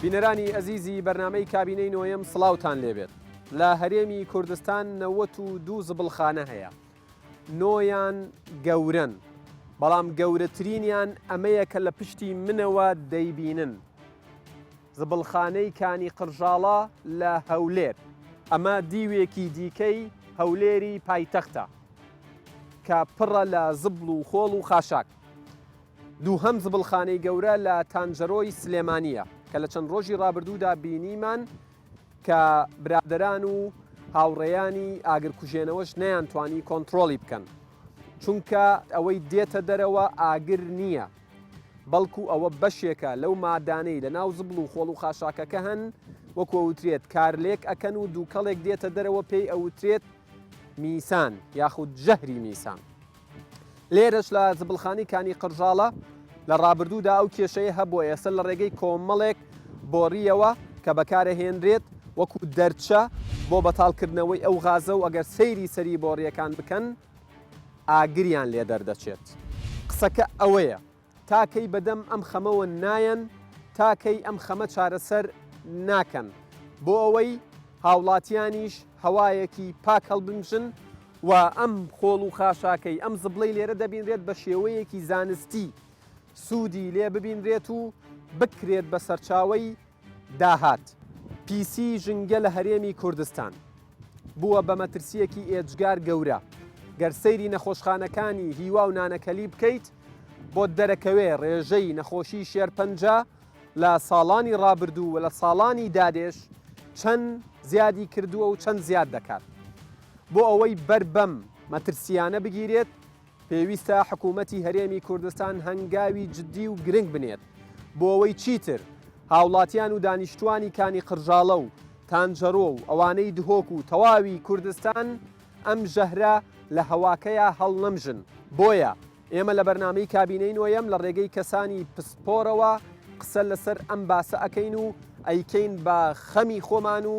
بینەرانی ئەزیزی بەرنامەی کابینەی نۆیەم سڵاوتان لێبێت. لە هەرێمی کوردستان 92 زبڵخانە هەیە. نۆیان گەورن، بەڵام گەورەترینیان ئەمەیە کە لە پشتی منەوە دەیبینن. زبڵخانەی کانی قرژاڵە لە هەولێر. ئەمە دیوێکی دیکەی هەولێری پایتەختە کە پڕە لە زبڵ و خۆڵ و خاشاک. دووهەم زبڵخانەی گەورە لە تانجەرۆی سلێمانیە کە لە چەند ڕۆژی ڕابردوودا بینیمان کە برادران و هاوڕێیانی ئاگرکوژێنەوەش نەیانتوانی کۆنتترۆلی بکەن، چونکە ئەوەی دێتە دەرەوە ئاگر نییە، بەڵکو ئەوە بەشێکە لەو مادانەی لە ناو زبڵ و خۆڵ و خاشاکەکە هەن، وەکو ئەوترێت کارلێک ئەکەن و دووکەڵێک دێتە دەرەوە پێی ئەوترێت میسان یاخود جەهری میسان. لێرەش لە زبڵخانی کانی قرژاڵە لە ڕابردوودا ئەو کێشەیە هەبووە، ئێستا لە ڕێگەی کۆمەڵێک بۆڕیەوە کە بەکارەهێنرێت وەکو دەرچە بۆ بەتاڵکردنەوەی ئەو غازە و ئەگەر سەیری سەری بۆڕیەکان بکەن ئاگریان لێ دەردەچێت. قسەکە ئەوەیە تاکەی بەدەم ئەم خەمەوە نایەن، تاکەی ئەم خەمە چارەسەر ناکەن، بۆ ئەوەی هاوڵاتیانیش هەوایەکی پاک هەڵبنجن و ئەم خۆڵ و خاشاکەی ئەم زبڵەی لێرە دەبینرێت بە شێوەیەکی زانستی سوودی لێ ببینرێت و بکرێت بە سەرچاوەی داهات. پیسی ژنگە لە هەرێمی کوردستان بووە بە مەترسیەکی ئێجگار گەورە. گەر سەیری نەخۆشخانەکانی هیوا و نانەکەلی بکەیت بۆ دەرەکەوێ ڕێژەی نەخۆشی شێرپەنجە لە ساڵانی ڕابردوو و لە ساڵانی دادێش چەند زیادی کردووە و چەند زیاد دەکات. بۆ ئەوەی بەربەم مەترسیانە بگیرێت پێویستە حکوومەتی هەرێمی کوردستان هەنگاوی جددی و گرنگ بنێت بۆ ئەوەی چیتر هاوڵاتیان و دانیشتوانی کانی قرژاڵە و تانجەرۆ و ئەوانەی دهۆک و تەواوی کوردستان ئەم ژەهرە لە هەواکەیە هەڵنەمژن. بۆیە ئێمە لە بەرنامەی کابینەی نۆیەم لە ڕێگەی کەسانی پسپۆرەوە قسە لەسەر ئەم باسە ئەکەین و ئەیکەین بە خەمی خۆمان و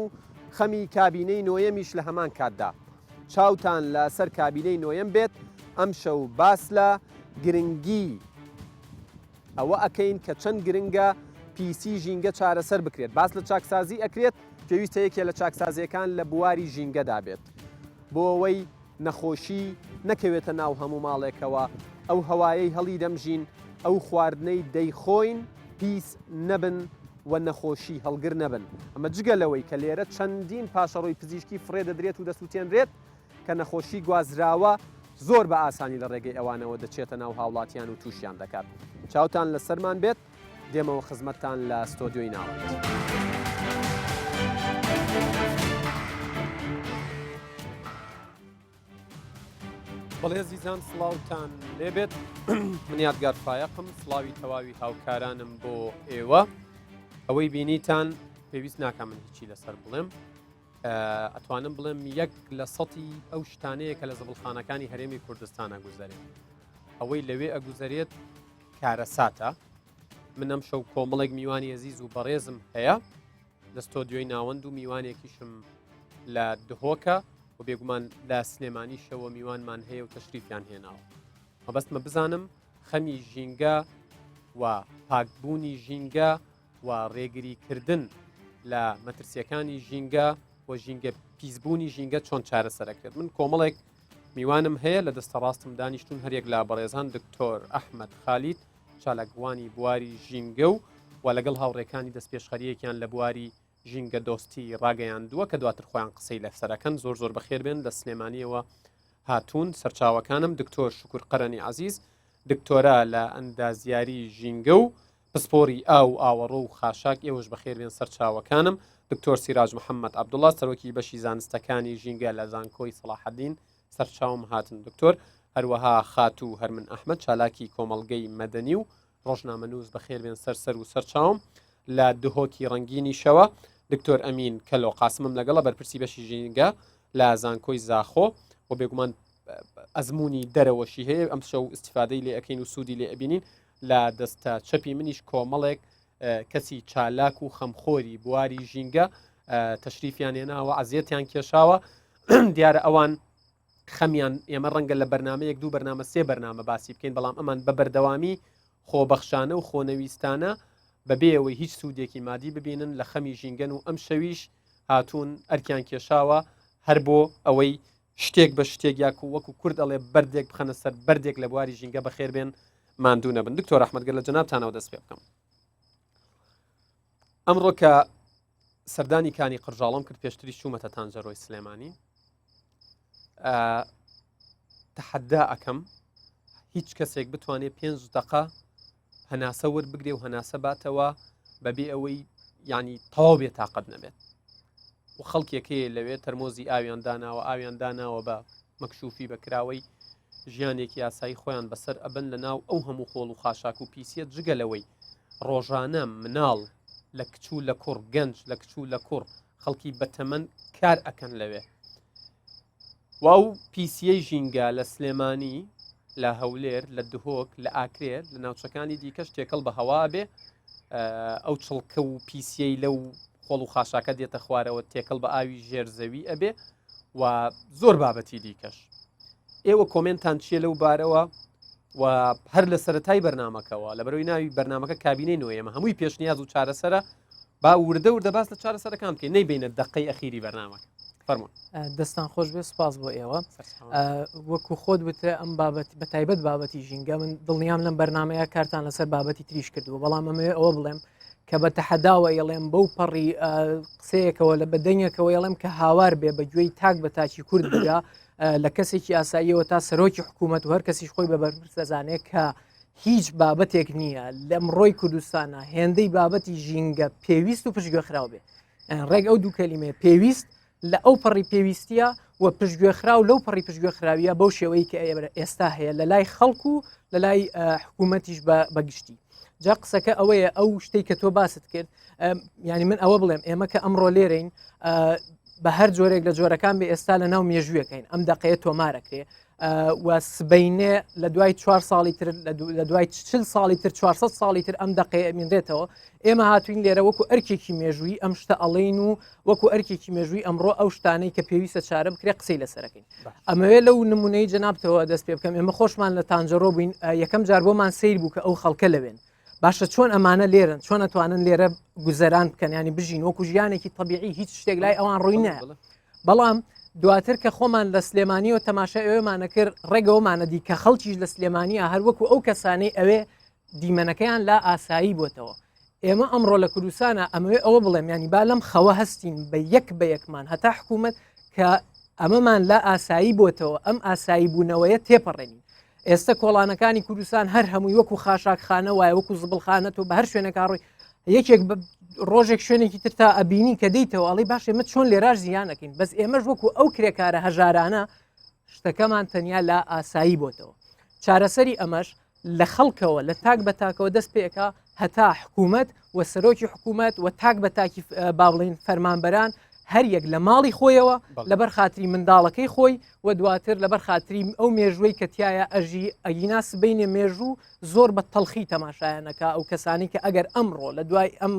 خەمی کابینەی نۆیەمیش لە هەمان کاتدا. چاوتان لەسەر کابینەی نۆیەم بێت. ئەم شەو باس لە گرنگی ئەوە ئەکەین کە چەند گرنگە پیسی ژینگە چارەسەر بکرێت. باس لە چاکسازی ئەکرێت، پێویستە یەکێ لە چاکسازیەکان لە بواری ژینگەدا بێت بۆ ئەوەی نەخۆشی نەکەوێتە ناو هەموو ماڵێکەوە، ئەو هەوایەی هەڵی دەمژین، ئەو خواردنەی دەیخۆین پیس نەبن و نەخۆشی هەڵگر نەبن. ئەمە جگە لەوەی کە لێرە چەندین پاشەڕۆی پزیشکی فڕێ دەدرێت و دەسووتێنرێت کە نەخۆشی گوازراوە زۆر بە ئاسانی لە ڕێگەی ئەوانەوە دەچێتە ناو هاوڵاتیان و تووشیان دەکات. چاوتان لە سەرمان بێت، دێمەوە خزمەتتان لە ستۆدیۆی ناوەند. بەڵێ زیزان سڵاوتان لێبێت. من یادگار فایەقم، سڵاوی تەواوی هاوکارانم بۆ ئێوە. ئەوەی بینیتان پێویست ناکەم من هیچی لەسەر بڵێم، ئەتوانم بڵێم 1% ئەو شتانەیە کە لە زبڵخانەکانی هەرێمی کوردستانە گوزارێت. ئەوەی لەوێ ئەگوزارێت کارەساتە. من ئەم شەو کۆمەڵێک میوانی ئەزیز و بەڕێزم هەیە لە ستۆدیۆی ناوەند و میوانێکیشم لە دهۆکە و بێگومان لە سلێمانی شەوە میوانمان هەیە و تەشریفیان هێناوە. مەبەستمە بزانم خەمی ژینگە و پاکبوونی ژینگە و ڕێگریکردن لە مەترسیەکانی ژینگە و ژینگە پیسبوونی ژینگە چۆن چارەسەرەکرێت. من کۆمەڵێک میوانم هەیە لە دەستە ڕاستم دانیشتون هەرێک لە بەڕێزان دکتۆر ئەحمەد خالید چالاکوانی بواری ژینگە و لەگەڵ هاوڕێکانی دەستپێشخەریەکیان لە بواری ژینگە دۆستی ڕاگەیاندووە کە دواتر خۆیان قسەی لەسەرەکەن. زۆر بەخێر بێن لە سلێمانیەوە هاتوون. سەرچاوەکانم دکتۆر شکر قەرەنی عەزیز، دکتۆرا لە ئەندازیاری ژینگە و پسپۆری ئاو ئاوەڕۆ و خاشاک، ئێوەش بەخێر بێن سەرچاوەکانم. دکتۆر سیراج محەممەد عەبدوڵڵا سەرۆکی بەشی زانستەکانی ژینگە لە زانکۆی سەلاحەدین سەرچاوم هاتن. دکتۆر هەروەها خات و هەرمن ئەحمەد چالاکی کۆمەڵگەی مەدەنی و ڕۆژنامەنووس بەخێر بێن سەر و سەرچاوم. لە دهۆکی ڕەنگینی شەوە دکتۆر ئەمین کەلۆ قاسمم لەگەڵە بەرپرسی بەشی ژینگە لە زانکۆی زاخۆ و بێگومان ئەزمموی دەرەوەشی هەیە. ئەم شەو ئیسیفادەی لێ ئەەکەین و سوودی لێ ئەبینین. لە دەستە چەپی منیش کۆمەڵێک کەسی چالاک و خەمخۆری بواری ژینگە تەشریفیان هێناوە، عەزیەتیان کێشاوە. دیارە ئەوان خەمیان ئێمە ڕەنگە لە بەرنمەیەک دوو بەرنامە سێ بەرنامە باسی بکەین، بەڵام ئەمان بە بەردەوامی خۆبەخشانە و خۆنەویستانە بەبێەوەی هیچ سوودێکی مادی ببینن لە خەمی ژینگەن و ئەم شەویش هاتوون ئەرکیان کێشاوە هەر بۆ ئەوەی شتێک بە شتێک یاکو وەکو کورد ئەڵێ بەردێک بخەنە سەر بەردێک لە بواری ژینگە بەخێر بێن ماندوو نەبن. دکتۆر ئەحمەدگەر لە جەنابتانەوە دەست پێ بکەم. ئەمڕۆ کە سەردانی کانی قرژاڵۆم کرد پێشتری چوومەتە تانجەرۆی سلێمانی تەحەدا ئەەکەم هیچ کەسێک بتوانێت 5 دقە هەناسە وەربگرێ و هەناسە باتەوە بەبێ ئەوەی ینی تەواو بێ تااقەت نەبێت و خەڵکێکەیە لەوێ تەرمۆزی ئاویان داناوە ئاویان داناوە بە مەکشوفی بەکراوەی ژیانێکی یاسایی خۆیان بەسەر ئەبن لە ناو ئەو هەموو خۆڵ و خاشاک و پیسیەت جگەلەوەی ڕۆژانە مناڵ لە کچوو لە کوڕ گەنج لە کچوو لە کوڕ خەڵکی بەتەمەن کار ئەکەن لەوێ واو پیسیەی ژینگە لە سلێمانی لە هەولێر لە دهۆک لە ئاکرێر لە ناوچەکانی دیکەش تێکەڵ بە هەوا بێ ئەو چڵکە و پیسیەی لەو خۆڵ و خاشاکە دێتە خوارەوە تێکەڵ بە ئاوی ژێرزەوی ئەبێ و زۆر بابەتی دیکەش. ئێوە کۆمنتان چیە لەو بارەوە و هەر لە سەرەتای بەرنمەکەەوە لە بەرەوەی ناوی بەرنمەکە کابینەی نوێمە هەمووی پێشنیاز و چارەسەرە با وردە وردە باس لە چارەسەرەکان بکەین نەیبینە دقەی ئەخیری بەرنمەکە. فەرموون. دەستان خۆش بێ سپاس بۆ ئێوە وەکو خۆت وترە ئەم بابەت بە تایبەت بابەتی ژینگە من دڵنیام لەم بەرنمەیە کارتان لەسەر بابەتی تریش کردووە بەڵام ئەمەوێ ئەوە بڵێم کە بە تەحەداوە ئێڵێم بەو پەڕی قسەیەکەوە لە بەدەنگێکەوە ئێڵێم کە هاوار بێ بە گوێی تاک بە تاکی کورد بگا لە کەسێکی ئاساییەوە تا سەرۆکی حکوومەت و هەر کەسیش خۆی بە بەرپرس دەزانێت کە هیچ بابەتێک نییە لەم ڕۆی کوردستانە هێندەی بابەتی ژینگە پێویست و پشتگوێخراو بێ ڕێک ئەو دوو کەلیمێ پێویست لە ئەو پەڕی پێویستیە و پشتگوێخرا و لەو پەڕی پشتگوێخراویە بەو شێوەی کە ئێستا هەیە لە لای خەڵکو و لە لای حکوومەتیش بەگشتی جا قسەکە ئەوەیە ئەو شتەی کە تۆ باست کرد ینی من ئەوە بڵێم ئێمە کە ئەمڕۆ لێرەین بە هەر جۆرێک لە جۆرەکان بێ ئێستا لە ناو مێژوویەکەین ئەم دقەیە تۆمارەکرێ و سبەینێ لە دوای 4 ساڵی تر لە دوای 40 ساڵی تر 400 ساڵی تر ئەم دقەیە ئەمینرێتەوە ئێمە هاتوین لێرە وەکو ئەرکێکی مێژووی ئەم شتە ئەڵین و وەکو ئەرکێکی مێژووی ئەمڕۆ ئەو شتانەی کە پێویستە چارە بکرێ قسەی لەسەرەکەین ئەمەوێت لەو نمونەی جەنابتەوە دەست پێ بکەم ئێمە خۆشمان لە تانجەڕۆ بووین یەکەم جار بۆمان سیر بوو کە ئەو خەڵکە لەوێن باشە چۆن ئەمانە لێرن چۆن ئەتوانن لێرە گوزەران بکەن ینی بژین وەکو ژیانێکی طبیعی هیچ شتێک لای ئەوان ڕووی نایە بەڵام دواتر کە خۆمان لە سلێمانیەوە تەماشا ئێوەمانە کرد ڕێگەوەمانە دی کە خەڵکیش لە سلێمانیە هەر وەکو ئەو کەسانەی ئەوێ دیمەنەکەیان لا ئاسایی بۆتەوە ئێمە ئەمڕۆ لە کوردستانە ئەمەوێ ئەوە بڵێم ینی با لەم خەوە هەستین بە یەکمان هەتا حکوومەت کە ئەمەمان لا ئاسایی بۆتەوە ئەم ئاسایی بوونەوەیە تێپەڕێنین ئێستا کۆڵانەکانی کوردستان هەر هەمووی وەکو خاشاکخانە وایە وەکو زبڵخانەت و بە هەر شوێنێکا ڕۆی یەکێک ڕۆژێک شوێنێکی تر تا ئەبینی کە دەیتەوە ئەڵی باش ئێمە چۆن لێراش زیانەکەین بەس ئێمەش وەکو ئەو کرێکارە هەژارانە شتەکەمان تەنیا لا ئاسایی بۆتەوە چارەسەری ئەمەش لە خەڵکەوە لە تاک بە تاکەوە دەست پێکە هەتا حکوومەت و سەرۆکی حکوومەت و تاک بە تاکی باڵین فەرمانبەران هەر یەک لە ماڵی خۆیەوە لەبەر خاتری منداڵەکەی خۆی و دواتر لەبەر خاتری ئەو مێژووی کە تایە ئەژی ئەگیناس بینێ مێژوو زۆر بە تەڵخی تەماشایەنەکە ئەو کەسانی کە ئەگەر ئەمڕۆ لە دوای ئەم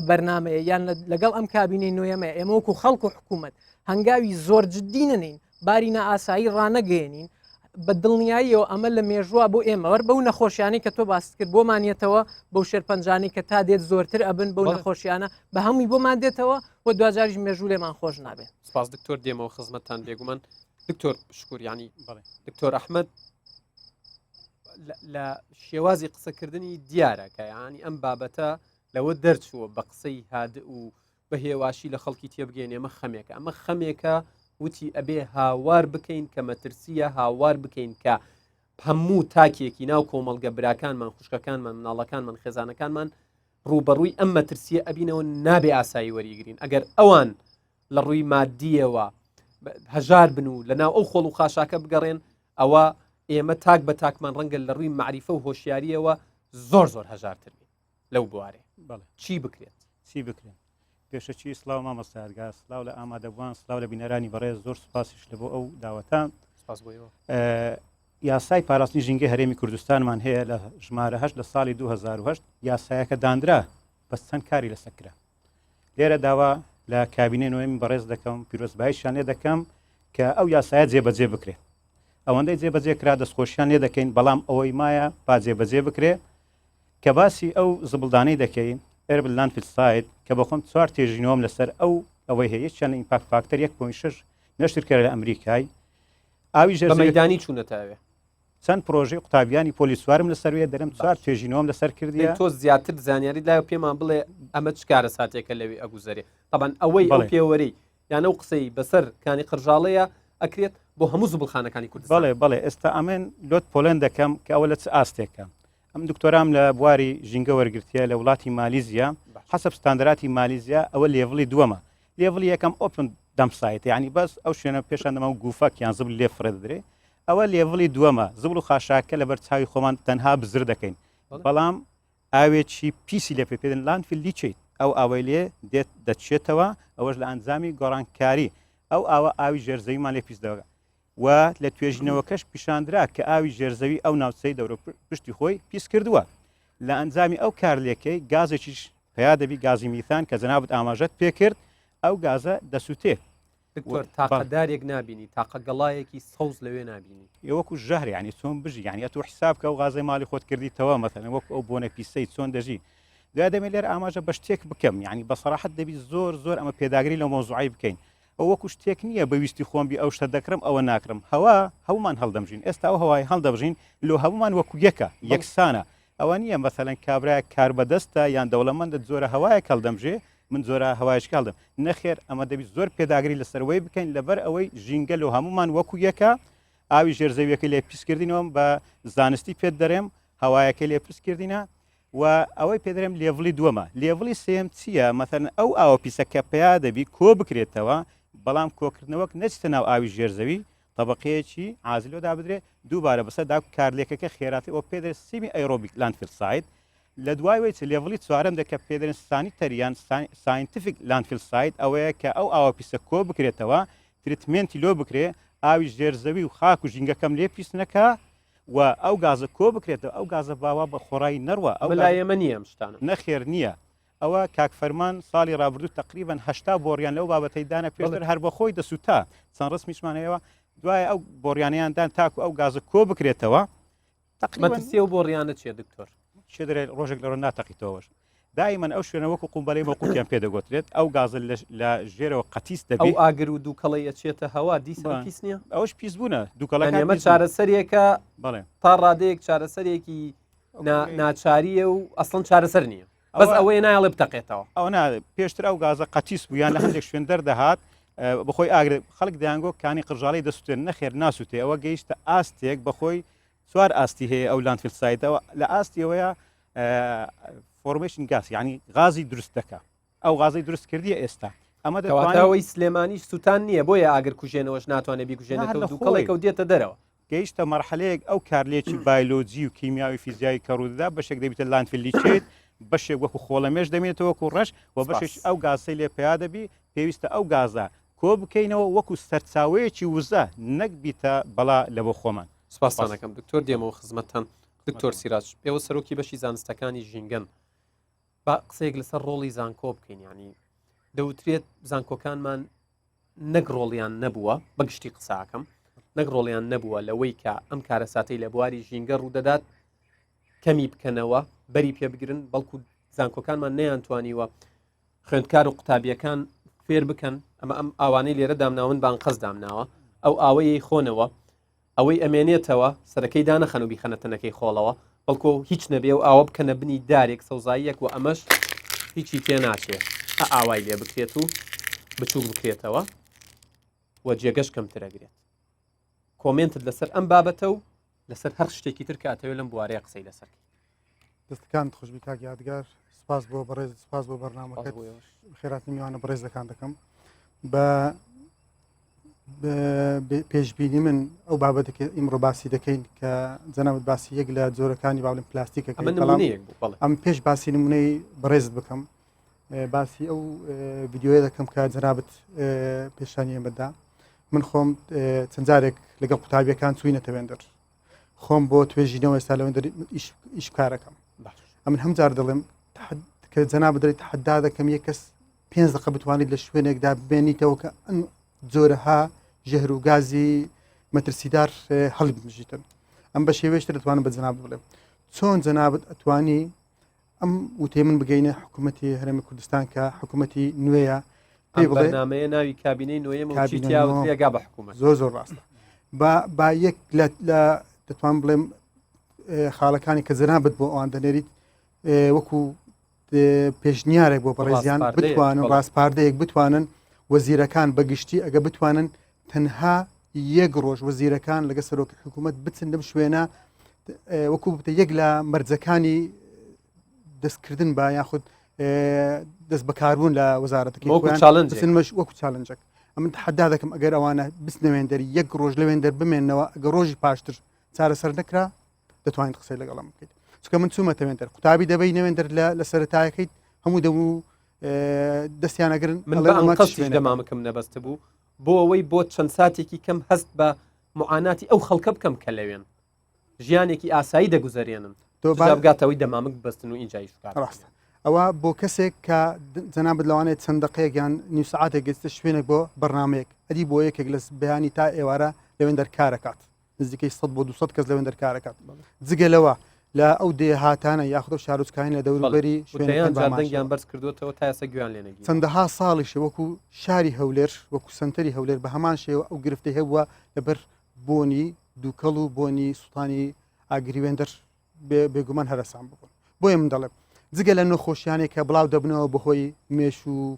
بەرنمەیە یان لەگەڵ ئەم کابینەی نوێمە ئێمە وەکو خەڵک و حکوومەت هەنگاوی زۆر جددی نەنین بارینە ئاسایی ڕانەگەێنین بە دڵنیاییەوە ئەمە لە مێژووە بۆ ئێمەوە بەو نەخۆشیانی کە تۆ باست کرد بۆمانێتەوە بەو شێرپەنجانی کە تا دێت زۆرتر ئەبن بەو نەخۆشیانە بە هەمووی بۆمان دێتەوە و دوجاریش مێژوو لێمان خۆش نابێت. سپاس دکتۆر دێمەوە خزمەتتان بێگومان دکتۆر شکوریانی دکتۆر ئەحمەد لە شێوازی قسەکردنی دیارە کە ینی ئەم بابەتە لەوە دەرچووە بە قسەی هاد و بە هێواشی لە خەڵکی تێبگەین ئێمە خەمێکە ئەمە خەمێکە وتی ئەبێ هاوار بکەین کە مەترسیە هاوار بکەین کە هەموو تاکێکی ناو کۆمەڵگە براکانمان خوشکەکانمان مناڵەکانمان خێزانەکانمان ڕوبەڕووی ئەم مەترسیە ئەبینەوە نابێ ئاسایی وەریگرین ئەگەر ئەوان لە ڕووی مادیەوە هەژار بن و لە ناو ئەو خۆڵ و خاشاکە بگەڕێن ئەوە ئێمە تاک بە تاکمان ڕەنگە لە ڕووی معریفە و هۆشیاریەوە زۆر زۆر هەژارتر بین لەو بوارێ چی بکرێت چی بکرێن پێشەچی سلااو مامەستارگا سلااو لە ئامادەبووان سلااو لە بینەرانی بەڕێز زۆر سوپاسیش لە بۆ ئەو داوەتان یاسای پاراستنی ژینگەی هەرێمی کوردستانمان هەیە لە ژمارە 8 لە ساڵی 2008 یاسایەکە دانرا بەس چەند کاری لەسەرکرا لێرە داوا لە کابینەی نوێمی بەڕێز دەکەم پیرۆزباییشان لێ دەکەم کە ئەو یاسایە جێبەجێ بکرێت ئەوەندەی جێبەجێ کرا دەستخۆشیان لێ دەکەین بەڵام ئەوەی مایە با جێبەجێ بکرێ کە باسی ئەو زبڵدانەی دەکەین ئەربل لاندفیل سایت کە بە خۆم 4 تێژینەوەم لەسەر ئەوەی هەیە چەند ئیمپاکت فاکتەر 1.6 نەشتکرد لە ئەمریکای ئاوی ژێر مەدانی چوونەتاوێ چەند پرۆژەی قوتابیانی پۆلیسوارم لەسەروێ دەرم 4 توێژینەوەم لەسەر کردی تۆ زیاتر زانیاری لای پێمان بڵێ ئەمە چکارە ساتێکە لەوێ ئەگوزارێ طبعاً ئەوەی ئەو پێوەرەی یانە و قسەی بەسەر کانی قرژاڵەیە ئەکرێت بۆ هەموو زبڵخانەکانی کوردستان بەڵێ ئێستا ئەمن لۆت پۆلەند دەکەم کە ئەوە لە چ ئاستێکە ئەم دکتۆرام لە بواری ژینگە وەرگرتیە لە وڵاتی مالیزیا حسب ستاندراتی مالیزیا ئەوە لێڤڵی دووەمە لێڤڵی یەکەم ئۆپن دەمسایت یعنی بەس ئەو شوێنە پێشان دەما و گوفەک یان زبل لێ فرە دەدرێ ئەوە لێڤڵی دووەمە زبل و خاشاکە لەبەر چاوی خۆمان تەنها بزر دەکەین بەڵام ئاوێکی پیسی لێ پێدن لاندفیل لیچیت ئەو ئاوەی لێ دێت دەچێتەوە ئەوەش لە ئەنجامی گۆڕانکاری ئەو ئاوە ئاوی ژێرزەویمان لێ پیس دەوە و لە توێژینەوەکەش پیشاندرا کە ئاوی ژێرزەوی ئەو ناوچەی دەورە پشتی خۆی پیس کردووە لە ئەنجامی ئەو کارلێکەی گازێکیش پیا دەبی گازی میثان کە جەنابەت ئاماژەت پێکرد ئەو گازە دەسووتێ دکتۆر تاقەدارێک نبینی تاقە گەڵایەکی سەوز لەوێ نبینی وەکو ژەهر ینی چۆن بژی یعنی تۆ حساب کە ئەو غازەی ماڵی خۆت کردیتەوە مەثەن وەکو ئەو بۆنە پیسەی چۆن دەژی دوای دەمێ لێر ئاماژە بە شتێک بکەم یعنی بەسەراحەت دەبی زۆر ئەمە پێداگری لە مۆزوعی بکەین ئەو وەکو شتێک نییە بەویستی خۆمبی ئەو شتە دەکرم ئەوە ناکرم هەوا هەومان هەڵدەمژین ئێستا ئەو هەوای هەڵدەبژین لۆ هەمومان وەکو یەکە یەکسانە ئەوە نییە مەثەلەن کابرای کار بەدەستە یان دەوڵەمەندە جۆرە هەوایە هەڵدەمژێ من جۆرە هەوایش کاڵدم نەخێر ئەمە دەبی زۆر پێداگری لەسەرەوەی بکەین لەبەر ئەوەی ژینگە لەو هەمومان وەکو یەکە ئاوی ژێرزەویەکە لێ پیسکردینەوە بە زانستی پێت دەرێم هەوایەکە لێ پرسکردینە و ئەوەی پێدرێم لێڤڵی دووەمە لێڤڵی سێم چییە مەثەن ئەو ئاوە پیسەکە پیا دەبی کۆ بکرێتەوە بەڵام کۆکردنەوەک نەچتە ناو ئاوی ژێرزەوی طبقەیەکی ئازیلۆدا بدرێت دووبارە بەسەر دا کارلێکەکە خێراتی ئەو پێدرێت سیمی ئەیرۆبیک لاندفیل سایت لە دوایوەی لێڤڵی چوارەم دەکە پێدرێن سانیتەریان ساینتیفیک لاندفیل سایت ئەوەیە کە ئەو ئاوە پیسە کۆ بکرێتەوە تریتمنتی لۆ بکرێ ئاوی ژێرزەوی و خاک و ژینگەکەم لێ پیس نەکە و ئەو گازە کۆ بکرێتەوە ئەو گازە باوا بە خۆڕایی نەڕوە ئەو لایەمە نییە شتانە نەخێر نییە ئەوە کاک فەرمان ساڵی ڕابردوو تقریبان 80 بۆریان لەو بابەتەی دانە پێشتر هەر بە خۆی دەسووتا چەند ڕسمیشمانەوە دوای ئەو بۆریانیاندان تاکو ئەو گازە کۆ بکرێتەوە مەترسیە و بۆڕیانە چیە دکتۆر چێ دەرێت ڕۆژێک لەڕۆ ناتەقیتەوەش دایمەن ئەو شوێنە وەکو قومبەلەی بەقوتیان پێدەگوترێت ئەو گازە لە ژێرەوە قەتیس دەبێت ئەو ئاگر و دووکەڵی ئەچێتە هەوا دیسان پیس نییە ئەوش پیس بوونە دووکەڵەکە ئەمە چارەسەرێکە بەڵێ تا ڕادەیەک چارەسەرێکی ناچاریە و ئەسڵەن چارەسەر نییە بەس ئەوەی نایڵێ بتەقێتەوە ئەو پێشتر ئەو گازە قەتیس بوو یان لە هەندێک شوێن دەردەهات بخۆی ئاگر خەڵک دەیانگۆ کانی قژاڵی دەسووتێن نەخێر ناسووتێ ئەوە گەیشتە ئاستێک بەخۆی چوار ئاستی هەیە ئەو لاندفیل سایتەوە لە ئاستیەوەیە فۆرمێشن گاس یعنی غازی دروست دەکە ئەو غازی دروست کردیە ئێستا ئەمە دەواتەوەی سلێمانیش سووتان نییە بۆیە ئاگر کوژێنەوەش ناتوانێت بیکوژێنێتەوە دووکەڵێکە و دێتە دەرەوە گەیشتە مەرحەلەیەک ئەو کارلێکی بایۆلۆجی و کیمیاوی فیزیایی کەڕوودا بەشێک دەبێتە لاندفیل لیچیت بەشێک وەکو خۆڵەمێش دەمێتەوە و ڕەش و بەشێک ئەو گازەی لێ پیا دەبی پێویستە ئەو گازە کۆ بکەینەوە وەکو سەرچاوەیەکی وزە نەک بیتە بەڵا لە بۆ خۆمان سپاسانەکەم دکتۆر دێمەوە خزمەتتان دکتۆر سیراج ئێوە سەرۆکی بەشی زانستەکانی ژینگەن با قسەیەک لەسەر ڕۆڵی زانکۆ بکەین ینی دەوترێت زانکۆکانمان نەک ڕۆڵیان نەبووە بەگشتی قساکەم نەک ڕۆڵیان نەبووە لەوەی کە ئەم کارە ساتەی لە بواری ژینگە ڕوودەدات کەمی بکەنەوە بەری پێ بگرن بەڵکو زانکۆکانمان نەیانتوانیوە خوێندکار و قوتابیەکان فێر بکەن ئەمە ئەم ئاوانەی لێرە دامناون بان قەس دامناوە ئەو ئاوەیەی خۆنەوە ئەوەی ئەمێنێتەوە سەرەکەی دانەخەن و بیخەنەتەنەکەی خۆڵەوە بەڵکو هیچ نەبێ و ئاوە بکەنە بنی دارێک سەوزاییەک و ئەمەش هیچی پێ ناچێت ئاوای لێ بکرێت و بچوو بکرێتەوە و جێگەش کەمترەگرێت کۆمنتت لەسەر ئەم بابەتە و لەسەر هەر شتێکی تر کاتەوێت لەم بوارەیە قسەی لەسەر دەستەکان خۆشبی کاک یادگار سپاس بۆ بەڕێز سپاس بۆ بەرنامەکەت خێرات میوانە بەڕێزەکان دەکەم بە پێشبینی من ئەو بابەتێکی ئیمڕۆ باسی دەکەین کە جەنابەت باسی یەک لە جۆرەکانی باڵم پلاستیکەکە ئەم پێش باسی نمونەی بەڕێزت بکەم باسی ئەو ڤیددیۆیە دەکەم کە جەنابەت پێشانیە بەدا من خۆم چەند جارێک لەگەڵ قوتابیەکان چووینەتەوێندەر خۆم بۆ توێژینەوە ئێستا لەوێندەر ئیش کارەکەم ئەمن هەم جار دەڵێم کە جەنابەت دەڵێت تەحەدا دەکەم یەک کەس 5 دقیقە بتوانیت لە شوێنێکدا ببێنیتەوە کە ئەم جۆرەها ژەهر و گازی مەترسیدار هەڵی بژیتن ئەم بە شێوەیەشتر دەتوانم بە جەنابەت بڵێم چۆن جەنابەت ئەتوانی ئەم وتێ من بگەینە حکوومەتی هەرێمی کوردستان کە حکوومەتی نوێیە بەرنامەیە ناوی کابینەی نوێیەگا بە حکوومەت زۆر ڕاستە با یەک لە دەتوان بڵێم خاڵەکانی کە زەرابێت بۆ ئەوان دەنێریت وەکو پێشنیارێک بۆ بەڕێزیان بتوانن ڕاستپاردەیەک بتوانن وەزیرەکان بەگشتی ئەگە بتوانن تەنها یەک ڕۆژ وەزیرەکان لەگە سەرۆکی حکوومەت بچن لەم شوێنە وەکو بتە یەک لە مەرجەکانی دەستکردن بە یاخود دەست بەکاربوون لە وەزارەتەکەی وەکو چالنجێک ئەمن حەدا دەکەم ئەگەر ئەوانە بستنەوێندەری یەک ڕۆژ لەوێندەر بمێنەوە ئەگە ڕۆژی پاشتر چارەسەر نەکرا دەتوانین قسەی لەگەڵم بکەیت چکە من چوومەتەوێندەر قوتابی دەبەی نەوێندەر لە سەرەتایەکەیت هەموو دەموو دەستیانەگرن دەمامکەم نەبەستە بوو بۆ ئەوەی بۆ چەند ساتێکی کەم هەست بە معاناتی ئەو خەڵکە بکەم کە لەوێن ژیانێکی ئاسایی دەگوزارێنن بگاتەوەی دەمامک بەستن و ئینجای ڕاستە ئەوە بۆ کەسێک کە جەنابەت لەوانێت چەند دقەیەکیان نیو سعاتێک گەستە شوێنێک بۆ بەرنمەیەک ئەدی بۆ یەکێک لە بەیانی تا ئێوارە لەوێن دەرکارەکات نزیکەی 100 بۆ 200 کەس لەوێن دەرکارەکات جگە لەوە لە ئەو دێهاتانە یاخۆ شارۆچکانی لە دەوروبەری شوێنیان بەرز کردوەوە تا ئێستا گویان لێنەگی چەندەها ساڵیش وەکو شاری هەولێر وەکو سنتەری هەولێر بە هەمان شێوە ئەو گرفتی هەبووە لەبەر بۆنی دووکەڵ و بۆنی سوڵتانی ئاگریوێندەر بێگومان هەرەسان ببوون بۆیە من دەڵێم جگە لە نەخۆشیانێک کە بڵاو دەبنەوە بەهۆی مێش و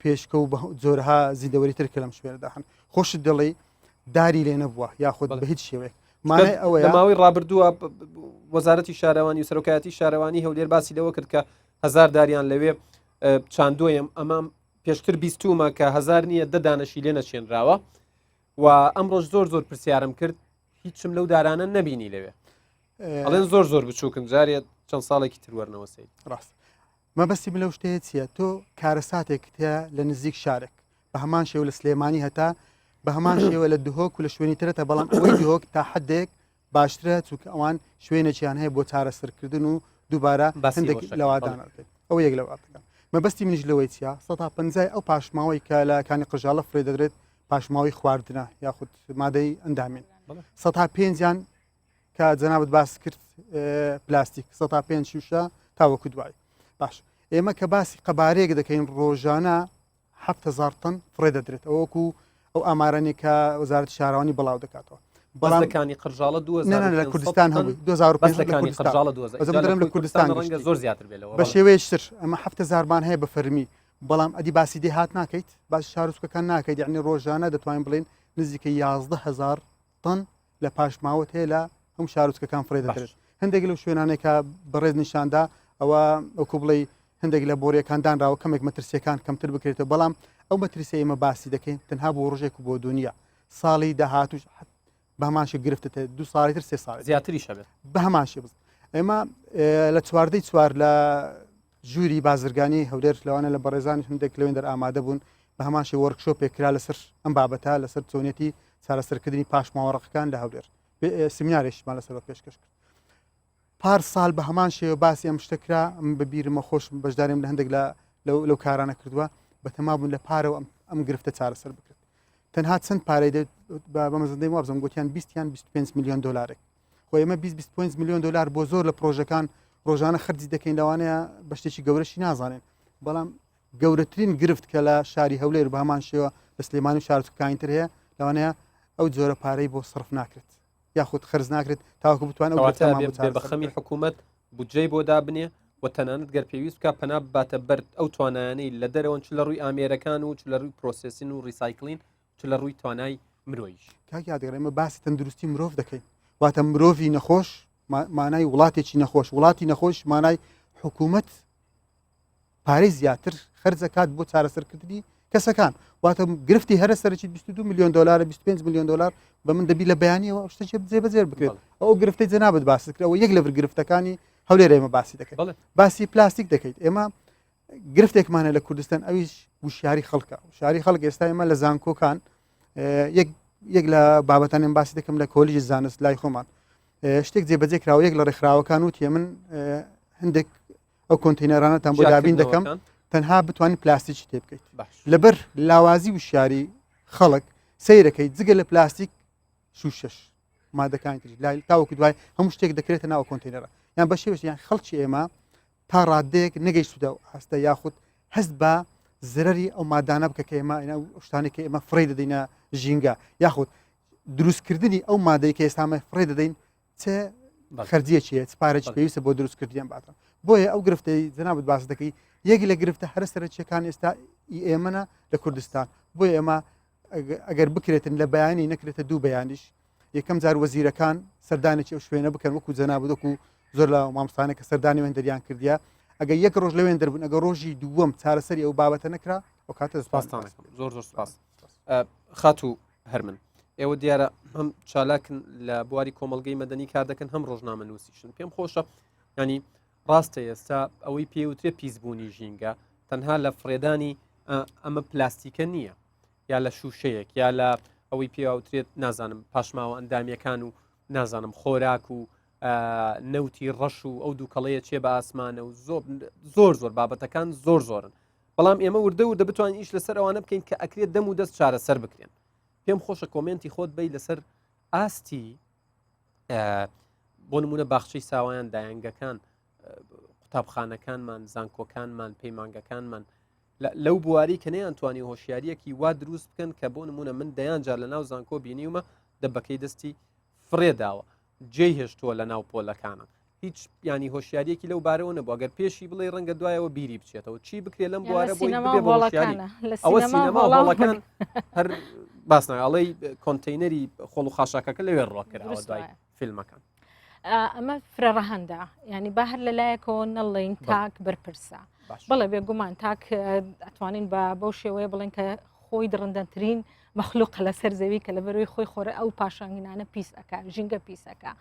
پێشکە و جۆرها زیندەوەری تر کە لەم شوێنەداهن خۆشت دەڵێ داری لێ نەبووە یاخود بە هیچ شێوەیە مانای ئەوەیە ماوەی ڕابردووە وەزارەتی شارەوانی و سەرۆکایەتی شارەوانی هەولێر باسی لەوە کرد کە 1000 داریان لەوێ چاندۆیم ئەمام پێشتر بیستومە کە 1000 نییە دەدانەشی لێ نەچێنراوە و ئەمڕۆژ زۆر پرسیارم کرد هیچم لەو دارانە نەبینی لەوێ ئەڵێن زۆر بچووکن جارێت چەند ساڵێکی تروەرنەوە سی ڕاست مەبەستی بلەو شتەیە چییە تۆ کارەساتێک هەیە لە نزیک شارێک بە هەمان شێوە لە سلێمانی هەتا بە هەمان شێوە لە دهۆک و لە شوێنی ترەتە بەڵام ئەوەی دهۆک تا حدێک باشترە چونکە ئەوان شوێنێکیان هەیە بۆ چارەسەرکردن و دووبارە هەندێک لەوادانەکەن ئەو یەک لەواتەکان مەبەستی منیش لەوەی چیە 150 ئەو پاشماوەی کە لە کانی قژاڵە فرێ دەدرێت پاشماوەی خواردنە یاخود مادەی ئەندامین 105یان کە جەنابەت باس کرد پلاستیک 105 شوشە تاوەکو دوای باش ئێمە کە باسی قەبارەیەک دەکەین ڕۆژانە 7000 تن فرێ دەدرێت ئەوەکو ئەو ئامارانی کە وەزارەتی شارەوانی بەڵاو دەکاتەوە بەڵامەکانی قژاڵە لە کوردستان هەمووی 2005 لە کوردستان زۆر زیاتر بێتەوە بە شێوەیەشتر ئەمە 7000مان هەیە بە فەرمی بەڵام ئەدی باسی دێهات ناکەیت باسی شارۆچکەکان ناکەیت یعنی ڕۆژانە دەتوانین بڵێن نزیکە 11000 تن لە پاشماوت هەیە لە هەم شارۆچکەکان فرێ دەدرێت هەندێک لەو شوێنانێکە بەڕێز نیشاندا ئەوە ئەوکو بڵێ هەندێک لە بۆریەکاندانراوە کەمێک مەترسیەکان کەمتر بکرێتەوە بەڵام ئەو مەترسی ئێمە باسی دەکەین تەنها بۆ ڕۆژێک و بۆ دنیا ساڵی داهاتوش بە هەمانشی گرفتە 2 ساڵی تر 3 ساڵ زیاتری شەبێت بە هەمانشی بز ئێمە لە چواردەی چوار لە ژووری بازرگانی هەولێر لەوانە لە بەڕێزانی هەندێک لەوێن دەرئامادە بوون بە هەمانشی وەرکشۆپێک کرا لەسەر ئەم بابەتە لەسەر چۆنێتی چارەسەرکردنی پاشماوەڕقەکان لە هەولێر سمینارێکمان لەسەرەوە پێشکەش کرد پار ساڵ بە هەمان شێوە باسی ئەم شتەکرا بە بیرمە خۆش بەشداریم لە هەندێک لەو کارانە کردووە بە تەمابوون لە پارەوە ئەم گرفتە چارەسەر بکرێت تەنها چەند پارەی بەمەزەندەی وابزم گوتیان 25 میلیۆن دلارێک خۆ ئێمە 25 میلیۆن دلار بۆ زۆر لە پرۆژەکان ڕۆژانە خەرجی دەکەین لەوانەیە بە شتێکی گەورەشی نازانێن بەڵام گەورەترین گرفت کە لە شاری هەولێر بە هەمان شێوە لە سلێمانی و شارۆچکەکانتر هەیە لەوانەیە ئەو جۆرە پارەی بۆ سرف ناکرێت یاخود خرج ناکرێت تاوەکو بتوانێت بە خەمی حکوومەت بودجەی بۆ دابنێ و تەنانەت گەر پێویست بکە پەنا باتە بەر ئەو توانایانەی لە دەرەوەن چ لە ڕووی ئامێرەکان و چ لە ڕووی پرۆسسین و ریسایکلین چ لە ڕووی توانای مرۆیش کاک یادگەڕێمە باسی تەندروستی مرۆڤ دەکەین واتە مرۆڤی نەخۆش مانای وڵاتێکی نەخۆش وڵاتی نەخۆش مانای حکوومەت پارەی زیاتر خەرجەکات بۆ چارەسەرکردنی کەسەکان واتە گرفتی هەرە سەرکی 22 میلیۆن دلار 25 میلیۆن دلار بە من دەبی لە بەیانیەوە شتێک جێبەجێ بکرێت ئەو گرفتی جەنابەت باس کرد ئەوە یەک لە گرفتەکانی هەولێر ئێمە باسی دەکەین باسی پلاستیک دەکەیت ئێمە گرفتێکمانە لە کوردستان ئەویش وشیاری خەڵکە وشاری خەڵک ئێستا ئێمە لە زانکۆکان یەک لە بابەتانێن باسی دەکەم لە کۆلیژی زانست لای خۆمان شتێک جێبەجێ کراوە یەک لە ڕێکخراوەکان وتیە من هەندێک ئەو کۆنتینەرانەتان بۆ دابین دەکەم تەنها بتوانین پلاستیکی تێ بکەیت لەبەر لاوازی وشیاری خەڵک سیرەکەی جگە لە پلاستیک شوشش مادەکانی تری لای تاوەکو دوای هەموو شتێک دەکرێتە ناو کۆنتینەرە یان بە شێوەیە یان خەڵکی ئێمە تا ڕادەیەک نەگەیشتودا و هەستە یاخود هەست بە زرەری ئەو مادانە بکە کە ئێمە شتانێکی ئێمە فڕێ دەدەینە ژینگە یاخود دروستکردنی ئەو مادەی کە ئێستامە فڕێ دەدەین چه خەرجیەکیە پارێکی پێویستە بۆ دروستکردیان باتە بۆیە ئەو گرفتەی جەنابەت باس دەکەی یەکی لە گرفتە هەر سەرچیەکان ئێستا ئێمەە لە کوردستان بۆیە ئێمە ئەگەر بکرێتن لە بەیانی نەکرێتە دوو بەیانیش یەکەم جار وەزیرەکان سەردانێکی ئەو شوێنە بکەن وەکو جەنابەت وەکو زۆر لە مامۆستانە کە سەردانی وێندەریان کردیا ئەگەر یەک ڕۆژ لەوێن دەربن ئەگەر ڕۆژی دووەم چارەسەری ئەو بابەتە نەکرا ئەو کاتە سپاسان زۆر سپاس خات و هەرمن ئێوە دیارە هەم چالاکن لە بواری کۆمەلگەی مەدەنی کار دەکەن هەم ڕۆژنامە نووسیشن پێم خۆشە ینی ڕاستە ئێستا ئەوەی پێوترێ پیسبوونی ژینگە تەنها لە فرێدانی ئەمە پلاستیکە نییە یا لە شوشەیەک یا لە ئەوەی پێوترێت نازانم پاشماوە ئەندامیەکان و نازانم خۆراک و نەوتی ڕەش و ئەو دووکەڵەیە چێ بە ئاسمانە و زۆر بابەتەکان زۆرن بەڵام ئێمە وردە بتوانین ئیش لەسەر ئەوانە بکەین کە ئەکرێت دەم و دەست چارەسەر بکرێن پێم خۆشە کۆمنتی خۆت بی لەسەر ئاستی بۆ نمونە باخچەی ساوایان دایانگەکان قوتابخانەکانمان زانکۆکانمان پەیمانگەکانمان لەو بواری کە نەیانتوانی هۆشیاریەکی وا دروست بکەن کە بۆ نمونە من دەیان جار لە ناو زانکۆ بینیومە دەبەکەی دەستی فرێداوە جێی هێشتووە لە ناو پۆلەکانە هیچ ینی هۆشیارەکی لەو بارەوە نەبوو ئەگەر پێشی بڵێ ڕەنگە دوایەوە بیری بچێتەوە چی بکرێت لەم بوارە بۆی بێ ئەوە سینەما هۆڵەکان هەر باسنە ئەڵەی کۆنتینەری خۆڵ و خاشاکەکە لەوێ ڕۆکراوە دوای فیلمەکان ئەمە فرەڕەهەندە ینی با هەر لەلایەکەوە نەڵین تاک بەرپرسە بەڵێ بێگومان تاک ئەتوانین بەو شێوەیە بڵێن کە خۆی درڕندەترین مەخلوق لەسەر زەوی کە لە بەروی خۆی خۆرە ئەو پاشانگینانە پیسەکە ژینگە پیسەکە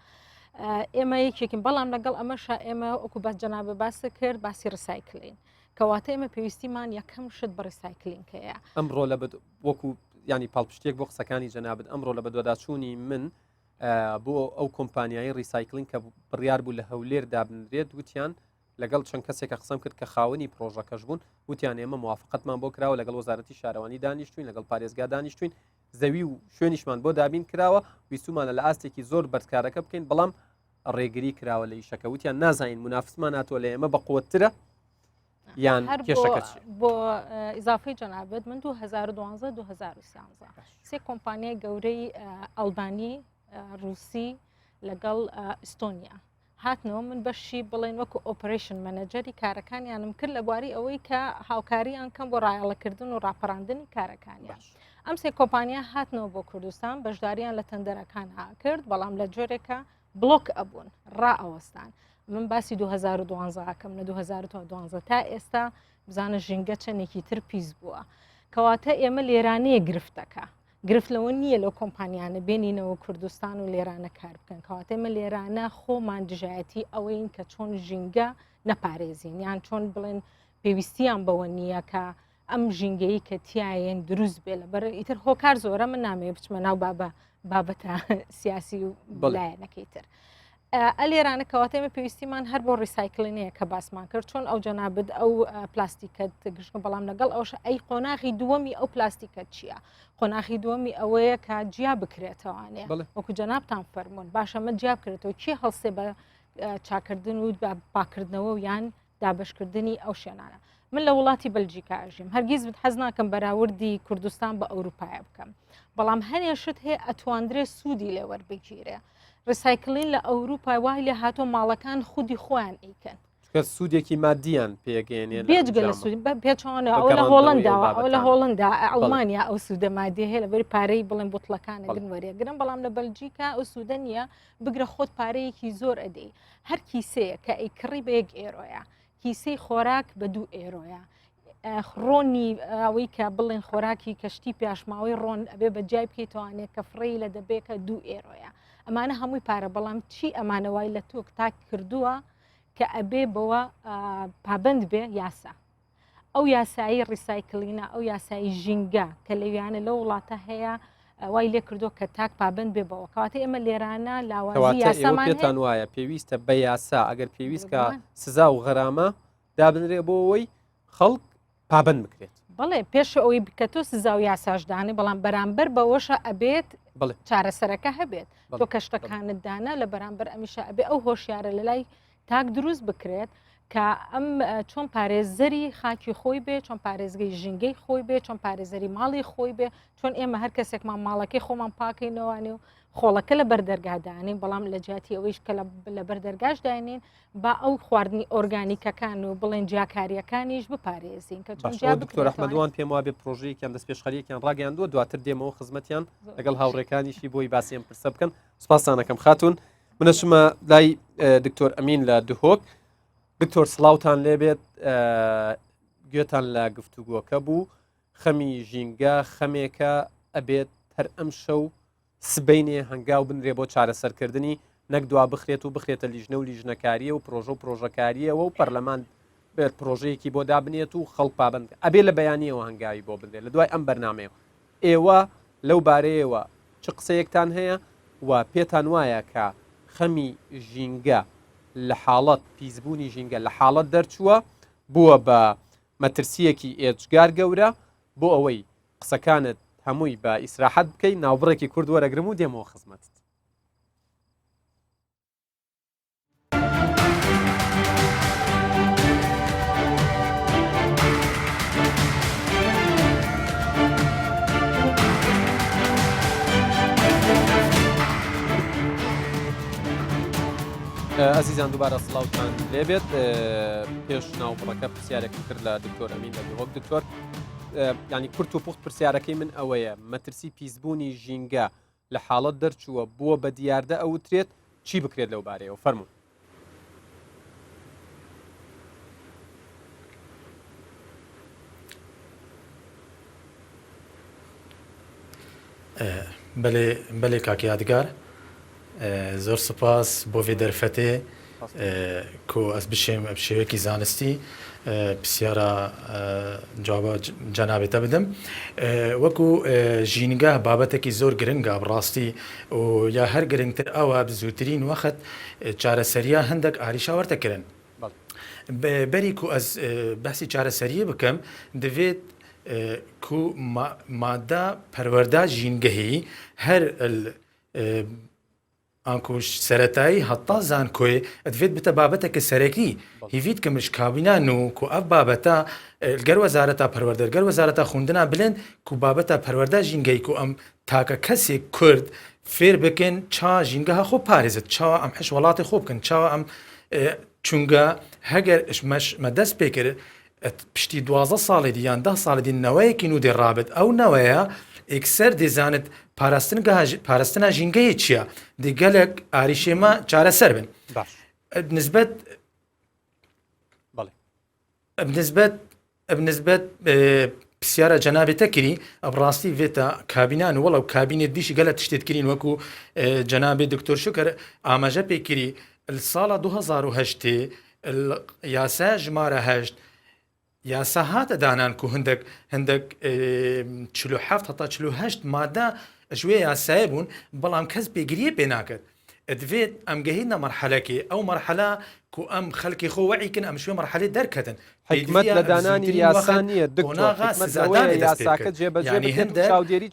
ئێمە یەکێکین بەڵام لەگەڵ ئەمەشە ئێمە ئۆکو بەس جەنابە باسە کرد باسی ڕسایکلین کەواتە ئێمە پێویستیمان یەکەم شت بە ڕسایکلینکەیە ئەمڕۆ لە وەکو ینی پاڵپشتێک بۆ قسەکانی جەنابەت ئەمڕۆ لە بەدواداچوونی من بۆ ئەو کۆمپانیایی ریسایکلین کە بڕیار بوو لە هەولێر دابنرێت وتیان لەگەڵ چەند کەسێکە قسەم کرد کە خاوەنی پرۆژەکەش بوون وتیان ئێمە موافقەتمان بۆ کراوە لەگەڵ وەزارەتی شارەوانی دانیشتوین لەگەڵ پارێزگا دانیشتوین زەوی و شوێنیشمان بۆ دابین کراوە ویسومانە لە ئاستێکی زۆر بەرزکارەکە بکەین بەڵام ڕێگری کراوە لە ئیشەکە وتیان نازانین منافسمان ناتوە لە ئێمە بە قوترە یان کێشەکە بۆ ئیزافەی جەنابەت من 2012 سێ کۆمپانیای گەورەی ئەڵبانی رووسی لەگەڵ ئیستۆنیا هاتنەوە من بەشی بڵێن وەکو ئۆپەرێشن مەنەجەری کارەکانیانم کرد لە بواری ئەوەی کە هاوکاریان کەم بۆ ڕایەڵەکردن و ڕاپەڕاندنی کارەکانیان ئەم سێ کۆمپانیا هاتنەوە بۆ کوردستان بەشداریان لە تەندەرەکان کرد بەڵام لە جۆرێکە بلۆک ئەبوون ڕائەوەستان من باسی 2012کەم لە 2012 تا ئێستا بزانە ژینگە چەندێکی تر پیس بووە کەواتە ئێمە لێرانەیە گرفتەکە گرفت لەوە نییە لەو کۆمپانیانە بێنینەوە کوردستان و لێرانە کار بکەن کەواتە ئێمە لێرانە خۆمان دژایەتی ئەوەین کە چۆن ژینگە نەپارێزین یان چۆن بڵێن پێویستیان بەوە نییە کە ئەم ژینگەی کە تایەن دروست بێ لەبەر ئیتر هۆکار زۆرە من نامێ بچمە ناو بابەتە سیاسی و بڵایەنەکەی تر ئەلێرانە کەواتەمە پێویستیمان هەر بۆ ڕیسایکلینەیە کە باسمان کرد چۆن ئەو جەنابەت ئەو پلاستیکەت گشتن بەڵام لەگەڵ ئەوش ئەی قۆناغی دووەمی ئەو پلاستیکەت چییە قۆناغی دووەمی ئەوەیە کە جیا بکرێتەوەوانێ وەکو جەنابتان فەرمونون باشە مە جیا بکرێتەوە چی هەڵسێ بە چاکردن و پاکردنەوە و یان دابشکردنی ئەو شوێنانە من لە وڵاتی بەلجیکاژیم هەرگیز حەز ناکەم بەراوردی کوردستان بە ئەوروپایە بکەم بەڵام هەنێشت هەیە ئەتواندرێ سوودی لێ وەربگیرێ ڕسایکلین لە ئەوروپای وای لێ هاتۆ ماڵەکان خودی خۆیان ئیکەن سوودێکی مادیان پێگەێنێ بێجگە لە سوود پێچوانە ئەو لە هۆڵندا ئەو لە هۆڵندا ئەڵمانیا ئەو سوودە مادی هەیە لە بەری پارەی بڵێن بوتڵەکانە گرن وەرێگرن بەڵام لە بەلجیکا ئەو سوودە نیە بگرە خۆت پارەیەکی زۆر ئەدەی هەر کیسەیە کە ئەیکڕی بە 1 ئێرۆیە کیسەی خۆراک بە 2 ئێرۆیە ڕۆنی ئەوەی کە بڵێن خۆراکی کەشتی پێشماوەی ڕۆن ئەبێ بە جای بکەیتوانێت کە فڕی لە دەبێکە 2 ئێرۆیە ئەمانە هەمووی پارە بەڵام چی ئەمانەوای لە تۆک تاک کردووە کە ئەبێ بەوە پابند بێ یاسا ئەو یاسایی ڕیسایکلینە ئەو یاسایی ژینگە کە لەویانە لە وڵاتە هەیە وای لێ کردو کە تاک پابند بێ بەوە کەواتە ئێمە لێرانە لاوازی یاسامان پێتان وایە پێویستە بە یاسا ئەگەر پێویستکە سزا و غەرامە دابنرێ بۆ ئەوەی خەڵک پابند بکرێت بڵێ پێش ئەوەی بکەتۆ سزا و یاساشدانی بەڵام بەرامبەر بەوەشە ئەبێت چارەسەرەکە هەبێت تۆ کەشتەکانت دانا لە بەرامبەر ئەمیشە ئەبێ ئەو هۆشیارە لە لای تاک دروست بکرێت کە ئەم چۆن پارێزەری خاکی خۆی بێ چۆن پارێزگەی ژینگەی خۆی بێ چۆن پارێزەری ماڵی خۆی بێ چۆن ئێمە هەر کەسێکمان ماڵەکەی خۆمان پاکەینەوەوانێ و خۆڵەکە لە بەردەرگادانین بەڵام لە جیاتی ئەوەیش کە لە بەردەرگاش داینین با ئەو خواردنی ئۆرگانیکەکان و بڵێن جیاکاریەکانیش بپارێزین کە چۆن دکتۆر ئەحمەدوان پێم وابێ پرۆژەیەکیان دەست پێشخەریەکیان ڕاگەیاندووە دواتر دێمەوە خزمەتیان لەگەڵ هاوڕێکانیشی بۆی باسیێن پرسە بکەن سوپاسانەکەم خاتون منەشمە لای دکتۆر ئەمین لە دهۆک دکتۆر سڵاوتان لێبێت گوێتان لە گفتوگۆکە بوو خەمی ژینگە خەمێکە ئەبێت هەر ئەم شەو سبەینێ هەنگاو بنرێ بۆ چارەسەرکردنی نەک دوا بخرێت و بخرێتە لیژنە و لیژنەکاریە و پرۆژە و پرۆژەکاریەوە و پەرلەمان بێت پرۆژەیەکی بۆ دابنێت و خەڵک پابند ئەبێ لە بەیانیەوە هەنگاوی بۆ بندێت لە دوای ئەم بەرنمەیە ئێوە لەو بارەیەوە چ قسەیەکتان هەیە و پێتان وایە کە خەمی ژینگە لە حاڵەت پیسبوونی ژینگە لە حاڵەت دەرچووە بووە بە مەترسیەکی ئێجگار گەورە بۆ ئەوەی قسەکانت هەمووی بە ئیسراحەت بکەی ناوبڕێکی کورد وەرەگرم و دێمەوە خزمەتت ئەزیزان دووبارە سڵاوتان لێبێت پێش ناوبڕەکە پرسیارێکم کرد لە دکتۆر ئەمین لە دهۆک دکتۆر ینی کورت و پوخت پرسیارەکەی من ئەوەیە مەترسی پیسبوونی ژینگە لە حاڵەت دەرچووە بووە بە دیاردە ئەوترێت چی بکرێت لەو بارەیەوە فەرموو بەڵێ کاکی یادگار زۆر سپاس بۆ vê دەرفەتێ کو ئەس بشێم شێوەیەکی زانستی پرسیارە جوابە جەنابێتە بدەم وەکو ژینگە بابەتێکی زۆر گرنگە بڕاستی و یا هەر گرنگتر ئەوە زووترین وەخت چارەسەریە هەندێک ئاریشا وەرتەکردن بەری کو ئەس بەسی چارەسەریە بکەم دەوێت کو مادە پەروەەردە ژینگەهی هەر ئانکوش سەرەتایی هەتا زانکۆی ئەدوێت بتە بابەتێکە سەرەکی هیویت کە مش کابینان و کو ئەف بابەتە گەر وەزارەتە پەروەردەرگەر وەزارەتە خوندنا بلێن کو بابەتە پەروەەردە ژینگەی کو ئەم تاکە کەسێک کورد فێر بکەن چا ژینگەها خۆ پارێزت چاوە ئەم حش وڵاتی خۆ بکەن چاوە ئەم چونگە هەگەر مە دەست پێکرد پشتی 12 ساڵێدی یان 10 ساڵێدی نەوەیەکی نو دێڕابێت ئەو نەوەیە ئێکسەر دەزانێت پاراستنا ژینگەیە چییە دەگەلێک ئاریشێمە چارەسەر بن بنسبەت پرسیارە جەنابێتە کردی ئەبڕاستی بێتە کابینان و وەڵەو کابینێت دیشی گەلە تشتێتکردین وەکو جەنابێ دکتۆر شکر ئاماژە پێکردی ساڵە 2010 یاسا ژمارە 8 یاسا هاتە دانان کو هەندێک 47 هەتا 48 مادە ئەژوێ یاسایە بوون بەڵام کەس پێگیریە پێ ناکرد ئەدوێت ئەم گەهینە مەرحەلەکێ ئەو مەرحەلا کو ئەم خەڵکی خۆ وەعیکن ئەم شوێ مەرحەلەی دەرکەتن حکمت لە دانانی یاسا نییە یاساکە جێبەجێ چاودێری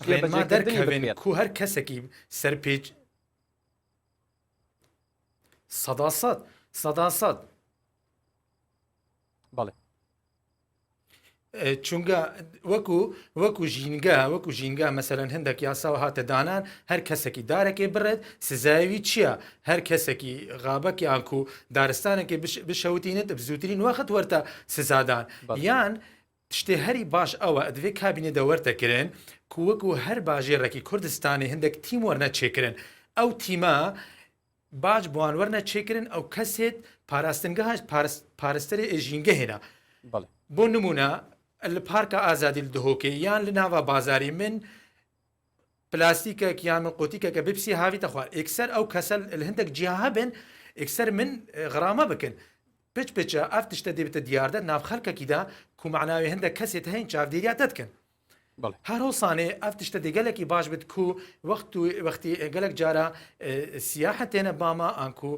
دەرکەوێن کو هەر کەسێکی سەرپێچ سەداسەد بەڵێ چونگە وەکو ژینگە مەسەرەن هەندێک یاساوە هاتە دانان هەر کەسێکی دارێکی بڕێت سزاوی چییە هەر کەسێکی غابەکی ئاکو دارستانێکی بشەوتینێت بزووترین وەخت وەرتە سزادان یان شتێ هەری باش ئەوە ئەدوێ کابینێ دەوەرتەکردن کو وەکو هەر باژێڕێکی کوردستانی هەندێک تیم وەرنە چێکردن ئەو تیمە باج بوان وەرنە چێکردن ئەو کەسێت پاراستنگەهاش پارستەری ئێژینگە هێنا بۆ نمونە لە پارکە ئازادی لە دهۆکێ یان لە ناوە بازاری من پلاستیکێک یان من قوتیکەکە بپسی هاویتە خوار ئێکسەر ئەو کەسە لە هەندێک جیاها بن ئێکسەر من غرامە بکەن پچە ئەف تشتە دەبێتە دیاردە ناو خەڵکەکیدا کو معناوی هەندێک کەسێت هەین چاودێریاتە دکەن هەر هەڵسانێ ئەف تشتە دەگەلێکی باش بێت کو وەختی گەلک جارە سیاحە تێنە باما ئانکو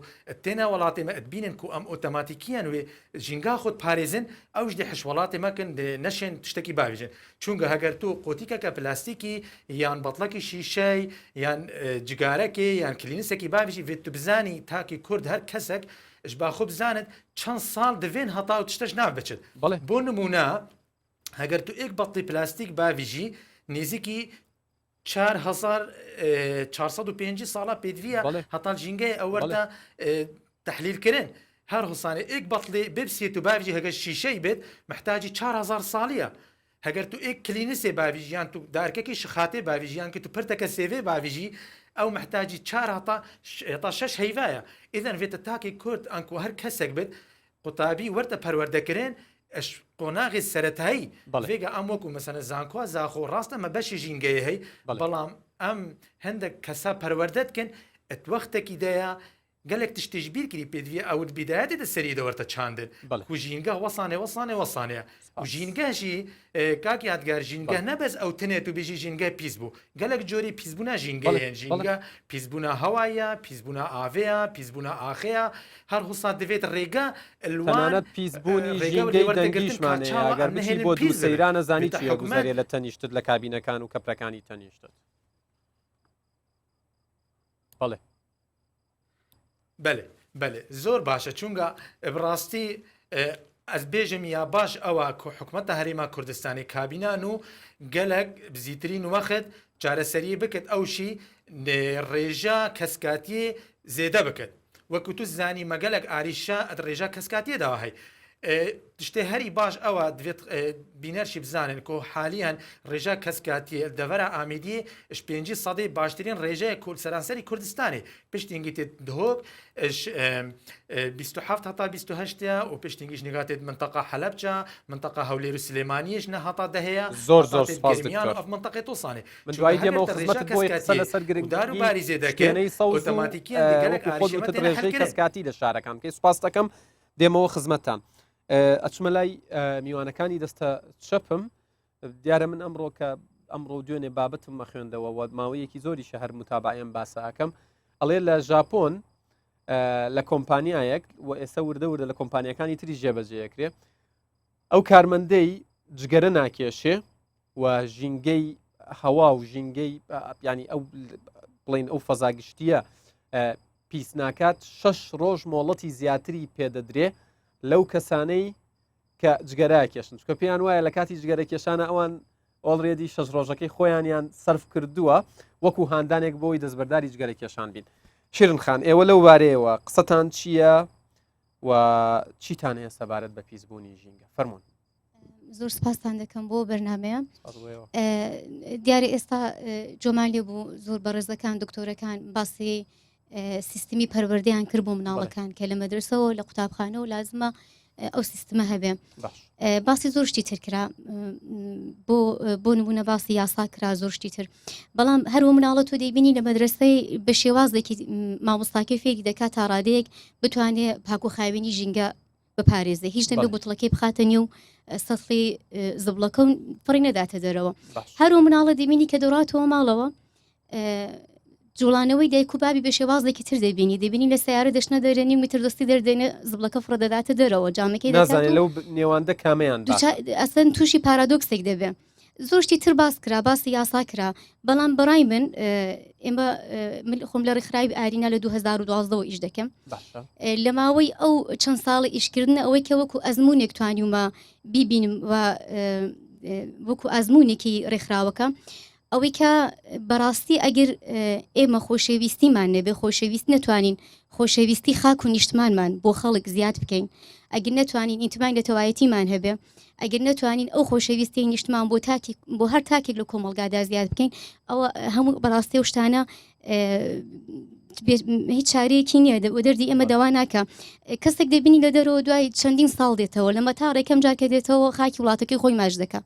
تێنە وڵاتێمە ئەدبینن کو ئەم ئۆتۆماتیکیان وێ ژینگا خۆت پارێزن ئەوش دێ حش وڵاتی مەکن نەشێن تشتێکی باویژن چونگە هەگەر تو قوتیکەکە پلاستیکی یان بەڵکی شیشەی یان جگارەکێ یان کلینسێکی باویژی وێت تو بزانی تاکی کورد هەر کەسێک باخۆ بزانێت چەند ساڵ دەبێن هەتا و تشتەش نابچێت بەڵێ بۆ نمونە هەگەر تو ئێک بەڵی پلاستیک باویژی نێزیکی 4,405 ساڵە پێدویە هەتا ژینگەی ئەوەردە تحلیلکردن هەر حسانێ ئێک بەڵێ ببسێت و باویژی هەگەر شیشەی بێت محتاجی 4,000 ساڵیە هەگەر تو ئێک کلینسێ باویژیان تو دارکەکی شخاتێ باویژیان کە تو پرتەکە سێوێ باویژی ئەو محتاجی 4 تا 6 هەیڤایە ئیدەن بێتە تاکی کورد ئەنکو هەر کەسێک بێت قوتابی وەرتە پەروەردەکردن قۆناغی سەرەتایی بەڵێگە ئەم وەکو مەسەنە زانکۆ زاخۆ ڕاستە مە بەشی ژینگەیە هەی بەڵام ئەم هەندێک کەسا پەروەردەتکن ئەتوەختێکی دەیە گەلێک تشتیش بیرکردی پێدویە ئەوت بیدایەتی دەسەری دەوەرتە چاندن کوژینگە وەسانێ ژینگەشی کاکی یادگار ژینگە نەبەس ئەو تنێت و بێژی ژینگە پیس بوو گەلێک جۆری پیسبوونا ژینگەیە ژینگە پیسبوونا هەوایە پیسبوونا ئاڤەیە پیسبوونا ئاخەیە هەر حوسا دەبێت ڕێگە تەنانەت پیسبوونی ژینگەی دەنگیشمانەیەگەر بچی بۆ دوو سەیرانە زانی چیە گوزارێ لە تەنیشتت لە کابینەکان و کەپرەکانی تەنیشتت بەڵێ بەێ زۆر باشە چونگە بڕاستی ئەس بێژم یا باش ئەوە حکوومەتە هەرێما کوردستانی کابینان و گەلک بزیترین وەخت چارەسەری بکرد ئەوشی ڕێژە کەسکاتیە زێدە بکرد وەکو تو زانی مەگەلک ئاریشە ڕێژە کەسکاتیەداوە هەی تشتێ هەری باش ئەوە دوێت بینەرشی بزانن کۆ حالیان ڕێژە کەسکاتی دەڤەرە ئامیدی 5 سەدەی باشترین ڕێژەیە سەرانسەری کوردستانی پشتینگی تێت دهۆک 27 هەتا 28 و پشتینگیش نگاتێت منتەقە حەلەبجە منتەقە هەولێر و سلێمانیش نە هەتا دەهەیە زۆر سپاس منتەقەی تۆسانێ من دوای دێمەوە خزمەتت بۆ لەسەر دار و باری زێدەکەی ئۆتۆماتیکیان ڕێژەی کەسکاتی لە شارەکان کەی سوپاس دەکەم دێمەوە خزمەتتان ئەچمە لای میوانەکانی دەستە چەپم دیارە من ئەمڕۆ کە ئەمڕۆ دوێنێ بابەتم مەخوێندەوە و ماوەیەکی زۆری شەهر متابعەم باسەکەم ئەڵێ لە ژاپۆن لە کۆمپانیایەک و ئێستا وردە لە کۆمپانیەکانی تری جێبەجێەکرێ ئەو کارمەندەی جگەرە ناکێشێ و ژینگەی هەوا و ژینگەی ینی ئەو بڵین ئەو فەزاگشتیە پیس ناکات 6 ڕۆژ مۆڵەتی زیاتری پێدەدرێ لەو کەسانەی کە جگەرای کێشن چکە پێیان وایە لە کاتی جگەرە کێشانە ئەوان ئۆڵڕێدی 6 ڕۆژەکەی خۆیانیان سەرف کردووە وەکو هاندانێک بۆی دەستبەرداری جگەرە کێشان بین شیرن خان ئێوە لەو وارەیەوە قسەتان چییە و چیتان هەیە سەبارەت بە پیسبوونی ژینگە فەرمونون زۆر سپاسان دەکەم بۆ بەرنامەیە دیارە ئێستا جۆمان لێ بوو زۆر بەڕێزەکان دکتۆرەکان باسی سیستمی پەروەردەیان کرد بۆ مناڵەکان کە لە مەدرسەوە لە قوتابخانە و لازمە ئەو سیستمە هەبێ باسی زۆر شتی تر کرا بۆ نمونە باسی یاسا کرا زۆر شتی تر بەڵام هەروە مناڵە تۆ دەیبینی لە مەدرسەی بە شێوازێکی مامۆستاکە فێری دەکات تا ڕادەیەک بتوانێت پاکوخاوێنی ژینگە بپارێزێ هیچ نەبێ بوتڵەکەی بخاتە نێو سەفی زبڵەکە و فڕی نەداتە دەرەوە هەروە مناڵە دەبینی کە دەڕاتەوە ماڵەوە جوڵانەوەی دایک و بابی بە شێوازێکی تر دەبینی لە سیارە دەشنە دەرێنی میتر دەستی دەردێنە زبڵەکە فڕە دەداتە دەرەوە جامەکەی نازانێت لەو نێواندا کامیان ئەسەن تووشی پارادۆکسێک دەبێ زۆرشتی تر باس کرا باسی یاسا کرا بەڵام بەڕای من ئێمە خۆم لە ڕێکخراوی ئارینا لە 2012 ئیش دەکەم لە ماوەی ئەو چەند ساڵی ئیشکردنە ئەوەی کە وەکو ئەزمونێک توانیومە بیبینم و وەکو ئەزمونێکی ڕێکخراوەکە ئەوەی کە بەڕاستی ئەگەر ئێمە خۆشەویستیمان نەبێ خۆشەویست نەتوانین خۆشەویستی خاک و نیشتمانمان بۆ خەڵک زیاد بکەین ئەگەر نەتوانین ئینتیبان لە تەوایەتیمان هەبێ ئەگەر نەتوانین ئەو خۆشەویستی نیشتمان بۆ هەر تاکێک لە کۆمەڵگادا زیاد بکەین ئەوە هەموو بەڕاستی و شتانە هیچ چارەیەکی نییە و دەردی ئێمە دەوا ناکە کەسێک دەبینی لە دەرەوە دوای چەندین ساڵ دێتەوە لەمە تا ڕێکەم جاکە دێتەوە خاکی وڵاتەکەی خۆی ماش دەکە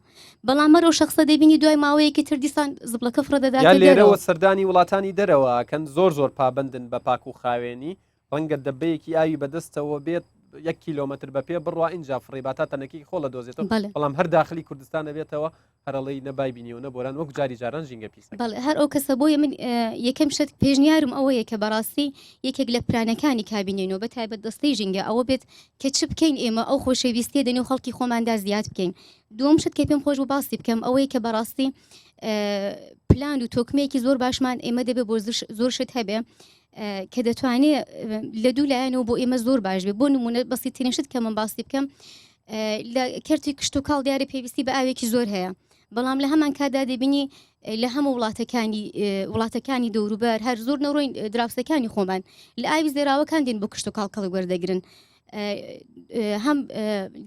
بەڵام مەرەوە شخصە دەبینی دوای ماوەیەکی تر دیسان زبڵەکە فڕە دەداتە لێرەوە سەردانی وڵاتانی دەرەوە کەن زۆر پابندن بە پاک و خاوێنی ڕەنگە دەبەیەکی ئاوی بەدەستەوە بێت 1 کیلۆمەتر بە پێ بڕوا اینجا فڕێباتا تەنەکی خۆڵە دۆزێتەوە بەڵام هەر داخلی کوردستانە بێتەوە هەرڵی نەبای بینیەوە نەبۆران وەک جاری جاران ژینگە پیسە هەر ئەو کەسە بۆیە من یەکەم شت پێشنیارم ئەوەیە کە بەڕاستی یەکێک لە پلانەکانی کابینێنەوە بە تایبەت دەستەی ژینگە ئەوە بێت کە چ بکەین ئێمە ئەو خۆشەویستیە دەنێو خەڵکی خۆماندا زیاد بکەین دووەم شت کە پێم خۆش و باسی بکەم ئەوەیە کە بەڕاستی پلان و تۆکمەیەکی زۆر باشمان ئێمە دەبێ بۆ زۆر شت هەبێ کە دەتوانێت لە دوو لایەنەوە بۆ ئێمە زۆر باش بێ بۆ نمونە بەسیترین شت کە من باسی بکەم لە کەرتی کشت و کاڵ دیارە پێویستی بە ئاوێکی زۆر هەیە بەڵام لە هەمان کادا دەبینی لە هەموو وڵاتەکانی دەوروبەر هەر زۆر نەڕۆین دراوسەکانی خۆمان لە ئاوی زێراوەکان دێن بۆ کشت و کاڵکەڵی وەردەگرن هەم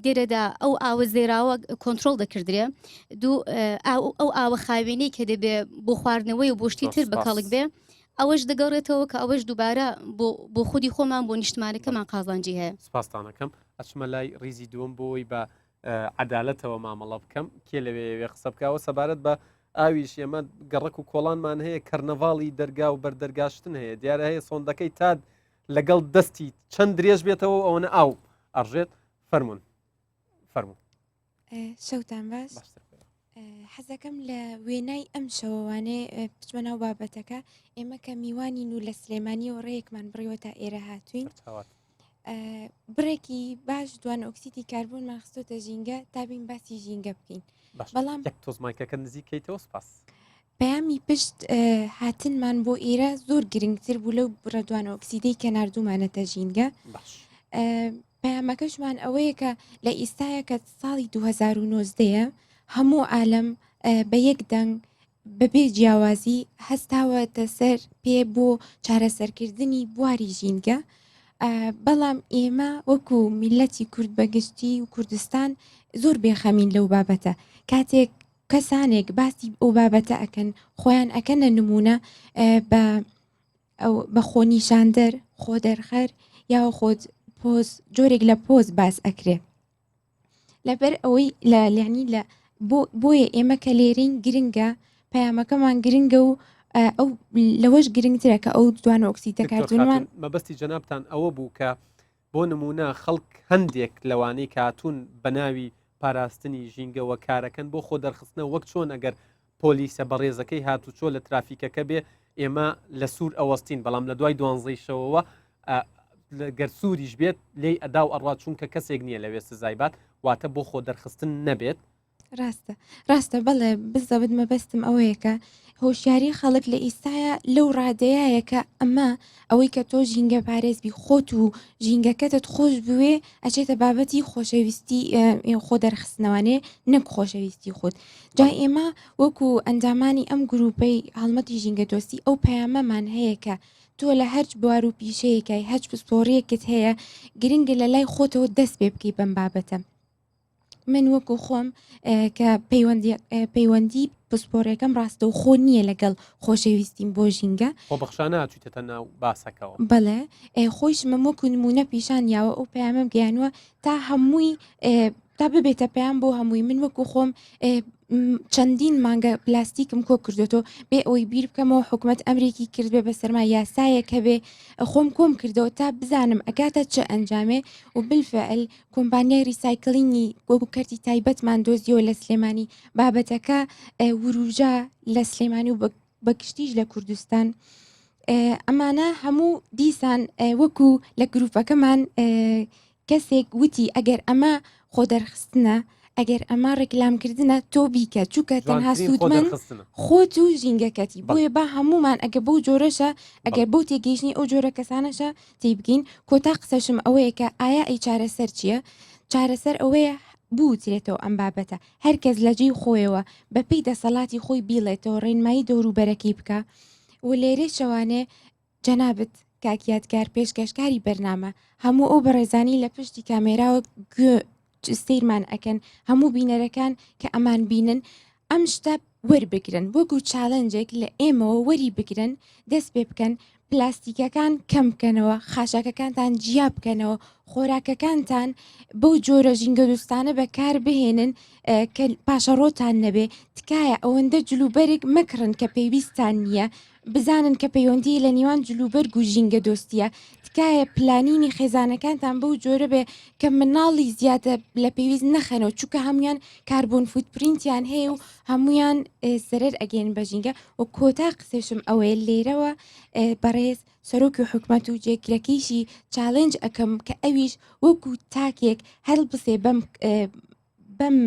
دێرەدا ئەو ئاوە زێراوە کۆنتترۆل دەکردرێ ئەو ئاوە خاوێنەی کە دەبێ بۆ خواردنەوەی و بۆشتی تر بە کاڵک بێ ئەوەش دەگەڕێتەوە کە ئەوەش دووبارە بۆ خودی خۆمان بۆ نیشتمانەکەمان قازانجی هەیە سپاسانەکەم ئەچمە لای ڕیزی دووەم بۆی بە عدالەتەوە مامەڵە بکەم کێ لەوێ قسە بکەوە سەبارەت بە ئاویش ئێمە گەڕک و کۆڵانمان هەیە کەرنەڤاڵی دەرگا و بەردەرگاشتن هەیە دیارە هەیە سۆندەکەی تا لەگەڵ دەستی چەند درێژ بێتەوە ئەوەنە ئاو ئەڕژێت فەرمونون شەوتان باش حەزەکەم لە وێنای ئەم شەوەوانێ بچمە ناو بابەتەکە ئێمە کە میوانین و لە سلێمانی و ڕێیەکمان بڕیوە تا ئێرە هاتوین بڕێکی باش دوان ئۆکسیدی کاربوون ماخستۆتە ژینگە تابین باسی ژینگە بکەین بەڵام تۆزمایکەکە نزیکەیتەوە سپاس پەیامی پشت هاتنمان بۆ ئێرە زۆر گرنگتر بوو لەو بڕە دوان ئۆکسیدەی کە نردوومانەتە ژینگە پەیامەکەشمان ئەوەیە کە لە ئیستایە کە ساڵی 2019 هەموو عالم بە یەک دەنگ بەبێ جیاوازی هەستاوەتە سەر پێ بۆ چارەسەرکردنی بواری ژینگە بەڵام ئێمە وەکو میلەتی کورد بەگشتی و کوردستان زۆر بێخەمین لەو بابەتە کاتێک کەسانێک باسی ئەو بابەتە ئەکەن خۆیان ئەکەنە نمونە بە خۆنیشاندەر خۆ دەرخەر یا خۆت پۆز جۆرێک لە پۆز باس ئەکرێ لەبەر ئەوەی لەیانی لە بۆیە ئێمە کە لێرین گرنگە پەیامەکەمان گرنگە و ئەو لەوەش گرنگترە کە ئەو دوان ئۆکسیدە کارتونمان مەبەستی جەنابتان ئەوە بوو کە بۆ نمونە خەڵک هەندێک لەوانەی کاتون بە ناوی پاراستنی ژینگەوە کارەکەن بۆ خۆ دەرخستنە وەک چۆن ئەگەر پۆلیسە بەڕێزەکەی هاتوچۆ لە ترافیکەکە بێ ئێمە لە سوور ئەوەستین بەڵام لە دوای 12 شەوەوە گەر سووریش بێت لێی ئەدا و ئەڕات چونکە کەسێک نییە لەوێ سزایبات واتە بۆ خۆ دەرخستن نەبێت ڕاستە بەڵێ بزەوت مەبەستم ئەوەیە کە هۆشیاری خەڵک لە ئیستایە لەو ڕادەیە کە ئەمە ئەوەی کە تۆ ژینگە پارێزبی خۆت و ژینگەکەتت خۆش بوێ ئەچێتە بابەتی خۆشەویستی خۆ دەرخستنەوەنێ نەک خۆشەویستی خۆت جا ئێمە وەکو ئەنجامانی ئەم گروپەی هەڵمەتی ژینگە دۆستی ئەو پەیامەمان هەیە کە تۆ لە هەرچ بوار و پیشەیەکای هەچ پسپۆڕیەکت هەیە گرنگە لە لای خۆتەوە دەست پێ بکەی بەم بابەتە من وەکو خۆم کە پەیوەندی پسپۆڕەکەم ڕاستە و خۆ نییە لەگەڵ خۆشەویستیم بۆ ژینگە خۆ بەخشانە چیتە ناو باسەکەەوە بەڵێ خۆش مەمەکو نمونە پیشان یاوە ئەو پەیامەم گەیانوە تا هەمووی تا ببێتە پەیام بۆ هەمووی من وەکو خۆم چەندین مانگە پلاستیکم کۆ کردوەوە بێ ئەوی بیر بکەمەوە حکوومەت ئەمریکی کرد بێ بە سەرما یاسایە کە بێ خۆم کۆم کردەوە تا بزانم ئەگاتە چه ئەنجامێ و بالفعل کۆمپانیای ریسایکلینگی وەکو کەرتی تایبەتمان دۆزیەوە لە سلێمانی بابەتەکە وروژە لە سلێمانی و بەگشتیش لە کوردستان ئەمانە هەموو دیسان وەکو لە گروپەکەمان کەسێک وتی ئەگەر ئەمە خۆ دەرخستنە ئەگەر ئەمە ڕێکلامکردنە تۆ بیکە چووکە تەنها سوودمن خۆت و ژینگەکەتی بۆیە با هەمومان ئەگە بەو جۆرەشە ئەگەر بۆ تێگەیشتنی ئەو جۆرە کەسانەشە تێبگین کۆتا قسەشم ئەوەیە کە ئایا ئەی چارەسەر چییە چارەسەر ئەوەیە بوترێتەوە ئەم بابەتە هەرکەس لەجێی خۆیەوە بەپێی دەسەڵاتی خۆی بیڵێتەوە ڕێنمایی دەوروبەرەکەی بکە و لێرە شەوانێ جەنابەت کاکیاتگار پێشکەشکاری بەرنامە هەموو ئەو بەڕێزانی لە پشتی کامێراوە سیرمان ئەکەن هەموو بینەرەکان کە ئەمان بینن ئەم شتە وەربگرن وەکو چالنجێک لە ئێمەوە وەری بگرن دەست پێ بکەن پلاستیکەکان کەم بکەنەوە خاشاکەکانتان جیا بکەنەوە خۆراکەکانتان بەو جۆرە ژینگە دوستانە بەکار بهێنن کە پاشەڕۆتان نەبێ تکایە ئەوەندە جلوبەرێک مەکڕن کە پێویستان نییە بزانن کە پەیوەندی لە نیوان جلوبەرگ و ژینگە دۆستیە تکایە پلانینی خێزانەکانتان بەو جۆرە بێ کە مناڵی زیاتر لە پێویست نەخەنەوە چووکە هەمویان کاربۆن فوتپرینتیان هەیە و هەمویان سەرەر ئەگەن بە ژینگە و کۆتا قسێشم ئەوەیە لێرەوە بەڕێز سەرۆکی حکومەت و جێگرەکەیشی چالنج ئەەکەم کە ئەویش وەکو تاکێک هەڵ بسێ بەم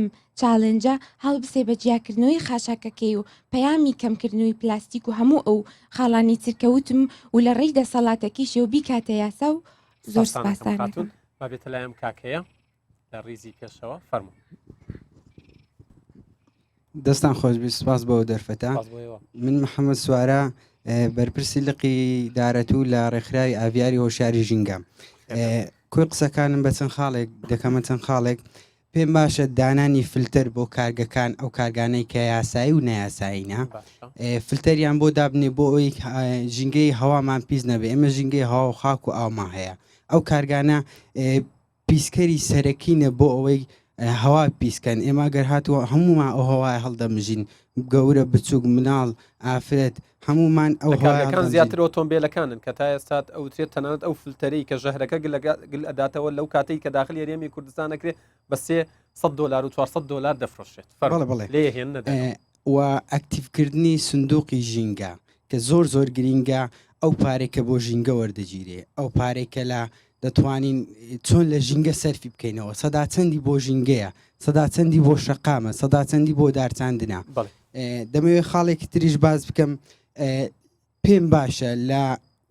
چاڵنجە هەڵبسێ بە جیاکردنەوەی خاشاکەکەی و پەیامی کەمکردنەوەی پلاستیک و هەموو ئەو خاڵانی ترکەوتم و لە ڕێی دەسەڵاتەکەیشی و بیکاتە یاسا و زۆر سپاسان بابێتە لایم کاکەیە لە ڕیزی پێشەوە فەرموو. دەستان خۆشبی سپاس بەوە دەرفەتە. من محەممەد سوارە بەرپرسی لقی دارەتوو لە ڕێکخراوی ئاڤیاری هۆشیاری ژینگە. کوی قسەکانم بە چەند خاڵێک دەکەمە چەند خاڵێک پێم باشە دانانی فلتەر بۆ کارگەکان ئەو کارگانەی کە یاسایی و نایاساییە فلتەریان بۆ دابنێ بۆ ئەوی ژینگەی هەوامان پیس نەبێ ئێمە ژینگەی هەوا و خاک و ئاوما هەیە ئەو کارگانە پیسکەری سەرەکینە بۆ ئەوەی هەوا پیسکەن ئێمە گەر هاتووە هەمومان ئەو هەوای هەڵدەمژین گەورە بچووک مناڵ ئافرەت هەمومان ئەو کارگەکان زیاتر ئۆتۆمبیلەکانن کە تا ئێستات ئەوترێت تەنانەت ئەو فلتەرەی کە ژەهرەکە گل ئەداتەوە لەو کاتەی کە داخلی هەرێمی کوردستان دەکرێت بە $300 و $400 دەفرۆشێت لێ هێن و ئەکتیڤکردنی سندوقی ژینگە کە زۆر گرینگە ئەو پارێکە بۆ ژینگە وەردەگیرێ ئەو پارێکە لە دەتوانین چۆن لە ژینگە سەرفی بکەینەوە سەدا چەندی بۆ ژینگەیە سەدا چەندی بۆ شەقامە سەدا چەندی بۆ دارچاندنە دەمەوێت خاڵێکی تریش باز بکەم پێم باشە لە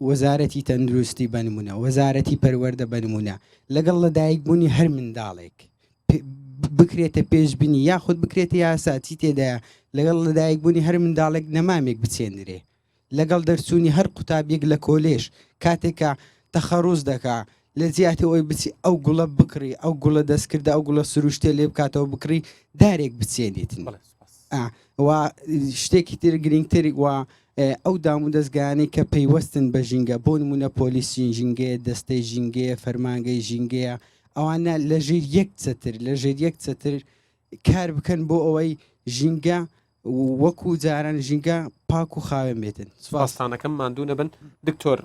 وەزارەتی تەندروستی بنمونە وەزارەتی پەروەردە بنمونە لەگەڵ لەدایکبوونی هەر منداڵێک بکرێتە پێشبینی یاخود بکرێتە یاساتی تێدایە لەگەڵ لەدایکبوونی هەر منداڵێک نەمامێک بچێنرێ لەگەڵ دەرچوونی هەر قوتابیەک لە کۆلێژ کاتێکە تەخەڕوز دەکا لە جیاتەوەی بچی ئەو گوڵە بکڕی ئەو گوڵە دەستکردە ئەو گوڵە سروشتێ لێ بکاتەوە بکڕی دارێک بچێنێتن و شتێکی تر گرنگتر و ئەو دام و دەستگایانەی کە پەیوەستن بە ژینگە بۆ نمونە پۆلیسی ژینگەیە دەستەی ژینگەیە فەرمانگەی ژینگەیە ئەوانە لە ژێر یەک چەتر کار بکەن بۆ ئەوەی ژینگە وەکو جاران ژینگە پاک و خاوێن بێتن سوپاسانەکەم ماندوو نەبن دکتۆر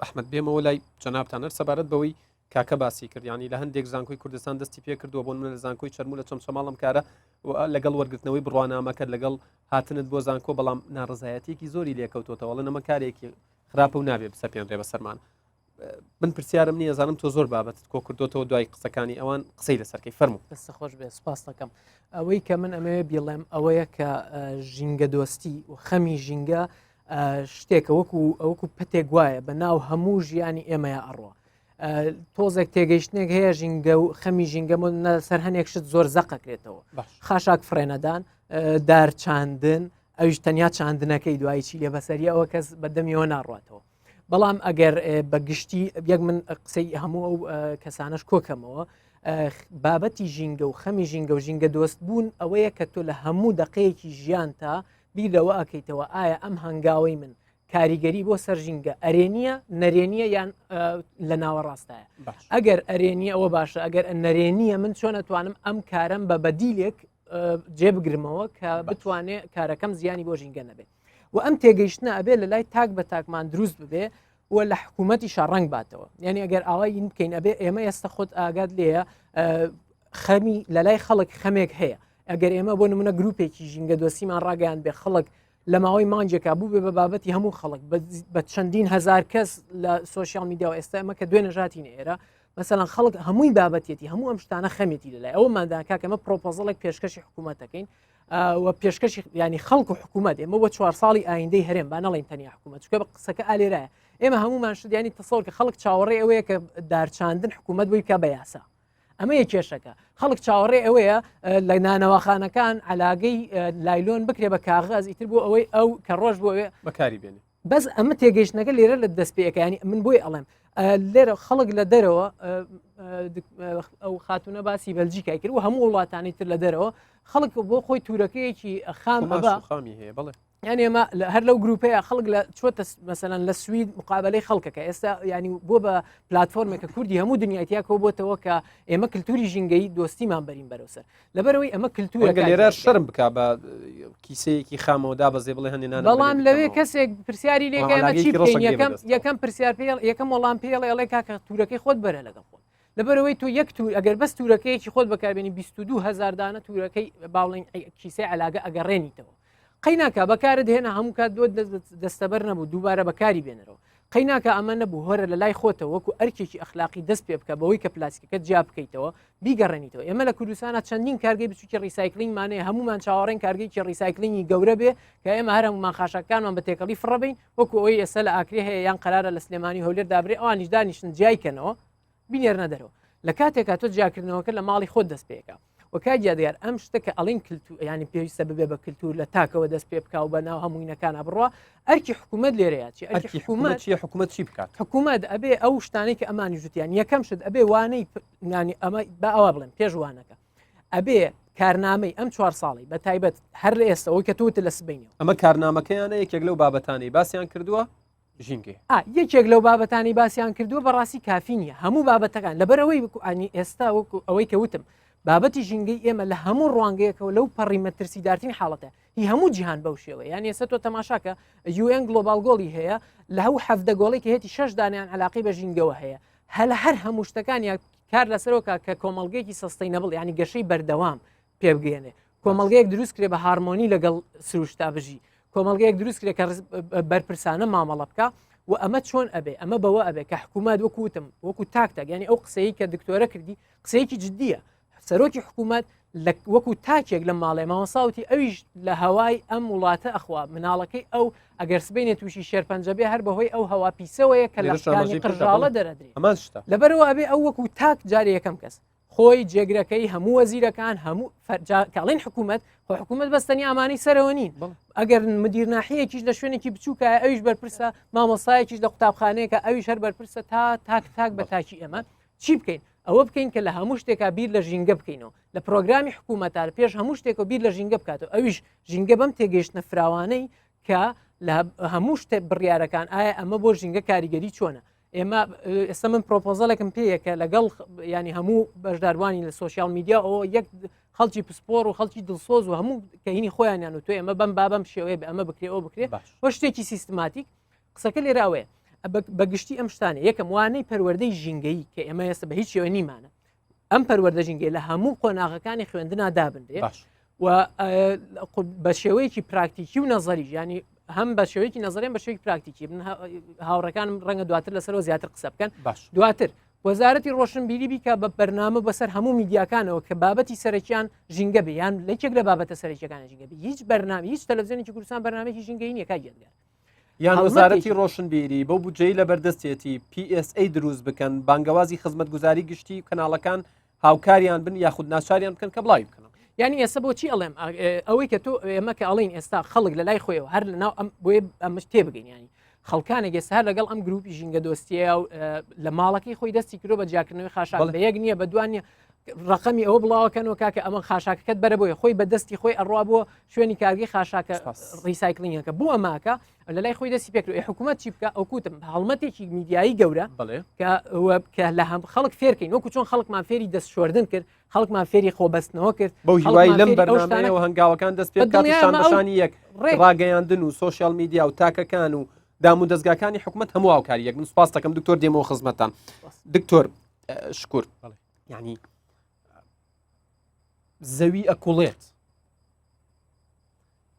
ئەحمەد بێمەوە لای جەنابتانە سەبارەت بەوەی کاکە باسی کردیانی لە هەندێک زانکۆی کوردستان دەستی پێ کردووە بۆ منە لە زانکۆی چەرمو لە چەمچەماڵم کارە لەگەڵ وەرگرتنەوەی بڕوانامەکە لەگەڵ هاتنت بۆ زانکۆ بەڵام ناڕزایەتێکی زۆری لێکەوتۆتەوە لە نەمە کارێکی خراپە و نابێ بسەپێنرێ بە سەرمان من پرسیارم نییە زانم تۆ زۆر بابەت کۆ کردوتەوە دوای قسەکانی ئەوان قسەی لەسەرکەی فەرموو دەستە خۆش بێ سپاس دەکەم ئەوەی کە من ئەمەوێ بیڵێم ئەوەیە کە ژینگە دۆستی و خەمی ژینگە شتێکە وەکو پەتێک وایە بە ناو هەموو ژیانی ئێمەیە ئەڕوە تۆزێک تێگەیشتنێک هەیە ژینگە و خەمی ژینگە سەر هەنێک شت زۆر زەقەکرێتەوە خاشاک فرێنەدان دارچاندن ئەوش تەنیا چاندنەکەی دوایی چی لێ بەسەری ئەوە کەس بەدەمیەوە ناڕاتەوە بەڵام ئەگەر بەگشتی یەک من قسەی هەموو ئەو کەسانش کۆکەمەوە بابەتی ژینگە و خەمی ژینگە و ژینگە دۆست بوون ئەوەیە کە تۆ لە هەموو دقەیەکی ژیان تا بیرەوە ئەکەیتەوە ئایا ئەم هەنگاوی من کاریگەری بۆ سەر ژینگە ئەرێنیە نەرێنیە یان لە ناوەڕاستایە ئەگەر ئەرێنیە ئەوە باشە ئەگەر نەرێنیە من چۆن ئەتوانم ئەم کارم بە بەدیلێک جێبگرمەوە کە بتوانێت کارەکەم زیانی بۆ ژینگە نەبێت و ئەم تێگەیشتنە ئەبێ لە لای تاک بە تاکمان دروست ببێ و لە حکوومەتی شەڕەنگ باتەوە یعنی ئەگەر ئاوای بکەین ئەبێ ئێمە ئێستا خۆت ئاگات لێە خەمی لە لای خەڵک خەمێک هەیە ئەگەر ئێمە بۆ نمونە گروپێکی ژینگە دۆسیمان ڕاگەیان بێ خەڵک لە ماوەی مانجێکا بوو بێ بە بابەتی هەموو خەڵک بە چەندین هزار کەس لە سوۆسیال میدیاوە ئێستا ئەمە کە دوێ نەژاتین ئێرە مثلەن خەڵک هەمووی بابەتێتی هەموو ئەم شتانە خەمێتی لەلای ئەوە ماداکە کەمە پرۆپۆزڵێک پێشکەشی حکوومەتەکەین و پێشکەشی ینی خەڵک و حکوومەت ئێمە بە 4 ساڵی ئایندەی هەرێم با نەڵێن تەنیا حکوومەت چکە بە قسەکە ئالێرایە ئێمە هەمومان شت ینی تەسەڵ کە خەڵک چاوەڕێ ئەوەیە کە دارچاندن حکوومەت بووی کە بە یاسا ئەمە یە کێشەکە خەڵک چاوەڕێ ئەوەیە لە نانەوەخانەکان علاگەی لایلۆن بکرێ بە کاغاز ئیتر بۆ ئەوەی ئەو کە ڕۆژ بۆ بەکاری بێنێ بەس ئەمە تێگەیشتنەکە لێرە لە دەستپێکەکە ینی من بۆی ئەڵێم لێرە خەڵک لە دەرەوە ئەو خاتونە باسی بەلجیکای کرد و هەموو وڵاتانی تر لە دەرەوە خەڵک بۆ خۆی تورەکەیەکی خام خامی هەیە بڵێ یعنی ئێمە هەر لەو گروپەیە خەڵک لە چۆتە مەسەلەن لە سوید مقابلەی خەڵکەکە ئێستا ینی بۆ بە پلتفۆرمێکە کوردی هەموو دنیاتیاکەەوە بۆتەوە کە ئێمە کللتوری ژینگەی دۆستیمان بەرین بەرەوسەر لەبەرەوەی ئەمە کللتورە لێرە شەرم بکە بە کیسەیەکی خامەوەدا بەزێ بڵێ هەندێنان بەڵام لەوێ کەسێک پرسیاری لێکەمە چی بکەین یەکەم پرسیار پێ یەکەم وەڵام پێڵێ ئەڵێ کاکە تورەکەی خۆت بەرە لەگەڵ خۆت لەبەرەوەی تۆ یەک تور ئەگەر بەس تورەکەیەکی خۆت بەکاربێنی 22,000 دانە تورەکەی باڵێن کیسەی علاگە ئەگەڕێنیتەوە قەی ناکە بەکارت هێنا هەموو کات دۆ دەستەبەر نەبوو دووبارە بەکاری بێنەرەوە قەیناکە ئەمە نەبوو هۆرە لە لای خۆتەوە وەکو ئەرکێکی ئەخلاقی دەست پێ بکە بەوەی کە پلاستیکەکە جیا بکەیتەوە بیگەڕێنیتەوە. ئێمە لە کوردستانە چەندین کارگەی بچووکی ڕیسایکلینگمانەیە هەمومان چاوەڕێن کارگەیکی ڕیسایکلینگی گەورە بێ کە ئێمە هەر هەمومان خاشەکانمان بە تێکەڵی فڕەبین وەکو ئەوەی ئێستا لە ئاکرێ هەیە یان قەرارە لە سلێمانی هەولێر دابرێ ئەوانیش دانیشتن جیایکەنەوە بینێرنە دەرەوە لە کاتێکا تۆ جیاکردنەوەکە لە ماڵی خۆت دەست پێکە وەکجیا دیار ئەم شتەکە ئەڵین کلتور ینی پێویستە ببێ بە کللتور لە تاکەوە دەست پێ بکاو بە ناو هەمووینەکانە بڕوە ئەرکی حکوومەت لێرەیە چی حکوومەت چی بکات حکوومەت ئەبێ ئەو شتانەی کە ئەمانی ژوتیان یەکەم شت ئەبێ وانەی نانی ئەمە بە ئەوە بڵێن پێشوانەکە ئەبێ کارنامەی ئەم 4 ساڵی بە تایبەت هەر لە ئێستا ئەوی کە توتە لە سبینەوە ئەمە کارنامەکەیانە یەکێک لەو بابەتانی باسییان کردووە ژینگێ یەکێک لەو بابەتانی باسییان کردووە بەڕاستی کافی نیە هەموو بابەتەکان لەبەرەوەی بکوانی ئێستا وەکو ئەوەی کە وتم بابەتی ژینگەی ئێمە لە هەموو ڕوانگەیەکەوە لەو پەڕی مەترسیدارترین حاڵەتە هی هەموو جیهان بەو شێوە یان ئێستا تۆ تەماشاکە UN گلۆبال گۆڵی هەیە لە هەو هەفتە گۆڵی کە هێتی 6 دانیان علاقی بە ژینگەوە هەیە هەر هەموو شتەکان یا کار لەسەرەوە کە کۆمەڵگەیەکی سستینەبڵ ینی گەشەی بەردەوام پێبگەێنێ کۆمەڵگەیەک دروست کرێ بە هارمۆنی لەگەڵ سروشتا بژی کۆمەڵگەیەک دروست کرێ کە بەرپرسانە مامەڵە بکە و ئەمە چۆن ئەبێ ئەمە بەوە ئەبێ کە حکوومەت وەکوتم وەکو تاکتەک ینی ئەو قسەی کە دکتۆرە کردی قسەیەکی جددیە سەرۆکی حکوومەت وەکو تاکێک لە ماڵێ ماوەساوتی ئەویش لە هەوای ئەم وڵاتە ئەخوا مناڵەکەی ئەو ئەگەر سبینێت تووشی شێرپەنجەبێ هەر بەهۆی ئەو هەوا پیسەوەیە کە لەشانی قژاڵە دەرەدرێت لەبەرەوە ئەبێ ئەو وەکو تاک جارێ یەکەم کەس خۆی جێگرەکەی هەموو وەزیرەکان هەموو کاڵین حکوومەت خۆ حکوومەت بەستنی ئامانی سەرەوە نین ئەگەر مدیرناحەیەکیش لە شوێنێکی بچووکە ئەویش بەرپرسە مامۆسایەکیش لە قوتابخانەیەکە ئەویش هەر بەرپرسە تاک بە تاکی ئەمە چی بکەین ئەوە بکەین کە لە هەموو شتێکا بیر لە ژینگە بکەینەوە لە پرۆگرامی حکوومەتار پێش هەموو شتێکەوە بیر لە ژینگە بکاتەوە ئەویش ژینگە بەم تێگەیشتنە فراوانەی کە لە هەموو شتێ بڕیارەکان ئایا ئەمە بۆ ژینگە کاریگەری چۆنە ئێمە ئێستا من پرۆپۆزەلێکم پێیە کە لەگەڵ ینی هەموو بەشداروانی لە سوۆسیال میدیا ئەوە یەک خەڵکی پسپۆر و خەڵکی دڵسۆز و هەموو کەهینی خۆیانیان و توێ ئەمە بەم شێوەیە بە ئەمە بکرێ ئەو بکرێت بۆ شتێکی سیستماتیک قسەکە لێراوەیە بەگشتی ئەم شتانە یەکەم وانەی پەروەردەی ژینگەیی کە ئێمە ئێستا بە هیچ شێوە نیمانە ئەم پەروەردە ژینگەی لە هەموو قۆناغەکانی خوێندنا دابندێ و بە شێوەیەکی پراکتیکی و نەزەری ینی هەم بە شێوەیەکی نەزەریان بە شێوەی پراکتیکی هاوڕەکانم ڕەنگە دواتر لەسەرەوە زیاتر قسە بکەن دواتر وەزارەتی ڕۆشنبیری بیکە بە بەرنامە بەسەر هەموو میدیاکانەوە کە بابەتی سەرەکیان ژینگە بێ یان لەکێک لە بابەتە سەرەکیەکانی ژینگە بێ هیچ بەرنامە هیچ تەلەڤیزیۆنێکی کوردستان بەرنامەیەکی ژینگەی نییە کاگەنگار یان وەزارەتی ڕۆشنبیری بەو بودجەی لە بەردەستێتی PSA دروست بکەن بانگەوازی خزمەتگوزاری گشتی کەناڵەکان هاوکاریان بن یاخود ناچاریان بکەن کە بڵاوی بکەن ینی ئێستا بۆچی ئەڵێم ئەوەی کە تۆ ئێمە کە ئەڵین ئێستا خەڵک لە لای خۆیەوە هەر لە ناو بۆیە ئەمەش تێبگەین ینی خەڵکانێک ئێستا هەر لەگەڵ ئەم گروپی ژینگە دۆستیە و لە ماڵەکەی خۆی دەستی کرۆ بە جیاکردنەوەی خاشاک بە یەک نییە بە دوان نیە ڕقەمی ئەوە بڵاوەکەنەوە کاکە ئەمە خاشاکەکەت بەرە بۆیە خۆی بە دەستی خۆی ئەڕوا بۆ شوێنی کارگەی خاشاکە ڕیسایکلینگەکە بۆ ئەماکە لە لای خۆی دەستی پێکرۆ حکوومەت چی بکە ئەو کوتم هەڵمەتێکی میدیایی گەورە کە لە هەم خەڵک فێرکەین وەکو چۆن خەڵکمان فێری دەست شۆردن کرد خەڵکمان فێری خۆبەستنەوە کرد بەو هیوای لەم بەرنامەیەوە هەنگاوەکان دەست پێ بکاتشانشانی یەک ڕاگەیاندن و سوۆسیال میدیا و تاکەکان و دام و دەستگاکانی حکوومەت هەموو هاوکاری یەک من سوپاس دەکەم دکتۆر دێمەوە خزمەتان دکتۆر شکور یعنی زەوی ئەکوڵێت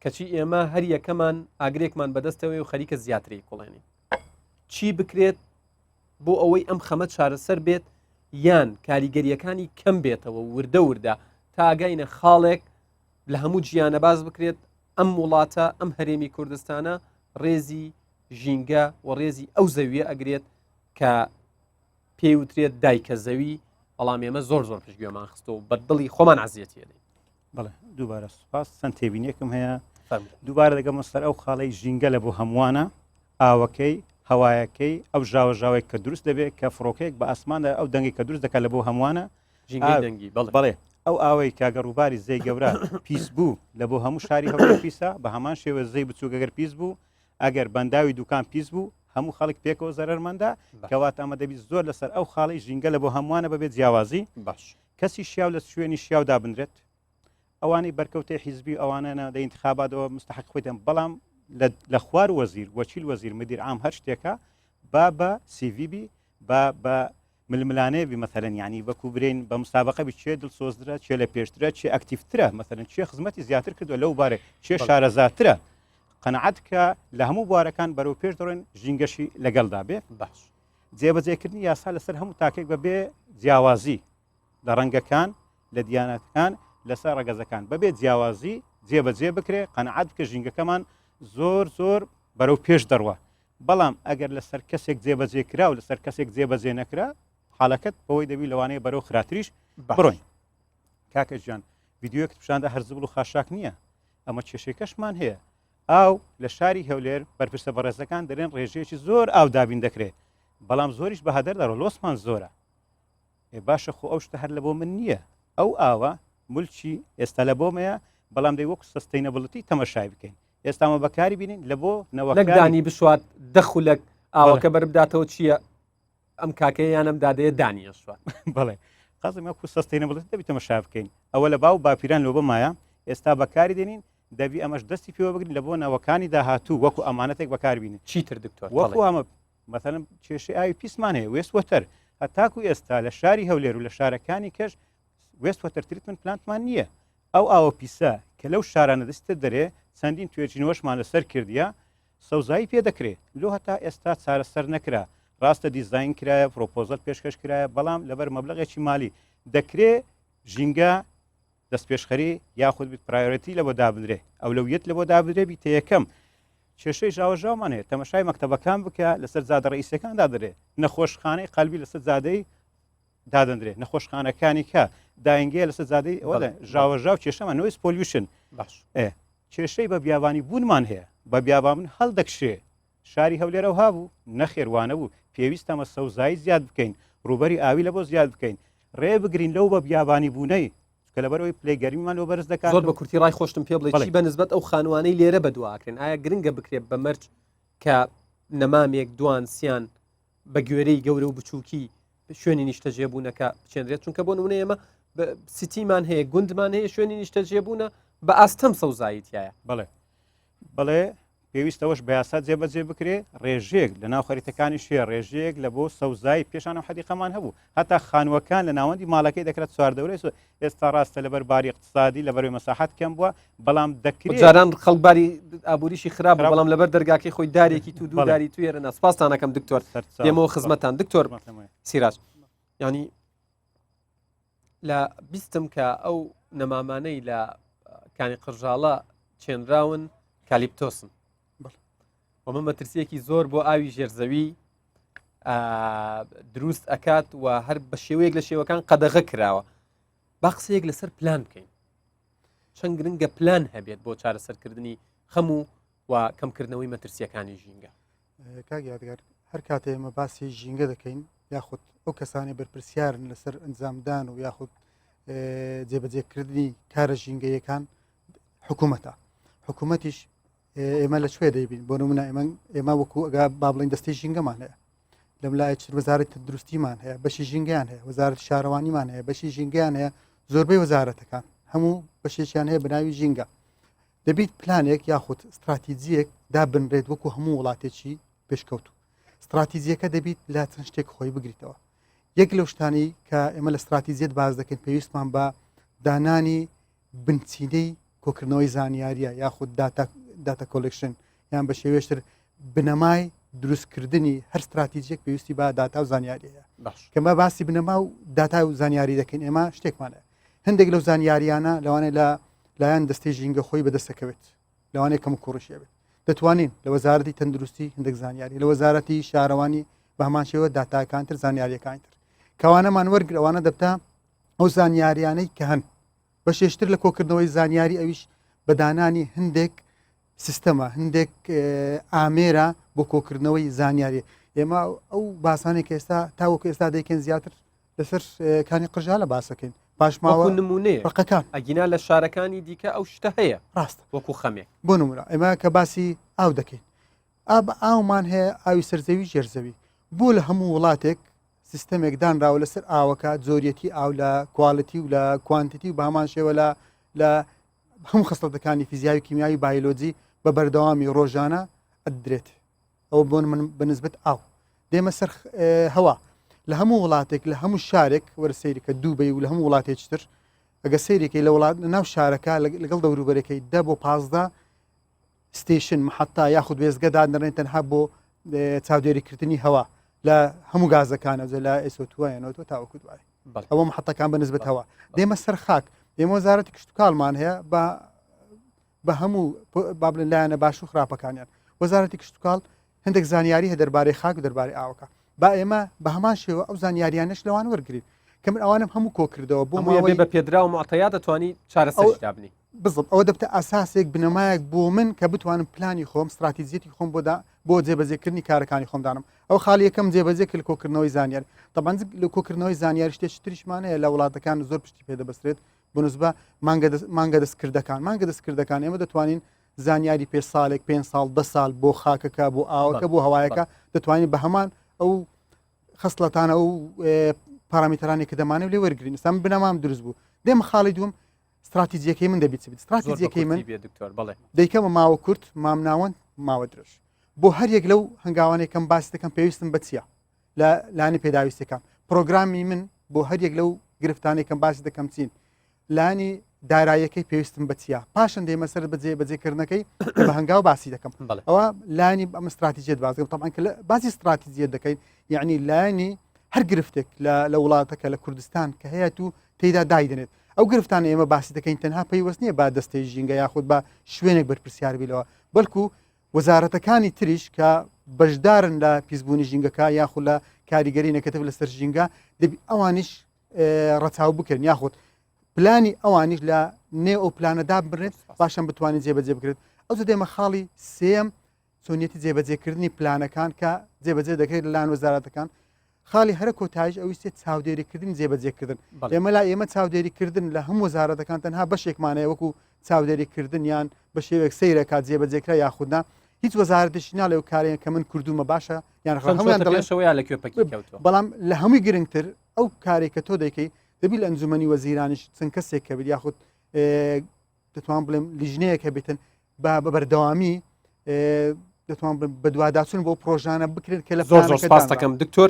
کەچی ئێمە هەر یەکەمان ئاگرێکمان بەدەستەوەی و خەریکە زیاتری کوڵێنی چی بکرێت بۆ ئەوەی ئەم خەمە چارەسەر بێت یان کاریگەریەکانی کەم بێتەوە وردە وردە تا ئاگاینە خاڵێک لە هەموو گیانە باز بکرێت ئەم وڵاتە ئەم هەرێمی کوردستانە ڕێزی ژینگە و ڕێزی ئەو زەویە ئەگرێت کە پێوترێت دایکە زەوی بەڵام ئێمە زۆر پشتگوێمان خستەوە بە دڵی خۆمان عزیەتی دەین بەڵێ دووبارە سوپاس چەند تێبینیەکم هەیە دووبارە دەگەم سەر ئەو خاڵەی ژینگە لە بۆ هەمووانە ئاوەکەی هەوایەکەی ئەو ژاوەژاوێک کە دروست دەبێت کە فڕۆکەیەک بە ئاسماندا ئەو دەنگی کە دروست دەکات لە بۆ هەمووانە دەنگی بەڵێ ئەو ئاوەی کاگە ڕووباری زەی گەورە پیس بوو لە بۆ هەموو شاری هەولێر پیسە بە هەمان شێوە زەی بچوو گەگەر پیس بوو ئەگەر بەنداوی دوکان پیس بوو هەموو خەڵک پێکەوە زەرمەندا کەوات ئەمە دەبیت زۆر لەسەر ئەو خاڵی ژینگە لە بۆ هەمووانە بەبێت جیاوازی باش کەسی شیاو لە شوێنی شیاودا بنرێت ئەوانەی بەرکەوتەی حیزبی ئەوانە دە انتخاباتەوە مستحق خۆیتان بەڵام لە خوار وەزیر وەکیل وەزیر مدیر عام هەر شتێکە بە CVB بە ململانەیە مەثلەن یعنی وەکو برین بە مسابقە بی چێ دڵسۆزدرە چێ لە پێشترە چێ ئەکتیفترە مەثلەن چێ خزمەتی زیاتر کردووە لەو بارێ چێ شارەزاترە قەنەعەت کە لە هەموو بوارەکان بەرەو پێش دەڕێن ژینگەشی لەگەڵدا بێ باش جێبەجێکردنی یاسا لەسەر هەموو تاکێک بەبێ جیاوازی لە ڕەنگەکان لە دیانەتەکان لەسەر ڕەگەزەکان بەبێ جیاوازی جێبەجێ بکرێ قەنەعەت بکە ژینگەکەمان زۆر زۆر بەرەو پێش دەڕوە بەڵام ئەگەر لەسەر کەسێک جێبەجێ کرا و لەسەر کەسێک جێبەجێ نەکرا حالەکەت بەوەی دەبی لەوانەیە بەرەو خراتریش بڕۆین کاکە ژیان ڤیددیوەکە پیشاندا هەرزبڵ و خاشاک نییە ئەمە کێشەکەشمان هەیە ئاو لە شاری هەولێر بەرپرسە بەڕێزەکان دەرێن ڕێژەیەکی زۆر ئاو دابین دەکرێت بەڵام زۆریش بە هەدەر دەڕۆ لۆسمان زۆرە باشە خۆ ئەو شتە هەر لە بۆ من نییە ئەو ئاوە مولکی ئێستا لە بۆمەیە بەڵام دەی وەکو سستەینەبڵەتی تەمەشای بکەین ئێستامە بەکاری بینین لە بۆ نەوەکدانی بشوات دەخولک ئاوەکە بەربداتەوە چییە ئەم کاکەیان ئەم دادەیە دانیە شوات بڵێ قازم کو سستەینەبڵەتی دەبی تەمەشا بکەین ئەوە لە باو باپیران لۆ بمایە ئێستا بەکاری دێنین دەبی ئەمەش دەستی پێوە بگرین لە بۆ نەوەکانی داهاتوو وەکو ئەمانەتێک بەکاربینین چیتر دکتۆر وەکو ئەمە مثلەن کێشەی ئاوی پیسمان هەیە وێست وەتەر هەتاکو ئێستا لە شاری هەولێر و لە شارەکانی کەش وێست وەتەر تریتمنت پلانتمان نییە ئەو ئاوە پیسە کە لەو شارانە دەستە دەرێ چەندین توێژینەوەشمان لەسەر کردیا سەوزایی پێ دەکرێت لۆ هەتا ئێستا چارەسەر نەکرا ڕاستە دیزاین کرایە پرۆپۆزل پێشکەش کرایە بەڵام لەبەر مەبلغێکی مالی دەکرێت ژینگە دەست پێشخەری یاخود بیت پرایۆرەتی لە بۆ دابدرێ ئەو لەویەت لە بۆ دابدرێ بیتە یەکەم کێشەی ژاوەژاومان هەیە تەمەشای مەکتەبەکان بکە لەسەر زادە ڕئیسەکان دادرێ نەخۆشخانەی قەلبی لەسەر زادەی دادەندرێ نەخۆشخانەکانی کە داینگەیە لەسەر زادەی ژاوەژاو کێشەمە نویس پۆلیوشن باش کێشەی بە بیابانی بوونمان هەیە بە بیابان هەڵدەکشێ شاری هەولێرە و هابوو نەخێوانە بوو پێویستە ئەمە سەوزایی زیاد بکەین ڕوبەری ئاوی لە بۆ زیاد بکەین ڕێ بگرین لەو بە بیابانی بوونەی کە لەبەرەوەی پلەیگەریمان لەو بەرز دەکات زۆر بە کورتی ڕای خۆشتم پێ بڵێ بە نسبەت ئەو خانوانەی لێرە بەدواکرێن ئایا گرنگە بکرێت بە مەرج کە نەمامێک دوان سیان بە گوێرەی گەورە و بچووکی شوێنی نیشتەجێبوونەکە بچێنرێت چونکە بۆ نمونە ئێمە سیتیمان هەیە گوندمان هەیە شوێنی نیشتەجێبوونە بە ئاستەم سەوزاییتایە بەڵێ پێویستەوەش بە یاسا جێبەجێ بکرێ ڕێژێک لە ناو خەریتەکانی شێ ڕێژەیەک لە بۆ سەوزایی پێشانە حەدیقەمان هەبوو هەتا خانوەکان لە ناوەندی ماڵەکەی دەکرێت چواردەورەی ئێستا ڕاستە لەبەر باری اقتصادی لەبەروی مەساحەت کەم بووە بەڵام دەکرێت جاران خەڵکباری ئابووریشی خراپ بەڵام لەبەر دەرگاکەی خۆی دارێکی تو دووداری توێرە ناسپاسانەکەم دکتۆر دێمەوە خزمەتان دکتۆر سیراج ینی لە بیستم کە ئەو نەمامانەی لە کانی قژاڵە چێنراون کالیپتۆسن ومە مەترسیەکی زۆر بۆ ئاوی ژێرزەوی دروست ئەکات و هەر بە شێوەیەک لە شێوەکان قەدەغە کراوە با قسەیەک لەسەر پلان بکەین چەند گرنگە پلان هەبێت بۆ چارەسەرکردنی خەموو و کەمکردنەوەی مەترسیەکانی ژینگە کاگیادگار هەر کاتێ ئێمە باسی ژینگە دەکەین یاخود ئەو کەسانی بەرپرسیارن لەسەر ئەنجامدان و یاخود جێبەجێکردنی کارە ژینگەیەکان حکوومەتە حکوومەتیش ئێمە لە کوێ دەیبین بۆ نمونە ئێمە وەکو ئەگا با بڵین دەستی ژینگەمان هەیە لەم لای وەزارەت دروستیمان هەیە بەشی ژینگیان هەیە وەزارەت شارەوانیمان هەیە بەشی ژینگیان هەیە زۆربەی وەزارەتەکان هەموو بەشێکیان هەیە بەناوی ژینگە دەبیت پلانێک یاخود استراتیجیەک دابنرێت وەکو هەموو وڵاتێکی پێشکەوتو استراتیجیەکە دەبیت لا چەند شتێک خۆی بگریتەوە یەک لەو شتانی کە ئێمە لە استراتیجیت باز دەکەین پێویستمان بە دانانی بنچینەی کۆکردنەوەی زانیاریە یاخود داتا کۆلکشن یان بە شێوێشتر بنەمای دروستکردنی هەر استراتیجیەک پێویستی بە داتا و زانیاریەیە کەمە باسی بنەما و داتا و زانیاری دەکەین ئێمە شتێکمانە هەندێک لەو زانیاریانە لەوانێ لە لایەن دەستی ژینگە خۆی بەدەستەکەوێت لەوانەیە کەم کوڕشیە بێت دەتوانین لە وەزارەتی تەندروستی هەندێک زانیاری لە وەزارەتی شارەوانی بە هەمان شێوە داتاکانتر زانیاریەکانتر کەوانەمان وەرگر ئەوانە دەبتا ئەو زانیاریانەی کە هەن بە شێشتر لە کۆکردنەوەی زانیاری ئەویش بەدانانی هەندێک سیستەمە هەندێک ئامێرە بۆ کۆکردنەوەی زانیاری ئێمە ئەو باسانێک ئێستا تاوەکو ئێستا دەیکەن زیاتر لەسەر کانی قژالە باسەکەین پاشماوە نمونەیە ڕقەکان ئەگینا لە شارەکانی دیکە ئەو شتە هەیە ڕاست وەکو خەمێک بۆ نمونە ئێمە کە باسی ئاو دەکەین ئاومان هەیە ئاوی سەرزەوی ژێرزەوی بۆ لە هەموو وڵاتێک سیستەمێک دانراوە لەسەر ئاوەکە زۆریەتی ئاو لە کواڵەتی و لە کوانتیتی و بەمان شێوە لە هەموو خستەکانی فیزیایی کیمیایی بایۆلۆجی بە بەردەوامی ڕۆژانە ئەدرێت ئەو بۆ من بەنسبت ئاو دێمە سەر هەوا لە هەموو وڵاتێک لە هەموو شارێک وەرە سەیرکە دووبەی و لە هەموو وڵاتێکتر ئەگە سەیرێکی لە وڵات ناو شارەکە لەگەڵ دەوروبەرەکەی 10 بۆ 15 ستیشن محتا یاخود وێزگەدا دەڕێن تەنها بۆ چاودێریکردنی هەوا لە هەموو گازەکانە لە ئسۆتوایەنەوە تاوەکو دوای ئەوە محتەکان بە نسبەت هەوا دێمە سەر خاک دێمە وەزارەتی کشتتوکاڵمان هەیە بە هەموو با بڵێن لایەنە باش و خراپەکانیان وەزارەتی کشتتوکاڵ هەندێک زانیاری هە دەربارەی خاک و دەربارەی ئاوەکە با ئێمە بە هەمان شێوە ئەو زانیاریانش لەوان وەرگین کە من ئەوانم هەموو کۆکردەوە بۆ ماوەی بە پێدرا و معتەیات دەتوانی چارەسەربنی بزڵ ئەوە دەبتە ئاساسێک بنەمایەک بۆ من کە بتوانم پلانی خۆم استراتیزیەتی خۆم بۆ جێبەجێکردنی کارەکانی خۆمدانم ئەو خاڵی یەکەم جێبەجێ کرد کۆکردنەوەی زانیار طبعاً لە کۆکردنەوەی زانیاری شتێکی تریشمانەیە لە وڵاتەکان زۆر پشتی پێدەبەسترێت بنسبە مانگە دەستکردەکان ئێمە دەتوانین زانیاری 5 ساڵێک 5 ساڵ 10 ساڵ بۆ خاکەکە بۆ ئاوەکە بۆ هەوایەکە دەتوانین بە هەمان ئەو خستڵەتانە و پارامترانی کە دەمانێت لێ وەرگین سام بنەمام دروست بوو دێمە خاڵی دوم استراتیزیەکەی من دەبیت استراتیزیەکەی من دەیکەمە ماوە کورت مام ناوەند ماوە درێژ بۆ هەر یەک لەو هەنگاوانێکم باسی دەکەم پێویستم بە چییە لە لانی پێداویستەکان پرۆگرامی من بۆ هەر یەک لەو گرفتانێکم باسی دەکەم چین لانی دارایەکەی پێویستم بە چییە پاشان دێمە سەر بەجێکردنەکەی بە هەنگاو باسی دەکەم ئەوە لانی ئەم استراتیزیەت باز دەکەم طبعاً کە باسی استراتیزیەت دەکەین یعنی لانی هەر گرفتێک لە وڵاتەکە لە کوردستان کە هەیە و تێیدا دایدنێت ئەو گرفتانە ئێمە باسی دەکەین تەنها پەیوەست نییە با دەستەی ژینگە یاخود بە شوێنێک بەرپرسیاربیلەوە بەڵکو وەزارەتەکانی تریش کە بەشدارن لە پیسبوونی ژینگەکە یاخود لە کاریگەری نەکەتب لەسەر ژینگە دەبی ئەوانیش ڕەچاو بکردن یاخود پلانی ئەوانیش لە نێو ئەو پلانەدا بڕێت باشم بتوانین جێبەجێ بکرێت ئەو دێمە خاڵی سێم چۆنیەتی جێبەجێکردنی پلانەکان کە جێبەجێ دەکرێت لەلایەن وەزارەتەکان خاڵی هەرە کۆتایش ئەویستێت چاودێریکردن جێبەجێکردن ئێمە لا ئێمە چاودێریکردن لە هەموو وەزارەتەکان تەنها بەشێکمانەیە وەکو چاودێریکردن یان بە شێوێک سەیرە کات جێبەجێکرا یاخودنا هیچ وەزارەتشی ناڵێ و کارێن کە من کردومە باشە یان هەمویان دەڵێشەوەیە لە کوێپەکی کەوتووە بەڵام لە هەمووی گرنگتر ئەو کارێک کە تۆ دەیکەی دەبی لە ئەنجومەنی وەزیرانیش چەند کەسێک کە بێت یاخود دەتوان بڵێم لیژنەیە کە بێتن بە بەردەوامی دەتوان بە دوواداچون بۆ پرۆژانە بکرێت کە لە زۆر سپاس دەکەم دکتۆر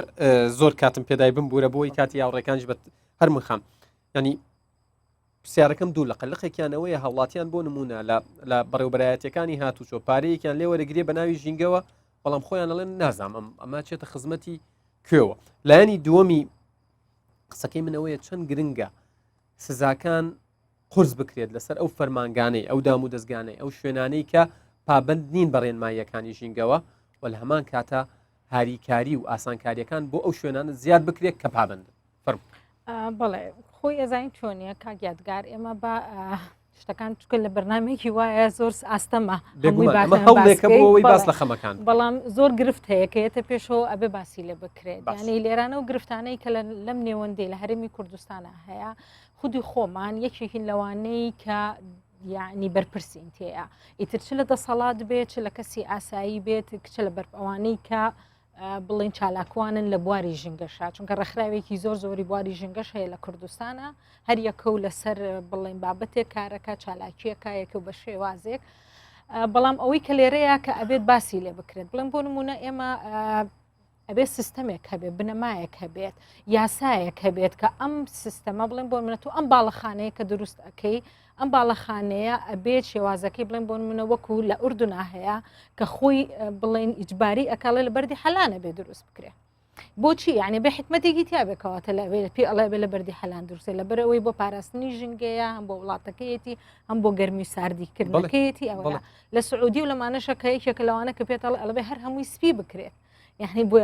زۆر کاتم پێدای بمبوورە بۆی کاتی یاوڕێکانش بە هەرمو خام ینی پرسیارەکەم دوو لە قەلقێکیانەوەی هاوڵاتیان بۆ نمونە لە بەڕێوبەرایەتەکانی هاتوچۆ پارەیەکیان لێ وەرەگرێ بە ناوی ژینگەوە بەڵام خۆیان دەڵێن نازانم ئەمە چێتە خزمەتی کوێوە لایەنی دووەمی قسەکەی منەوەیە چەند گرنگە سزاکان قرس بکرێت لەسەر ئەو فەرمانگانەی ئەو دام و دەستگانەی ئەو شوێنانەی کە پابند نین بەڕێنماییەکانی ژینگەوە و لە هەمان کاتە هاریکاری و ئاسانکاریەکان بۆ ئەو شوێنانە زیاد بکرێت کە پابند بەڵێ خۆی ئەزانین چۆنیە کاگیادگار ئێمە بە شتەکان چکە لە بەرنمێکی وایە زۆر ئاستەمە هەڵێکەوەی باس لە خەمەکان بەڵام زۆر گرفت هەیە کە یەتە پێشەوە ئەبێ باسی لێ بکرێت ینی لێرانە و گرفتانەی کە لەم نێوەندەی لە هەرمی کوردستانە هەیە خودی خۆمان یەکێکی لەوانەی کە یعنی بەرپرسین تەیە ئیتر چ لە دەسەڵات بێت چ لە کەسی ئاسایی بێت کچە لە بەرپەوانەی کە بڵین چالاکوانن لە بواری ژنگەشا چونکە ڕێکخراوێکی زۆر زۆری بواری ژنگەش هەیە لە کوردستانە هەر یەکە و لەسەر بڵین بابەتێک کارەکە چالاکیەکە یەکە بە شێوازێک بەڵام ئەوەی کە لێرەیە کە ئەبێت باسی لێ بکرێت بڵێن بۆ نمونە ئێمە ئەبێت سیستەمێک هەبێت بنەمایەک هەبێت یاسایەک هەبێت کە ئەم سیستەمە بڵێن بۆ منەت و ئەم باڵەخانەیە کە دروست ئەەکەی ئەم باڵەخانەیە ئەبێت شێوازەکەی بڵێن بۆ منە وەکو لە ئوردونا هەیە کە خۆی بڵێن ئیجباری ئەکاڵە لە بەردی حەلانە بێ دروست بکرێت بۆچی یعنی بە حکمەتێکی تیابێکەوەتە لەوێ پێ ئەڵێ بێ لە بەردی حەلان دروستێ لە بەرەوەی بۆ پاراستنی ژنگەیە هەم بۆ وڵاتەکەیەتی هەم بۆ گەرمی ساردیکردنەکەیەتی ئەوە لە سعودی و لەمانەشە کە یەکێکە لەوانە کە پێێت ئەڵێ هەر هەمووی سپی بکرێت یعنی بۆ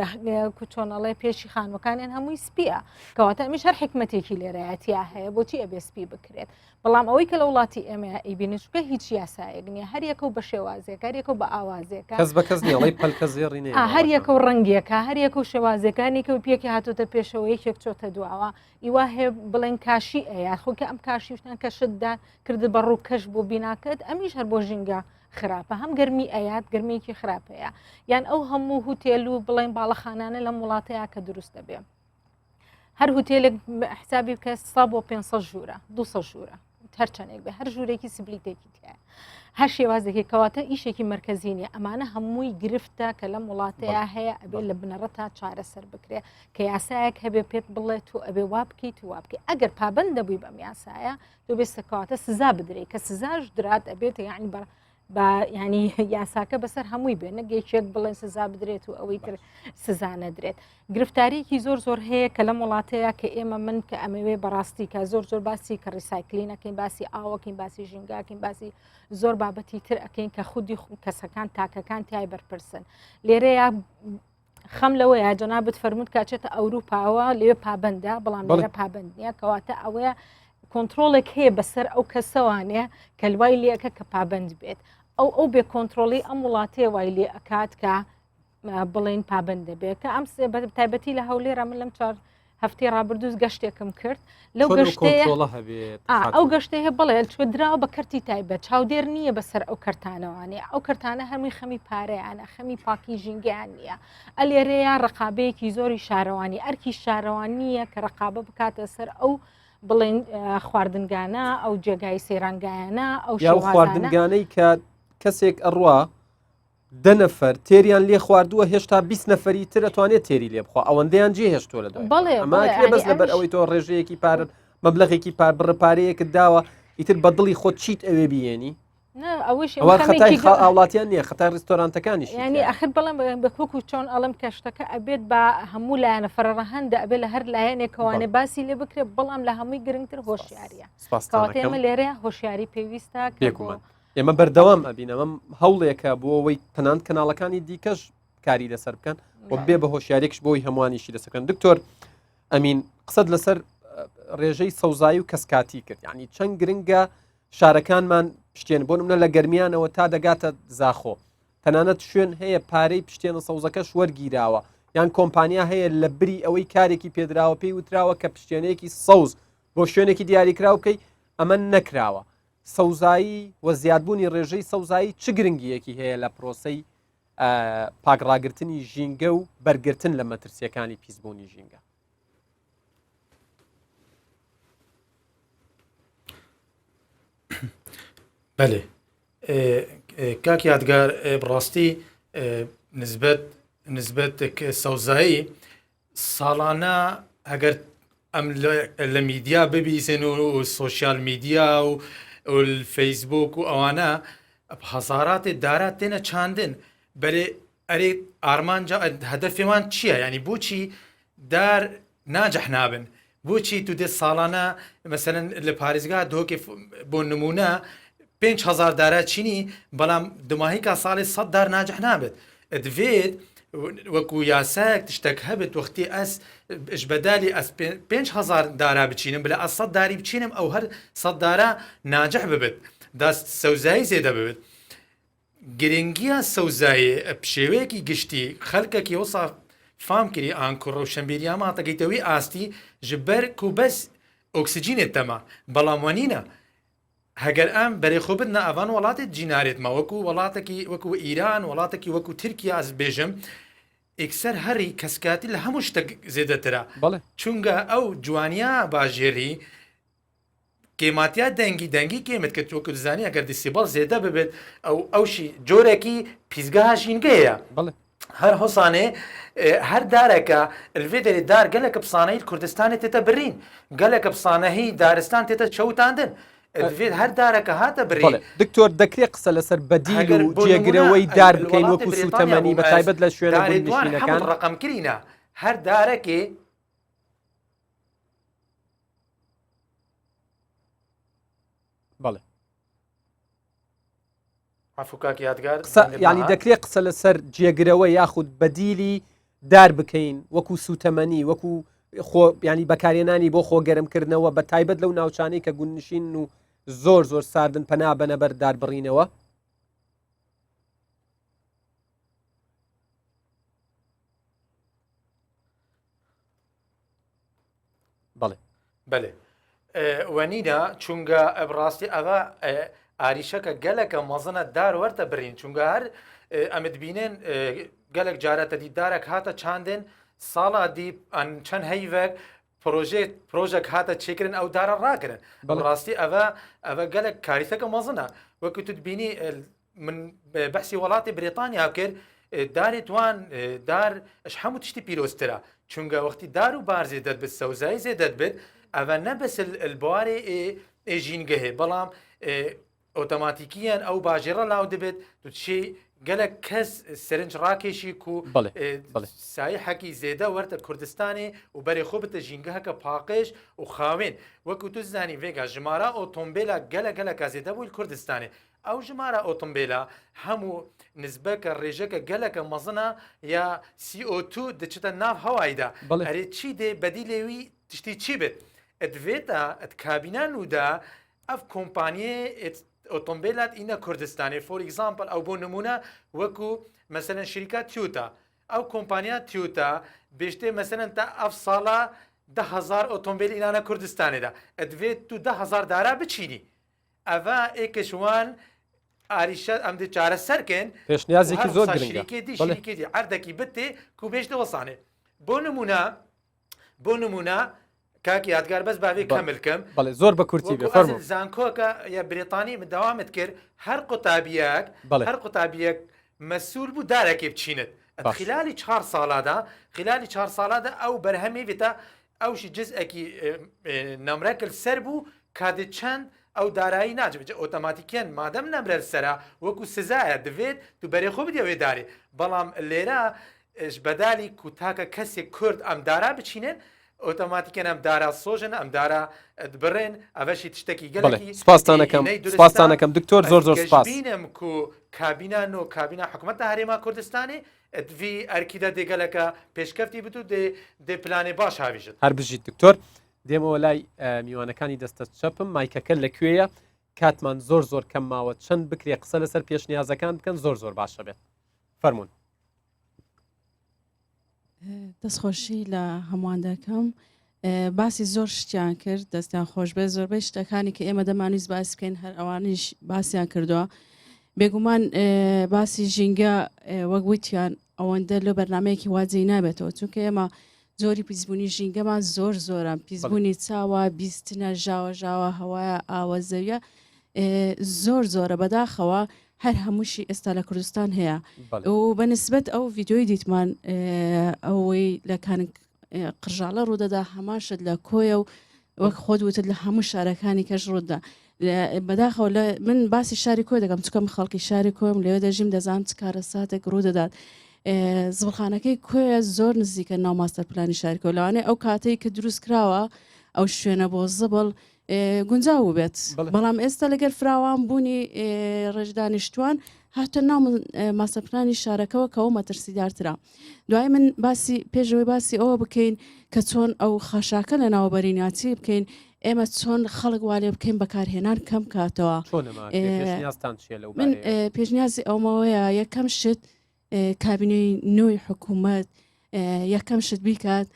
کوچۆنەڵێ پێشی خانوەکانیان هەمووی سپیە کەواتە ئەمیش هەر حکمەتێکی لێرایەتیا هەیە بۆچی ئەبێ سپی بکرێت بەڵام ئەوەی کە لە وڵاتی ئێمە ئیبینشکە هیچ یاسایەک نییە هەر یەکە و بە شێوازێک هەر یەکە و بە ئاوازێکە کەس بە کەس نیڵی پەلکە زێڕینێ هەر یەکە و ڕەنگێکە هەر یەکە و شێوازەکانی کە و پێکی هاتوتە پێشەوە یەکێک چۆتە دواوە ئیوا هەیە بڵێن کاشی ئەیە خۆکە ئەم کاشیشتان کە شتدا کرد بە ڕوو کەش بۆ بیناکەت ئەمیش هەر بۆ ژینگە خراپە هەم گەرمی ئەیات گەرمێکی خراپەیە یان ئەو هەموو هوتێل و بڵێن باڵەخانانە لە وڵاتەیە کە دروست دەبێ هەر هوتێلێک حسابی بکە 100 بۆ 500 ژورە 200 ژورە هەر چەندێک بێ هەر ژوورێکی سبلیتێکی تایە هەر شێوازێکی کەواتە ئیشێکی مرکزینە ئەمانە هەمووی گرفتە کە لەم وڵاتەیە هەیە ئەبێ لە بنەڕە تا چارەسەر بکرێ کە یاسایەک هەبێ پێت بڵێت و ئەبێ وا بکەیت و وا بکەیت ئەگەر پابند دەبووی بەم یاسایە تۆ بێستەکەواتە سزا بدرێت کە سزاش درات ئەبێتە یعنی بە ینی یاساکە بەسەر هەمووی بێ نەگەیچێک بڵێن سزا بدرێت و ئەوەی تر سزا نەدرێت گرفتارێکی زۆر هەیە کە لەم وڵاتەیە کە ئێمە من کە ئەمەوێ بەڕاستی کە زۆر باسی کە ڕیسایکلینەکەین باسی ئاوەکەین باسی ژینگاکەین باسی زۆر بابەتی تر ئەەکەین کە خودی کەسەکان تاکەکان تای بەرپرسن لێرەیە خەم لەوەیە جەنابەت فەرمووت کاچێتە ئەوروپاوە لێوێ پابندە بەڵام لێرە پابند نییە کەواتە ئەوەیە کۆنتترۆلێک هەیە بەسەر ئەو کەسەوانەیە کە لوای لێەکە کە پابند بێت ئەو بێ کۆنتترۆلی ئەم وڵاتەیە وای لێ ئەکات کە بڵێن پابند دەبێت کە ئەم تایبەتی لە هەولێرە من لەم چار هەفتەی ڕابردووز گەشتێکم کرد لەو گەشتەیە ئەو گەشتەیە بڵێ چوە دراوە بە کەرتی تایبەت چاودێر نییە بەسەر ئەو کەرتانەوانی ئەو کەرتانە هەمووی خەمی پارەیانە خەمی پاکی ژینگیان نییە ئەلێرەیە ڕقابەیەکی زۆری شارەوانی ئەرکی شارەوانیە کە ڕقابە بکاتە سەر ئەو بڵێن خواردنگانە ئەو جێگای سەیرانگایانە ئەو خواردنگانەی کە کەسێک ئەڕوا دە نەفەر تێریان لێ خواردووە هێشتا 20 نەفەری تر ئەتوانێت تێری لێ بخوا ئەوەندەیان جێ هێشتۆ لە دوای ئەمە بەس لەبەر ئەوەی تۆ ڕێژەیەکی پارن مەبلغێکی بڕپارەیەکت داوە ئیتر بە دڵی خۆت چیت ئەوێ بێنی ئاڵاتیان نییە خەتای ڕستۆرانتەکانی ینی ئەخر بەڵام بەکوکو چۆن ئەڵم کەشتەکە ئەبێت بە هەموو لایەنە فەرڕەهەندە ئەبێت لە هەر لایەنێکەوانێ باسی لێ بکرێت بەڵام لە هەمووی گرنگتر هۆشیاریە ئێمە لێرەیە هۆشیاری پێویستە پێکومان ئێمە بەردەوام ئەبینەوە هەوڵێکە بۆ ئەوەی تەنان کەناڵەکانی دیکەش کاری لەسەر بکەن و بێ بە هۆشیارێکش بۆی هەمووانیشی لەسەکەن دکتۆر ئەمین قسەت لەسەر ڕێژەی سەوزایی و کەسکاتی کرد یعنی چەند گرنگە شارەکانمان پشتێن بۆ نمونە لە گەرمیانەوە تا دەگاتە زاخۆ تەنانەت شوێن هەیە پارەی پشتێنە سەوزەکەش وەرگیراوە یان کۆمپانیا هەیە لە بری ئەوەی کارێکی پێدراوە پێی وتراوە کە پشتێنەیەکی سەوز بۆ شوێنێکی دیاریکراو بکەی ئەمە نەکراوە سەوزایی و زیادبوونی ڕێژەی سەوزایی چ گرنگیەکی هەیە لە پرۆسەی پاکڕاگرتنی ژینگە و بەرگرتن لە مەترسیەکانی پیسبوونی ژینگە بەێ کاک یادگار بڕاستی نسبەت سەوزایی ساڵانە ئەگەر ئەم لە میدیا ببیسن و سوۆسیال میدیا و فەیسبوک و ئەوانە هەزاراتێ دارات تێنە چاندن بەێ ئەرێ ئارمانجا هەدەفێوان چییە ینی بۆچی دار ناجەح نابن بۆچی تو دێ ساڵانە مەسەرەن لە پارێزگا دۆکێ بۆ نمونە 5,000 دارە چینی بەڵام دماهیکا ساڵی 100 دار ناجەح نابێت دەوێت وەکو یاسایەک تشتێک هەبێت وەختی ئەس بەدالی ئەس 5,000 دارا بچینم بلە ئە 100 داری بچینم ئەو هەر 100 دارە ناجەح ببێت دەست سەوزایی زێدە ببێت گرنگیە سەوزایی شێوەیەکی گشتی خەڵکێکی وەسا فام کردی ئانکوڕ و شەمبیریا ماتەگەیتەوەی ئاستی ji ber ku bes oksijînê tema بەڵام وەنینە هەگەر ئەم بەرێخۆ بدنا ئەوان وڵاتێت جینارێتمە وەکو وڵاتێکی وەکو ئیران وڵاتێکی وەکو تورکیا ئەس بێژم ئێکسەر هەری کەسکاتی لە هەموو شتە زێدەترە چونگە ئەو جوانیا باژێری کێماتیا دەنگی کێمت کە تۆکو دزانی ئەگەر دیسیبڵ زێدە ببێت ئەوشی جۆرێکی پیسگا ژینگەیە هەر هۆسانێ هەر دارێکە الێ دەرێ دار گەلێکە پسانەی کوردستانی تێتە برین گەلێکە پسانەهی دارستان تێتە چەوتاندن دوێت هەر دارەکە هاتە برێ دکتۆر دەکرێت قسە لەسەر بەدیل و جێگرەوەی دار بکەین وەکو سوتەمەنی بە تایبەت لە شوێنە نشینەکان ڕقمکرینە هەر دارێکێ بەڵێ ئافکاک یادگار ینی دەکرێت قسە لەسەر جێگرەوە یاخود بەدیلی دار بکەین وەکو سوتەمەنی وەکو ینی بەکارێنانی بۆ خۆگەرمکردنەوە بە تایبەت لەو ناوچانەی کە گوننشین و زۆر ساردن پەنا بەنەبەر داربڕینەوە بەێ وەنینە چونگە ئەبڕاستی ئەوە ئاریشەکە گەلێکە مەزنە دار وەرتە برین چونگە هەر ئەمت بینێن گەلێک جارەتە دیدارێک هاتە چاندن ساڵا دی چەند هەیڤێک پرۆژێک هاتە چێکردن ئەو دارە ڕاکردن بەڕاستی ئەوە گەلێک کاریسەکە مەزنە وەکو تو بینی من بەحسی وڵاتی برێتانیا کرد داری توان دار هەموو تشتی پیرۆسترە چونگە وەختی دار و بار زێدەت بێت سەوزایی زێدەت بێت ئەوە نەبەس البوارێ ئێژینگە هەیە بەڵام ئۆتۆماتیکیان ئەو باژێڕە لاو دەبێت دوچی گەلک کەس سرنج ڕاکێشی و سای حەکی زێدە وەرتە کوردستانی و بەرێ خۆ بتە ژینگەهەکە پاقێش و خاوێن وەکو تو زانی vێگا ژمارە ئۆتۆمبیلە گەلە کازێدە بووی کوردستانی ئەو ژمارە ئۆتۆمبیلە هەموو نسبەکە ڕێژەکە گەلەکە مەزنە یا CO2 دەچێتە ناو هەوایدا ئەرێ چی دێ بەدی لێوی تشتی چی بێت ئەدوێتە ئەت کابینان ودا ئەف کۆمپانیە ئۆتۆمبیلات ئینە کوردستانی فۆر ئیگزامپل ئەو بۆ نمونە وەکو مەسەرەن شریکە تیوتا ئەو کۆمپانیا تیوتا بێشتێ مەسەرەن تا ئەف ساڵە 10,000 ئۆتۆمبیل ئینانە کوردستانێدا ئەدوێت تو 10,000 دارا بچینی ئەڤە ئێکشوان ئاریشە ئەم دێ چارە سەرکەن پێشنیازێکی زۆر گرنگی عەردەکی بتێ کو بێشتە وەسانێ بۆ نمونە کاکی یادگار بەس باوێ کەملکەم زۆر بە کورتی زانکۆکە یا برێتانی داوامت کرد هەر قوتابیەک مەسئول بوو دارێکی بچینت خلالی 4 ساڵادا ئەو بەرهەمی بێتە ئەوشی جزئێکی نەمرەکل سەر بوو کادێ چەند ئەو دارایی ناجبێت ئۆتۆماتیکیان مادەم نەمرەر سەرا وەکو سزایە دەوێت تو بەرێ خۆ بدێ وێداری بەڵام لێرە بەدالی کوتاکە کەسێک کورد ئەم دارا بچینێن ئۆتۆماتیکەن ئەم دارا سۆژن ئەم دارا بڕێن ئەڤەشی تشتێکی گەلکی سپاسانەکەم دکتۆر زۆر سپاس بینم کو کابینان و کابینا حکوومەتە هەرێما کوردستانی ئەدوی ئەرکیدا دێگەلەکە پێشکەفتی بتو دێ پلانێ باش هاویژت هەر بژیت دکتۆر دێمەوە لای میوانەکانی دەستە چەپم مایکەکە لەکوێیە کاتمان زۆر کەم ماوە چەند بکرێ قسە لەسەر پێشنیازەکان بکەن زۆر باشە بێت فەرمونون دەستخۆشی لە هەمووان دەکەم باسی زۆر شتیان کرد دەستیان خۆش بێت زۆربەی شتەکانی کە ئێمە دەمانویست باس بکەین هەر ئەوانیش باسییان کردووە بێگومان باسی ژینگە وەگوتیان ئەوەندە لە بەرنمەیەکی واجی نابێتەوە چونکە ئێمە زۆری پیسبوونی ژینگەمان زۆرە پیسبوونی چاوە بیستنە ژاوە هەوایە ئاوە زەویە زۆرە بەداخەوە هەر هەمووشی ئێستا لە کوردستان هەیە و بەنسبەت ئەو ڤیددیۆی دیتمان ئەوەی لە قژاڵە ڕوودەدا هەماشت لە کۆیە و وەک خۆت وتت لە هەموو شارەکانی کەش ڕوودا بەداخەوە من باسی شاری کۆی دەکەم چکەم خەڵکی شاری کۆم لەوێ دەژیم دەزانم چ کارە ساتێک ڕوودەدات زبڵخانەکەی کۆیە زۆر نزیکە ناو ماستەر پلانی شاری کۆ لەوانەیە ئەو کاتەی کە دروست کراوە ئەو شوێنە بۆ زبڵ گونجاو بێت بەڵام ئێستا لەگەر فراوان بوونی ڕێژدانیشتوان هاتە ناو ماسەپلانی شارەکەەوە کەەوە مەترسیدارترا دوای من پێشەوەی باسی ئەوە بکەین کە چۆن ئەو خاشاکە لە ناوبەریناتی بکەین ئێمە چۆن خەڵک والێ بکەین بەکارهێنان کەم کاتەوە من پێشنیازی ئەومەوەیە یەکەم شت کابینەی نوێی حکوومەت یەکەم شت بیکات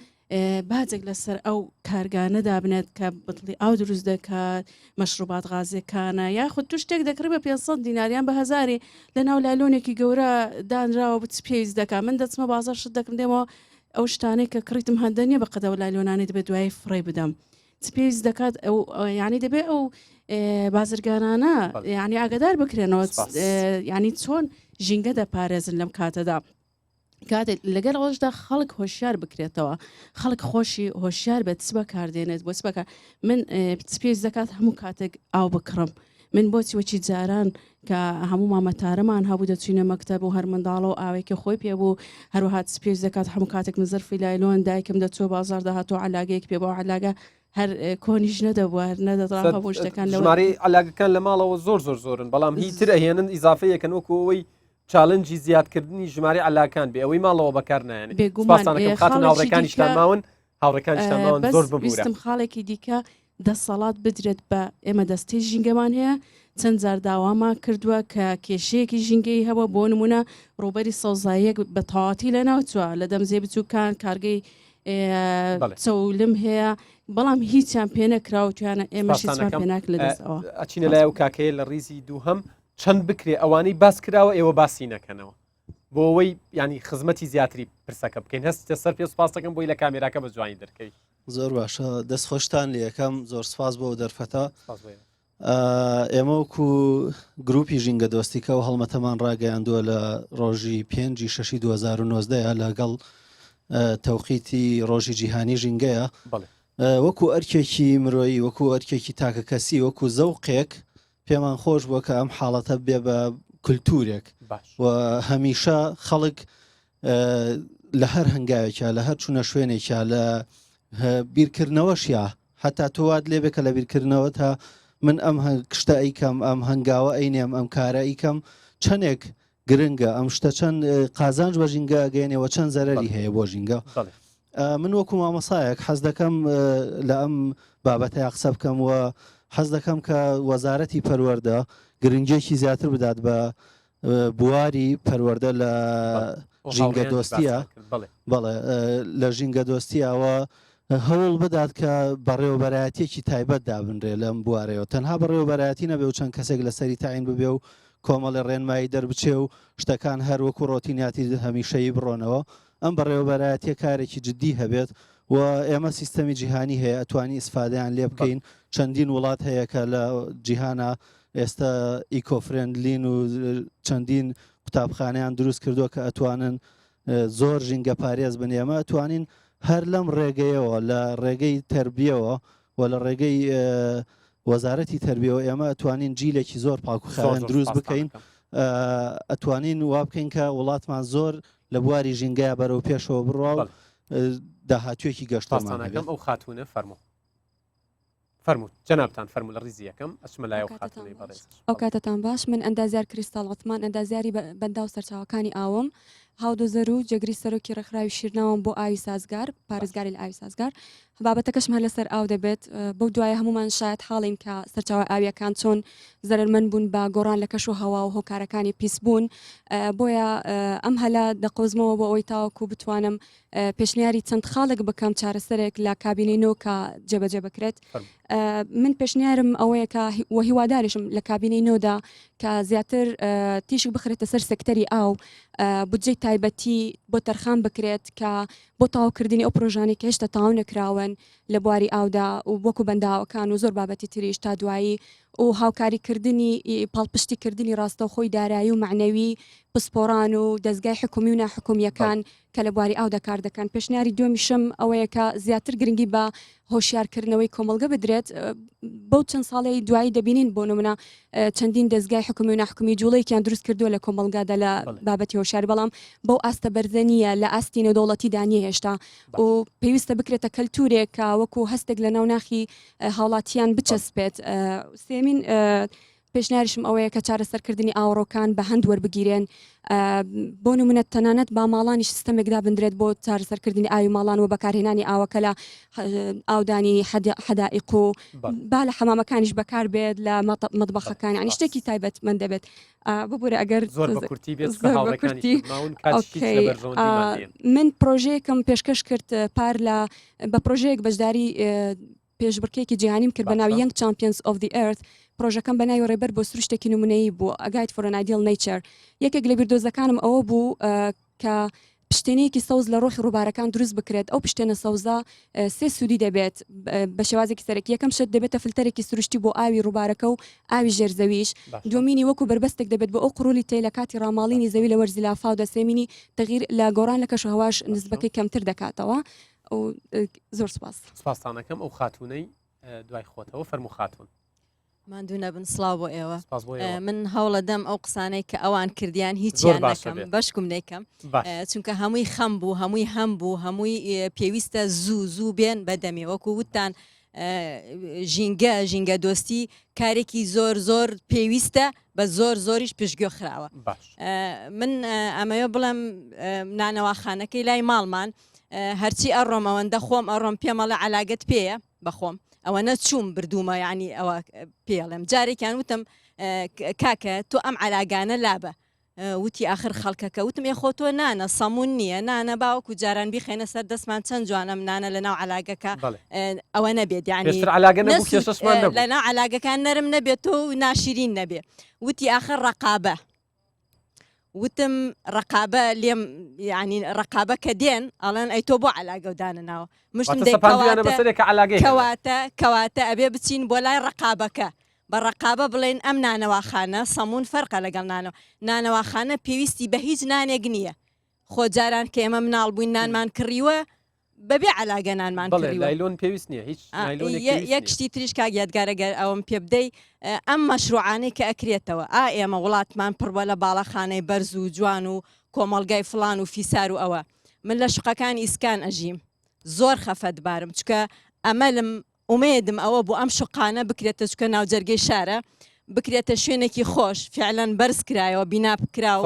باجێک لەسەر ئەو کارگانەدا بنێت کە بڵی ئاو دروست دەکات مەشروبات غازیەکانە یاخود تو شتێک دەکڕی بە 500 دیناریان بە هەزاری لە ناو لالۆنێکی گەورە دانراوە بچ پێویست دەکات من دەچمە بازار شت دەکەم دێمەوە ئەو شتانەی کە کڕیتم هەندە نیە بە قەدەوە لالۆنانێت بە دوای فڕێ بدەم پێویست دەکات ینی دەبێت ئەو بازرگانانە ینی ئاگدار بکرێنەوە ینی چۆن ژینگە دەپارێزن لەم کاتەدا کاتێک لەگەر ئەوەشدا خەڵک هۆشیار بکرێتەوە خەڵک خۆشی هۆشیار بێت چ بەکاردێنێت بۆ بەکە من پێویست دەکات هەموو کاتێک ئاو بکڕم من بۆچی وەچی جاران کە هەموو مامەتارەمان هەبوو دەچینە مەکتەب و هەر منداڵە و ئاوێکی خۆی پێبوو هەروەهات پێویست دەکات هەموو کاتێک مزرفی لایلۆن دایکم دەچۆ بازار داهاتۆ علاگەیەک پێ بۆ علاگە هەر کۆنیش نەدەبووە نەدەڕا بۆ شتەکان ژمارەی علاگەکان لە ماڵەوە زۆرن بەڵام هیچتر ئەهێنن ئیزافەیەکەن وەکو ئەوەی چالنجی زیادکردنی ژماری علاکان بێ ئەوەی ماڵەوە بەکار نایێنێتخاتناوڕەکانیشتان ماون هاوڕەکانیشتان ماون زۆر ببوورم خاڵێکی دیکە دەسەڵات بدرێت بە ئێمە دەستی ژینگەمان هەیە چەند جار داواما کردووە کە کێشەیەکی ژینگەی هەبوە بۆ نمونە ڕوبەری سەوزاییەک بە تەواتی لە ناوچووە لە دەمزێ بچووکان کارگەی چەولم هەیە بەڵام هیچیان پێ نەکراوە توانە ئێمەشی پێناک لە دەستەوە ئەچینە لای و کاکەیە لە ڕیزی دووهەم چەند بکرێ ئەوانەی باس کراوە ئێوە باسی نەکەنەوە بۆ ئەوەی ینی خزمەتی زیاتری پرسەکە بکەین هەستە سەر پێ سپاس دەکەم بۆی لە کامێراکە بە جوانی دەرکەوی زۆر باشە دەستخۆشتان لە یەکەم زۆر سپاس بۆ دەرفەتە ئێمە وەکو گروپی ژینگە دۆستیکە و هەڵمەتەمان ڕاگەیاندووە لە ڕۆژی 5/6/2019 لەگەڵ تەوقیتی ڕۆژی جیهانی ژینگەیە وەکو ئەرکێکی مرۆیی وەکو ئەرکێکی تاکە کەسی وەکو زەوقێک پێمان خۆش بووە کە ئەم حاڵەتە بێ بە کولتورێک و هەمیشە خەڵک لە هەر هەنگاوێکە لە هەر چوونە شوێنێکە لە بیرکردنەوەشیا هەتا تۆوات لێبێ کە لە بیرکردنەوە تا من ئەم کشتە ئەیکەم ئەم هەنگاوە ئەینێم ئەم کارە ئیکەم چەندێک گرنگە ئەم شتە چەند قازانج بە ژینگە گەێنێەوە چەند زەرەری هەیە بۆ ژینگە من وەکو مامەسایەک حەز دەکەم لە ئەم بابەتەیە قسە بکەم و حەز دەکەم کە وەزارەتی پەروەردە گرنگێکی زیاتر بدات بە بواری پەروەردە لە ژینگە دۆستیە بەڵێ لە ژینگە دۆستیەوە هەوڵ بدات کە بەڕێوەبەرایەتێکی تایبەت دابنرێ لەم بوارەوە تەنها بەڕێوەبەرایەتی نەبێ و چەند کەسێک لەسەری تاین ببێ و کۆمەڵی ڕێنمایی دەربچێ و شتەکان هەر وەکو ڕۆتیناتی هەمیشەیی بڕۆنەوە ئەم بەڕێوەبەرایەتیە کارێکی جددی هەبێت و ئێمە سیستەمی جیهانی هەیە ئەتوانی ئیسفادەیان لێ بکەین چەندین وڵات هەیە کە لە جیهانە ئێستا ئیکۆفرێندلین و چەندین قوتابخانەیان دروست کردووە کە ئەتوانن زۆر ژینگە پارێز بن ئێمە ئەتوانین هەر لەم ڕێگەیەوە لە ڕێگەی تربیەوە و لە ڕێگەی وەزارەتی تربیەوە ئێمە ئەتوانین جیلێکی زۆر پاک و خاوێن دروست بکەین ئەتوانین وا بکەین کە وڵاتمان زۆر لە بواری ژینگەیە بەرەو پێشەوە بڕوا و داهاتوێکی گەشتمانەکەم ئەو خاتونە فەرمووت جەنابتان فەرموو لە ڕیزی یەکەم ئەچمە لای ئەو خاتونەی بەڕێز ئەو کاتتان باش من ئەندازیار کریستاڵ عوتمان ئەندازیاری بەندا و سەرچاوەکانی ئاوم هاودۆزەر و جێگری سەرۆکی ڕێکخراوی شیرناوم بۆ ئاوی سازگار پارێزگاری لە ئاوی سازگار بابەتەکەشم هەر لەسەر ئاو دەبێت بەو دوایە هەمومان شاید حاڵین کە سەرچاوە ئاویەکان چۆن زەرمەند بوون بە گۆڕان لە کەش و هەوا و هۆکارەکانی پیس بوون بۆیە ئەم هەلا دەقۆزمەوە بۆ ئەوەی تاوەکو بتوانم پێشنیاری چەند خاڵێک بکەم چارەسەرێک لە کابینەی نۆ کە جێبەجێ بکرێت من پێشنیارم ئەوەیە کە وە هیواداریشم لە کابینەی نۆدا کە زیاتر تیشک بخرێتە سەر سەکتەری ئاو بودجەی تایبەتی بۆ تەرخان بکرێت کە بۆ تاواکردنی ئەو پرۆژانی کە هێشتا تاو نەکراون لە بواری ئاودا و وەکو بەنداوەکان و زۆر بابەتی تریش تا دوایی و هاوکاریکردنی پاڵپشتیکردنی ڕاستەوخۆی دارایی و معنەوی پسپۆران و دەستگای حکومی و ناحکومیەکان کە لە بواری ئاودا کار دەکەن پێشنیاری دومیشم ئەوەیە کە زیاتر گرنگی بە هۆشیارکردنەوەی کۆمەلگە بدرێت بەو چەند ساڵی دوایی دەبینین بۆ نمونە چەندین دەستگای حکومی و ناحکومی جوڵەیەکیان دروست کردووە لە کۆمەلگادا لە بابەتی هۆشیاری بەڵام بەو ئاستە بەرزەنیە لە ئاستی نێودەوڵەتی دانیە هێشتا و پێویستە بکرێتە کەلتورێک کە وەکو هەستێک لە ناوناخی هاوڵاتیان بچەسپێت سێمین پێشنیاریشم ئەوەیە کە چارەسەرکردنی ئاوڕۆکان بە هەند وەربگیرێن بۆ نمونە تەنانەت با ماڵانی سیستەمێکدا بندرێت بۆ چارەسەرکردنی ئاوی ماڵان و بەکارهێنانی ئاوەکە لە ئاودانی حەدائیق و با لە حەمامەکانیش بەکار بێت لە مەطبەخەکانی عنی شتێکی تایبەت من دەبێت ببوورە ئەگەر زۆر بە کورتی بێت من پرۆژەیەکم پێشکەش کرد پار لە بە پرۆژەیەک بەشداری پێشبڕکێکی جیهانیم کرد بە ناوی Young Champions of the Earth پرۆژەکەم بەناوی ڕێبەر بۆ سروشتێکی نمونەیی بوو ئەگایت فۆر ئەن ئایدیل نیچر یەکێک لە بیردۆزەکانم ئەوە بوو کە پشتێنەیەکی سەوز لە ڕۆخی ڕووبارەکان دروست بکرێت ئەو پشتێنە سەوزە سێ سوودی دەبێت بە شێوازێکی سەرەکی یەکەم شت دەبێتە فلتەرێکی سروشتی بۆ ئاوی ڕووبارەکە و ئاوی ژێرزەویش دومینی وەکو بربەستێک دەبێت بۆ ئەو قڕولی تێ لە کاتی ڕاماڵینی زەوی لە وەرزی لافاو دەسێمینی تەغیر لە گۆڕان لە کەشهەواش نسبەکەی کەمتر دەکاتەوە زۆر سپاس سپاسانەکەم ئەو خاتونەی دوای خۆتەوە فەرموو خاتون ماندوونە بن سڵاو بۆ ئێوە من هەوڵە دەم ئەو قسانەی کە ئەوان کردیان هیچیان نەکەم بەشکم نەکەم چونکە هەمووی خەم بوو هەمووی هەم بوو هەمووی پێویستە زوو بێن بەدەمی وەکو وتان ژینگە دۆستی کارێکی زۆر پێویستە بە زۆریش پشتگوێ خراوە من ئەمەوە بڵم نانەواخانەکەی لای ماڵمان هەرچی ئەڕۆم ئەوەندە خۆم ئەڕۆم پێمەڵە علاگەت پێیە بەخۆم ئەوە نەچووم بردوومە یعنی ئەوە پێڵێم جارێکیان وتم کاکە تۆ ئەم علاگانە لابە وتی آخر خەڵکەکە وتم ێخۆ تۆ نانە سەمون نییە نانە باوەکو جاران بیخێنە سەر دەستمان چەند جوانم نانە لە ناو علاگەکە ئەوە نەبێت یعنی لە ناو علاگەکان نەرم نەبێت تۆ و ناشرین نەبێ وتی آخر ڕقابە وتم ڕقابە لێم ینی ڕقابە کە دێن ئەڵەن ئەی تۆ بۆ علاگە و دانەناوە مشتم کەواتە ئەبێ بچین بۆ لای ڕقابەکە بە ڕقابە بڵێن ئەم نانەواخانە سەمون فەرقە لەگەڵ نانەواخانە پێویستی بە هیچ نانێک نییە خۆ جاران کە ئێمە مناڵ بووین نانمان کڕیوە بەبێ علاگەنانمان لایلۆن پێویست نییە هیچ یەک شتی تریش کاگیادگارەگەر ئەوم پێ بدەی ئەم مەشروعانەی کە ئەکرێتەوە ئێمە وڵاتمان پڕوە لە باڵەخانەی بەرز و جوان و کۆمەڵگای فلان و فیسار و ئەوە من لە شقەکانی ئیسکان ئەژیم زۆر خەفەتبارم چکە ئەمەلم ئومێدم ئەوە بۆ ئەم شقانە بکرێتە چکە ناوجەرگەی شارە بکرێتە شوێنێکی خۆش فعلەن بەرز کرایەوە بینا بکراوە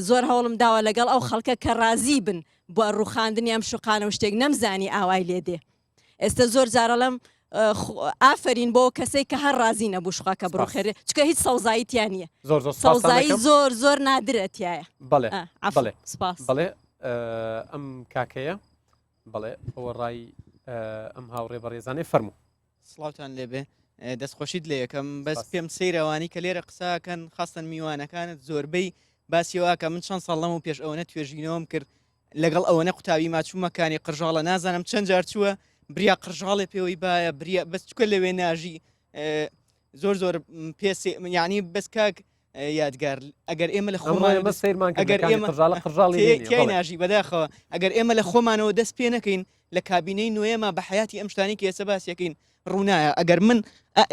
زۆر هەوڵم داوە لەگەڵ ئەو خەڵکە کە رازی بن بۆ ڕوخاندنی ئەم شقانە و شتێک نەمزانی ئاوای لێدێ ئێستا زۆر جارەڵم ئافرین بۆ کەسێک کە هەر رازی نەبوو شقاکە بڕوخێرێ چکە هیچ سەوزاییتیان نییە سەوزایی زۆر نادرەتیایە بڵێ ئەم کاکەیە بڵێ ئەوە ڕای ئەم هاوڕێ بەڕێزانەی فەرموو سڵاوتان لێبێ دەستخۆشیت لێ یەکەم بەس پێم سەیرەوانی کە لێرە قساکەن خاستن میوانەکانت زۆربەی باسیەوەکە من چەند ساڵەم و پێش ئەوەنە توێژینەوەم کرد لەگەڵ ئەوەنە قوتابی ماچوومەکانی قڕژاڵە نازانم چەند جار چووە بریا قڕژاڵێ پێوەی باە بریا بەس چکە لەوێ ناژی زۆر پێ یعنی بەس کاک یادگار ئەگەر ئێمە لە خۆمان ئەگەر ئێمە ناژی بەداخەوە ئەگەر ئێمە لە خۆمانەوە دەست پێ نەکەین لە کابینەی نوێمە بە حیاتی ئەم شتانی کە ئێستا باسیەکەین ڕوونایە ئەگەر من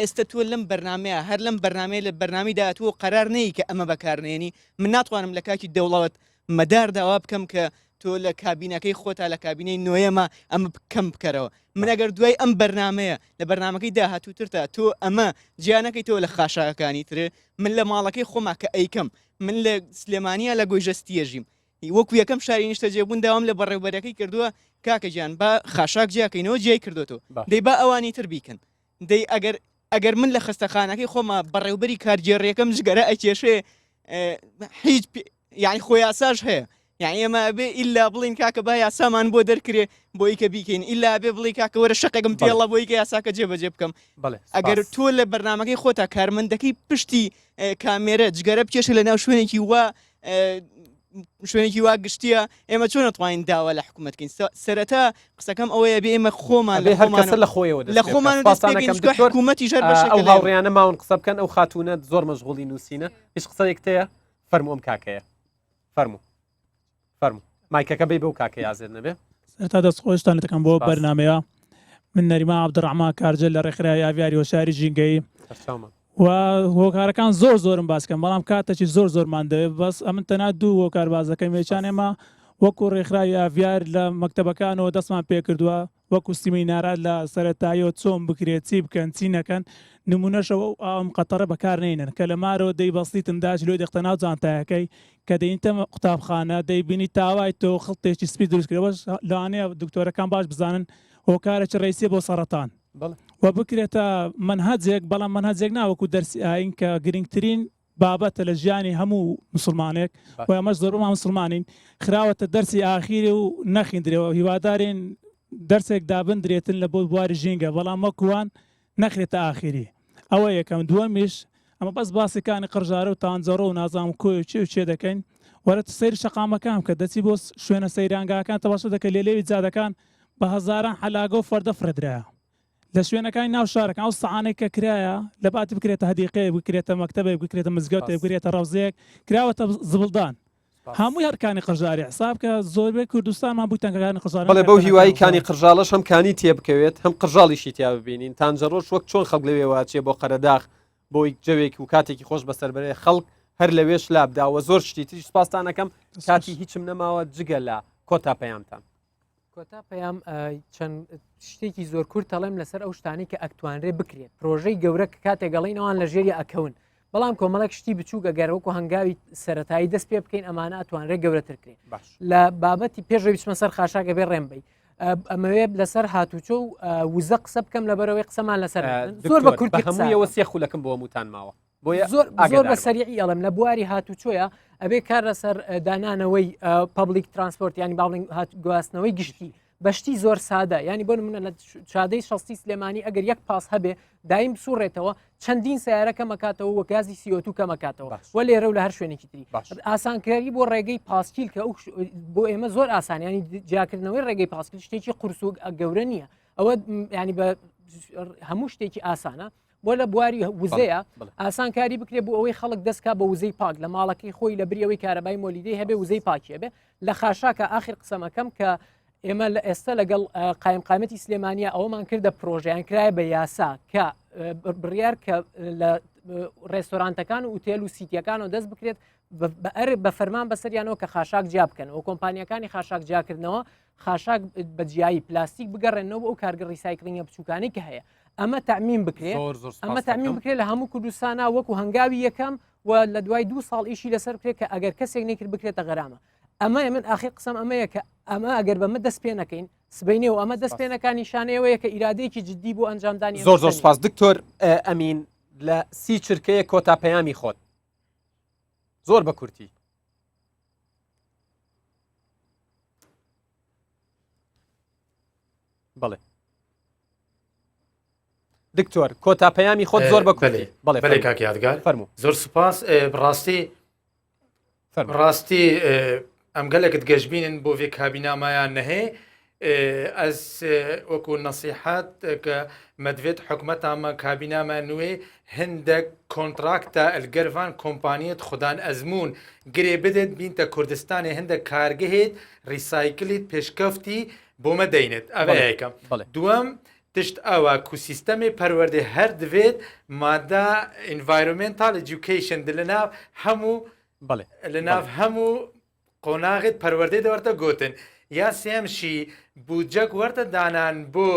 ئێستا تۆ لەم بەرنمەیە هەر لەم بەرنمەیە لە بەرنامی داهاتوە قەرار نەیە کە ئەمە بەکارنێنی من ناتوانم لە کاکی دەوڵەت مەدار داوا بکەم کە تۆ لە کابینەکەی خۆتا لە کابینەی نوێمە ئەمە بکەم بکەرەوە من ئەگەر دوای ئەم بەرنمەیە لە بەرنمەکەی داهاتووترتا تۆ ئەمە جیانەکەی تۆ لە خاشاکانی ترێ من لە ماڵەکەی خۆما کە ئەیکەم من لە سلێمانیا لە گۆیژەستیەژیم وەکو یەکەم شاری نیشتە جێبوون داوام لە بەڕێوبەرەکەی کردووە کاکە گیان با خاشاک جیاکەینەوە جێی کردوەوە دەی با ئەوانی تر بیکەن دەی ئەگەر من لە خستەخانەکەی خۆمە بەڕێوبەری کارگێڕیەکەم ژگەرە ئەکێشێ هیچ یعنی خۆی یاساژ هەیە یعنی ئێمە بێ ئیلا بڵین کاکە با یاسامان بۆ دەرکرێ بۆی کە بیکەین ئیلا بێ بڵی کاکە وەرە شقێکم تێڵە بۆی کە یاساکە جێبەجێ بکەم ئەگەر تۆ لە بەرنمەکەی خۆتا کارمەندەکەی پشتی کامێرە جگەرە بکێشە لە ناو شوێنێکی وا گشتیە ئێمە چۆن نتوانین داوا لە حکوومەتکەین سەرەتا قسەکەم ئەوەیە بێ ئێمە خۆمان لە خۆمان حکوومەتی ژەر ئەو هاوڕێیانە ماون قسە بکەن ئەو خاتونە زۆر مەشغوڵی نووسینە هیچ قسەیەکتەیە فەرموو ئەم کاکەیە فەرموو مایکەکە بێ بەو کاکە یازێت نەبێ سەرتا دەستخۆشتان دەکەم بۆ بەرنمەیە من نەریما عەبدوڕەحمان کارجە لە ڕێکخراوی ئاڤیاری هۆشاری ژینگەی و هۆکارەکان زۆرم باسکەم بەڵام کاتێکی زۆرمان دەوێت بەس ئەمن تەنها دوو هۆکار باز دەکەم یەکیان ئێمە وەکو ڕێکخراوی ئاڤیار لە مەکتەبەکانەوە دەستمان پێ کردووە وەکو سیمینارات لە سەرەتاییەوە چۆن بکرێت چی بکەن چی نەکەن نمونەشەوە ئەم قەتەڕە بەکارنێنن کە لە مارەوە دەی بەسیتم داش لۆ دەختە ناو جانتایەکەی کە دەینتە قوتابخانە دەیبینی تاوای تۆ خڵتێکی سپی دروستکرەوەش لەوانەیە دکتۆرەکان باش بزانن هۆکارێکی ڕیسی بۆ سەرەتان و بکرێتە منهەجێک بەڵام منهەجێک ناوەکو دەرسی ئاین کە گرنگترین بابەتە لە ژیانی هەموو مسلمانێک و ئەمەش زۆربمان مسلمانین خراوەتە دەرسی ئاخیری و نەخیندرێەوە هیوادارین دەرسێک دابندرێتن لە بۆ بواری ژینگە بەڵام وەکوان نەخرێتە ئاخیری ئەوە یەکەم دووەمیش ئەمە بەس باسیەکانی قڕژارە و تانجەڕۆ و نازام کۆی چێ دەکەین وەرە سەیری شەقامەکان کە دەچی بۆ شوێنە سەیرانگاکان تەباشە دەکە لێلێوی جادەکان بە هەزاران حەلاگە و فەردە فرەدرایە لە شوێنەکانی ناو شارەکان ئەو سەعانەی کە کرایە لە باتی بکرێتە هەدیقەیە بکرێتە مەکتەبێک بکرێتە مزگەوتێک بکرێتە ڕەوزەیەک کراوەتە زبڵدان هەمووی هەرکانی قڕژاری حساب کە زۆربەی کوردستانمان بوو تەنگەکانی قڕژار بەڵێ بەو هیوایی کانی قڕژاڵەش هەم کانی تێ بکەوێت هەم قڕژاڵیشی تیا ببینین تانجەڕۆژ وەک چۆن خەڵک لەوێ واچێ بۆ قەرەداغ بۆی جەوێکی و کاتێکی خۆش بەسەر خەڵک هەر لەوێش لابداوە زۆر شتی تریش سپاسانەکەم کاتی هیچم نەماوە جگە لە کۆتا پەیامتان کۆتا پەیام چەند شتێکی زۆر کورت تەڵێم لەسەر ئەو شتانی کە ئەکتوانرێ بکرێت پرۆژەی گەورە کە کاتێک گەڵینەوەیان لە ژێری ئەکەون بەڵام کۆمەڵک شتی بچوو گەگەرەوەکو هەنگاوی سەرەتایی دەست پێ بکەین ئەمانە ئەتوانرێت گەورەترکرێت لە بابەتی پێشەوەی بچمە سەر خاشاکە بێ ڕێمبەی ئەمەوێ لەسەر هاتوچۆ و وزە قسە بکەم لەبەرەوەی قسەمان لەسەر زۆر بە کورتی هەموویەوە سێ خولەکەم بۆ هەمووتان ماوە زۆر بە سەریعی ئەڵم لە بواری هاتوچۆیە ئەبێ کار لەسەر دانانەوەی پبلیک ترانسپۆرت ینی باڵنگ گواستنەوەی گشتی بەشتی زۆر سادە ینی بۆ منە لە چادەی شەستی سلێمانی ئەگەر یەک پاس هەبێ دایم بسوڕێتەوە چەندین سیارەکە مەکاتەوە وە گازی سیۆتو کە مەکاتەوە وە لێرە و لە هەر شوێنێکی تری ئاسانکاری بۆ ڕێگەی پاسکیل کە بۆ ئێمە زۆر ئاسان ینی جاکردنەوەی ڕێگەی پاسکیل شتێکی قورسوک گەورە نییە ئەوە ینی بە هەموو شتێکی ئاسانە بۆ لە بواری وزەیە ئاسانکاری بکرێت بۆ ئەوەی خەڵک دەستکا بە وزەی پاک لە ماڵەکەی خۆی لە بریەوەی کارەبای مۆلیدەی هەبێ وزەی پاکی هەبێ لە خاشاکە ئاخر قسەمەکەم کە ئێمە لە ئێستا لەگەڵ قایمقامەتی سلێمانیا ئەومان کردە پرۆژیان کرایە بە یاسا کە بڕیار کە لە ڕێستۆرانتەکان و ئوتێل و سیتیەکانەوە دەست بکرێت بە فەرمان بەسەریانەوە کە خاشاک جیا بکەن ئەو کۆمپانیەکانی خاشاک جیاکردنەوە خاشاک بەجیایی پلاستیک بگەڕێنەوە ئەو کارگە ڕیسایکلینگە بچووکانی کە هەیە ئەمە تەعمیم بکرێت ئەمە تەعمیم بکرێت لە هەموو کوردستانە وەکو هەنگاوی یەکەم و لە دوای 2 ساڵ ئیشی لەسەر بکرێت کە ئەگەر کەسێک نەکرد بکرێتە غەرامە ئەمە من ئاخیر قسەم ئەمەیە کە ئەمە ئەگەر بەمە دەست پێ نەکەین سبینێ و ئەمە دەست پێنەکانی شانەیەوەیە کە ئیرادەیەکی جددی بۆ ئەنجامدانی زۆر سپاس دکتۆر ئەمین لە 30 چرکەیە کۆتا پەیامی خۆت زۆر بە کورتی بڵێ دکتۆر کۆتا پەیامی خۆت زۆر بە کورتی بڵێ کاک یادگار فەرموو زۆر سپاس ڕاستی ئەم گەلێکت گەشتبینن بۆ vê کابینامایان نەهێ ئەس وەکو نەسیحات کە مەدوێت حکومەتامە کابینامە نوێ هەندێک کۆنتراکتە ئەلگەروان کۆمپانیت خوددان ئەزمون گرێ بدێت بینتە کوردستانی هەندێک کارگەهێت ڕیسایکلیت پێشکەفتی بۆمە دەینێت ئەوەیەکەم دووەم تشت ئەوە کوسیستەمی پەروەردە هەر دەوێت مادە ئینڤایرۆمنتال ئەدوکیشن لەناو هەموو لەناو هەموو قۆناغێت پەروەردەی دەوەرتە گوتن یا سێمشی بودجەک وەرتە دانان بۆ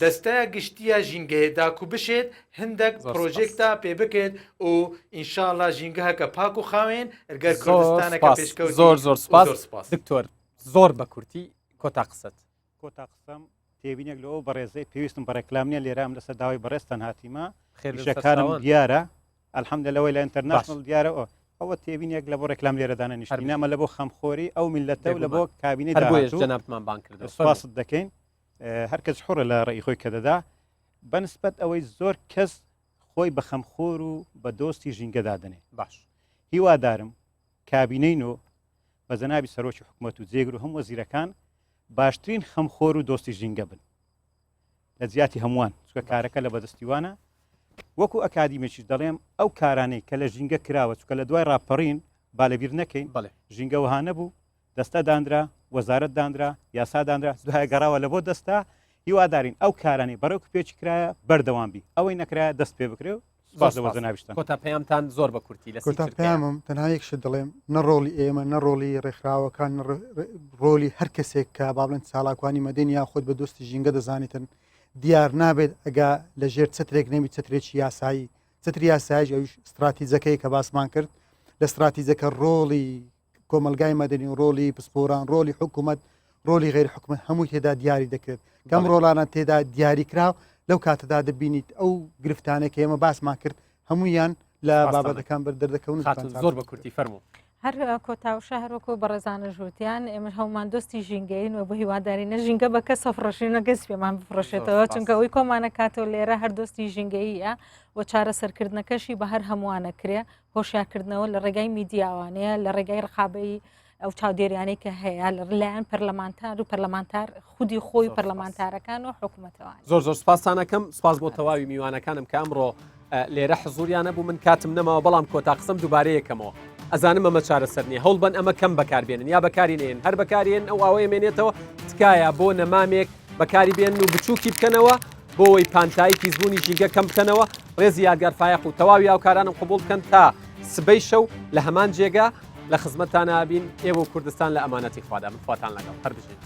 دەستەیە گشتیە ژینگەهێداکو بشێت هەندێک پرۆژێکتا پێ بکێت و ئینشاءڵڵا ژینگەهەکە پاک و خاوێن ئەگەر کوردستانەکە پێشکەوت زۆر سپاس دکتۆر زۆر بە کورتی کۆتا قسەت کۆتا قسەم تێبینێک لەەوە بەڕێزەی پێویستم بە ڕێکلامنیە لێرام لەسەر داوای بەڕێستان هاتیمە خێرشەکانم دیارە ئەلحەمدلەوەی لە ئینتەرناشنڵ دیارەوە ئەوە تێبینێک لە بۆ ڕێکلام لێرەدانە نیشتینامە لە بۆ خەمخۆری ئەو میلەتە و لە بۆ کابینەی جەنابمان بان کرد سپاست دەکەین هەرکەس حڕە لە ڕێی خۆی کە دەدا بەنسبەت ئەوەی زۆر کەس خۆی بە خەمخۆر و بە دۆستی ژینگەدادنێ باش هیوادارم کابینەی نۆ بە جەنابی سەرۆکی حکوومەت و جێگر و هەم وەزیرەکان باشترین خەمخۆر و دۆستی ژینگە بن لە جیاتی هەمووان چکە کارەکە لە بەدەستیوانە وەکو ئەکادیمێکیش دەڵێم ئەو کارانەی کە لە ژینگە کراوە چکە لە دوای ڕاپەڕین بالەبیر نەکەین ژینگە وهانە بوو دەستە دانرا وەزارەت دانرا یاسا دانرا دوای گەڕاوە لە بۆ دەستا هیوادارین ئەو کارانی بەڕێوە پێچ کرایە بەردەوام بی ئەوەی نەکرایە دەست پێ بکرێ و ناویشتان کۆتا پەیامتان زۆر بە کورتی لە کۆتا پەیامم تەنها یەکش دەڵێم نەڕۆڵی ئێمە نەڕۆڵی ڕێکخراوەکان ڕۆلی هەر کەسێک کە با بڵێن چالاکوانی مەدەنی یا خۆت بە دۆستی ژینگە دەزانیتن دیار نابێت ئەگا لە ژێر چترێک نەبی چترێکی یاسایی چتری یاسایش ئەوش استراتیزەکەی کە باسمان کرد لە استراتیزەکە ڕۆڵی کۆمەلگای مەدەنی و ڕۆلی پسپۆران ڕۆلی حکوومەت ڕۆلی غێر حکومت هەمووی تێدا دیاری دەکرێت کەم ڕۆڵانە تێدا دیاری کراو لەو کاتەدا دەبینیت ئەو گرفتانێک ئێمە باسمان کرد هەمویان لە بابەتەکان بەردەکەون زۆر بە کورتی فەرموو هەر کۆتاوشە هەروەکو بەڕێزانە ژووتیان ئێمە هەومان دۆستی ژینگەین و بە هیوادارینە ژینگە بە کەسە فڕەشینە گەس پێمان بفڕێتەوە چونکە ئەوی کۆمانە کاتەوە لێرە هەر دۆستی ژینگەیە و چارەسەرکردنەکەشی بە هەر هەمووانە کرێ هۆشیارکردنەوە لە ڕێگای میدیاوانەیە لە ڕێگای ڕخابەی ئەو چاودێریانەی کە هەیە لە لایەن پەرلەمانتار و پەرلەمانتار خودی خۆی پەرلەمانتارەکان و حکوومەتەوەی زۆر سپاسانەکەم سپاس بۆ تەواوی میوانەکانم کە ئەمڕۆ لێرە حزوریانە بوو من کاتم نەماوە بەڵام کۆتا قسەم دووبارەیەکەمەوە ئەزانم ئەمە چارەسەر نیە هەوڵ بن ئەمە کەم بەکاربێنن یا بەکارینێن هەر بەکارێن ئەو ئاوەیە مێنێتەوە تکایە بۆ نەمامێک بەکاری بێن و بچووکی بکەنەوە بۆەوەی پانتایی پیسبوونی ژینگە کەم بکەنەوە ڕێزی یادگار فایق و تەواوی ئاوکارانم قبول بکەن تا سبەی شەو لە هەمان جێگا لە خزمەتتان نابین ئێوە کوردستان لە ئەمانەتی خوادا من خواتان لەگەڵ هەر بژێن.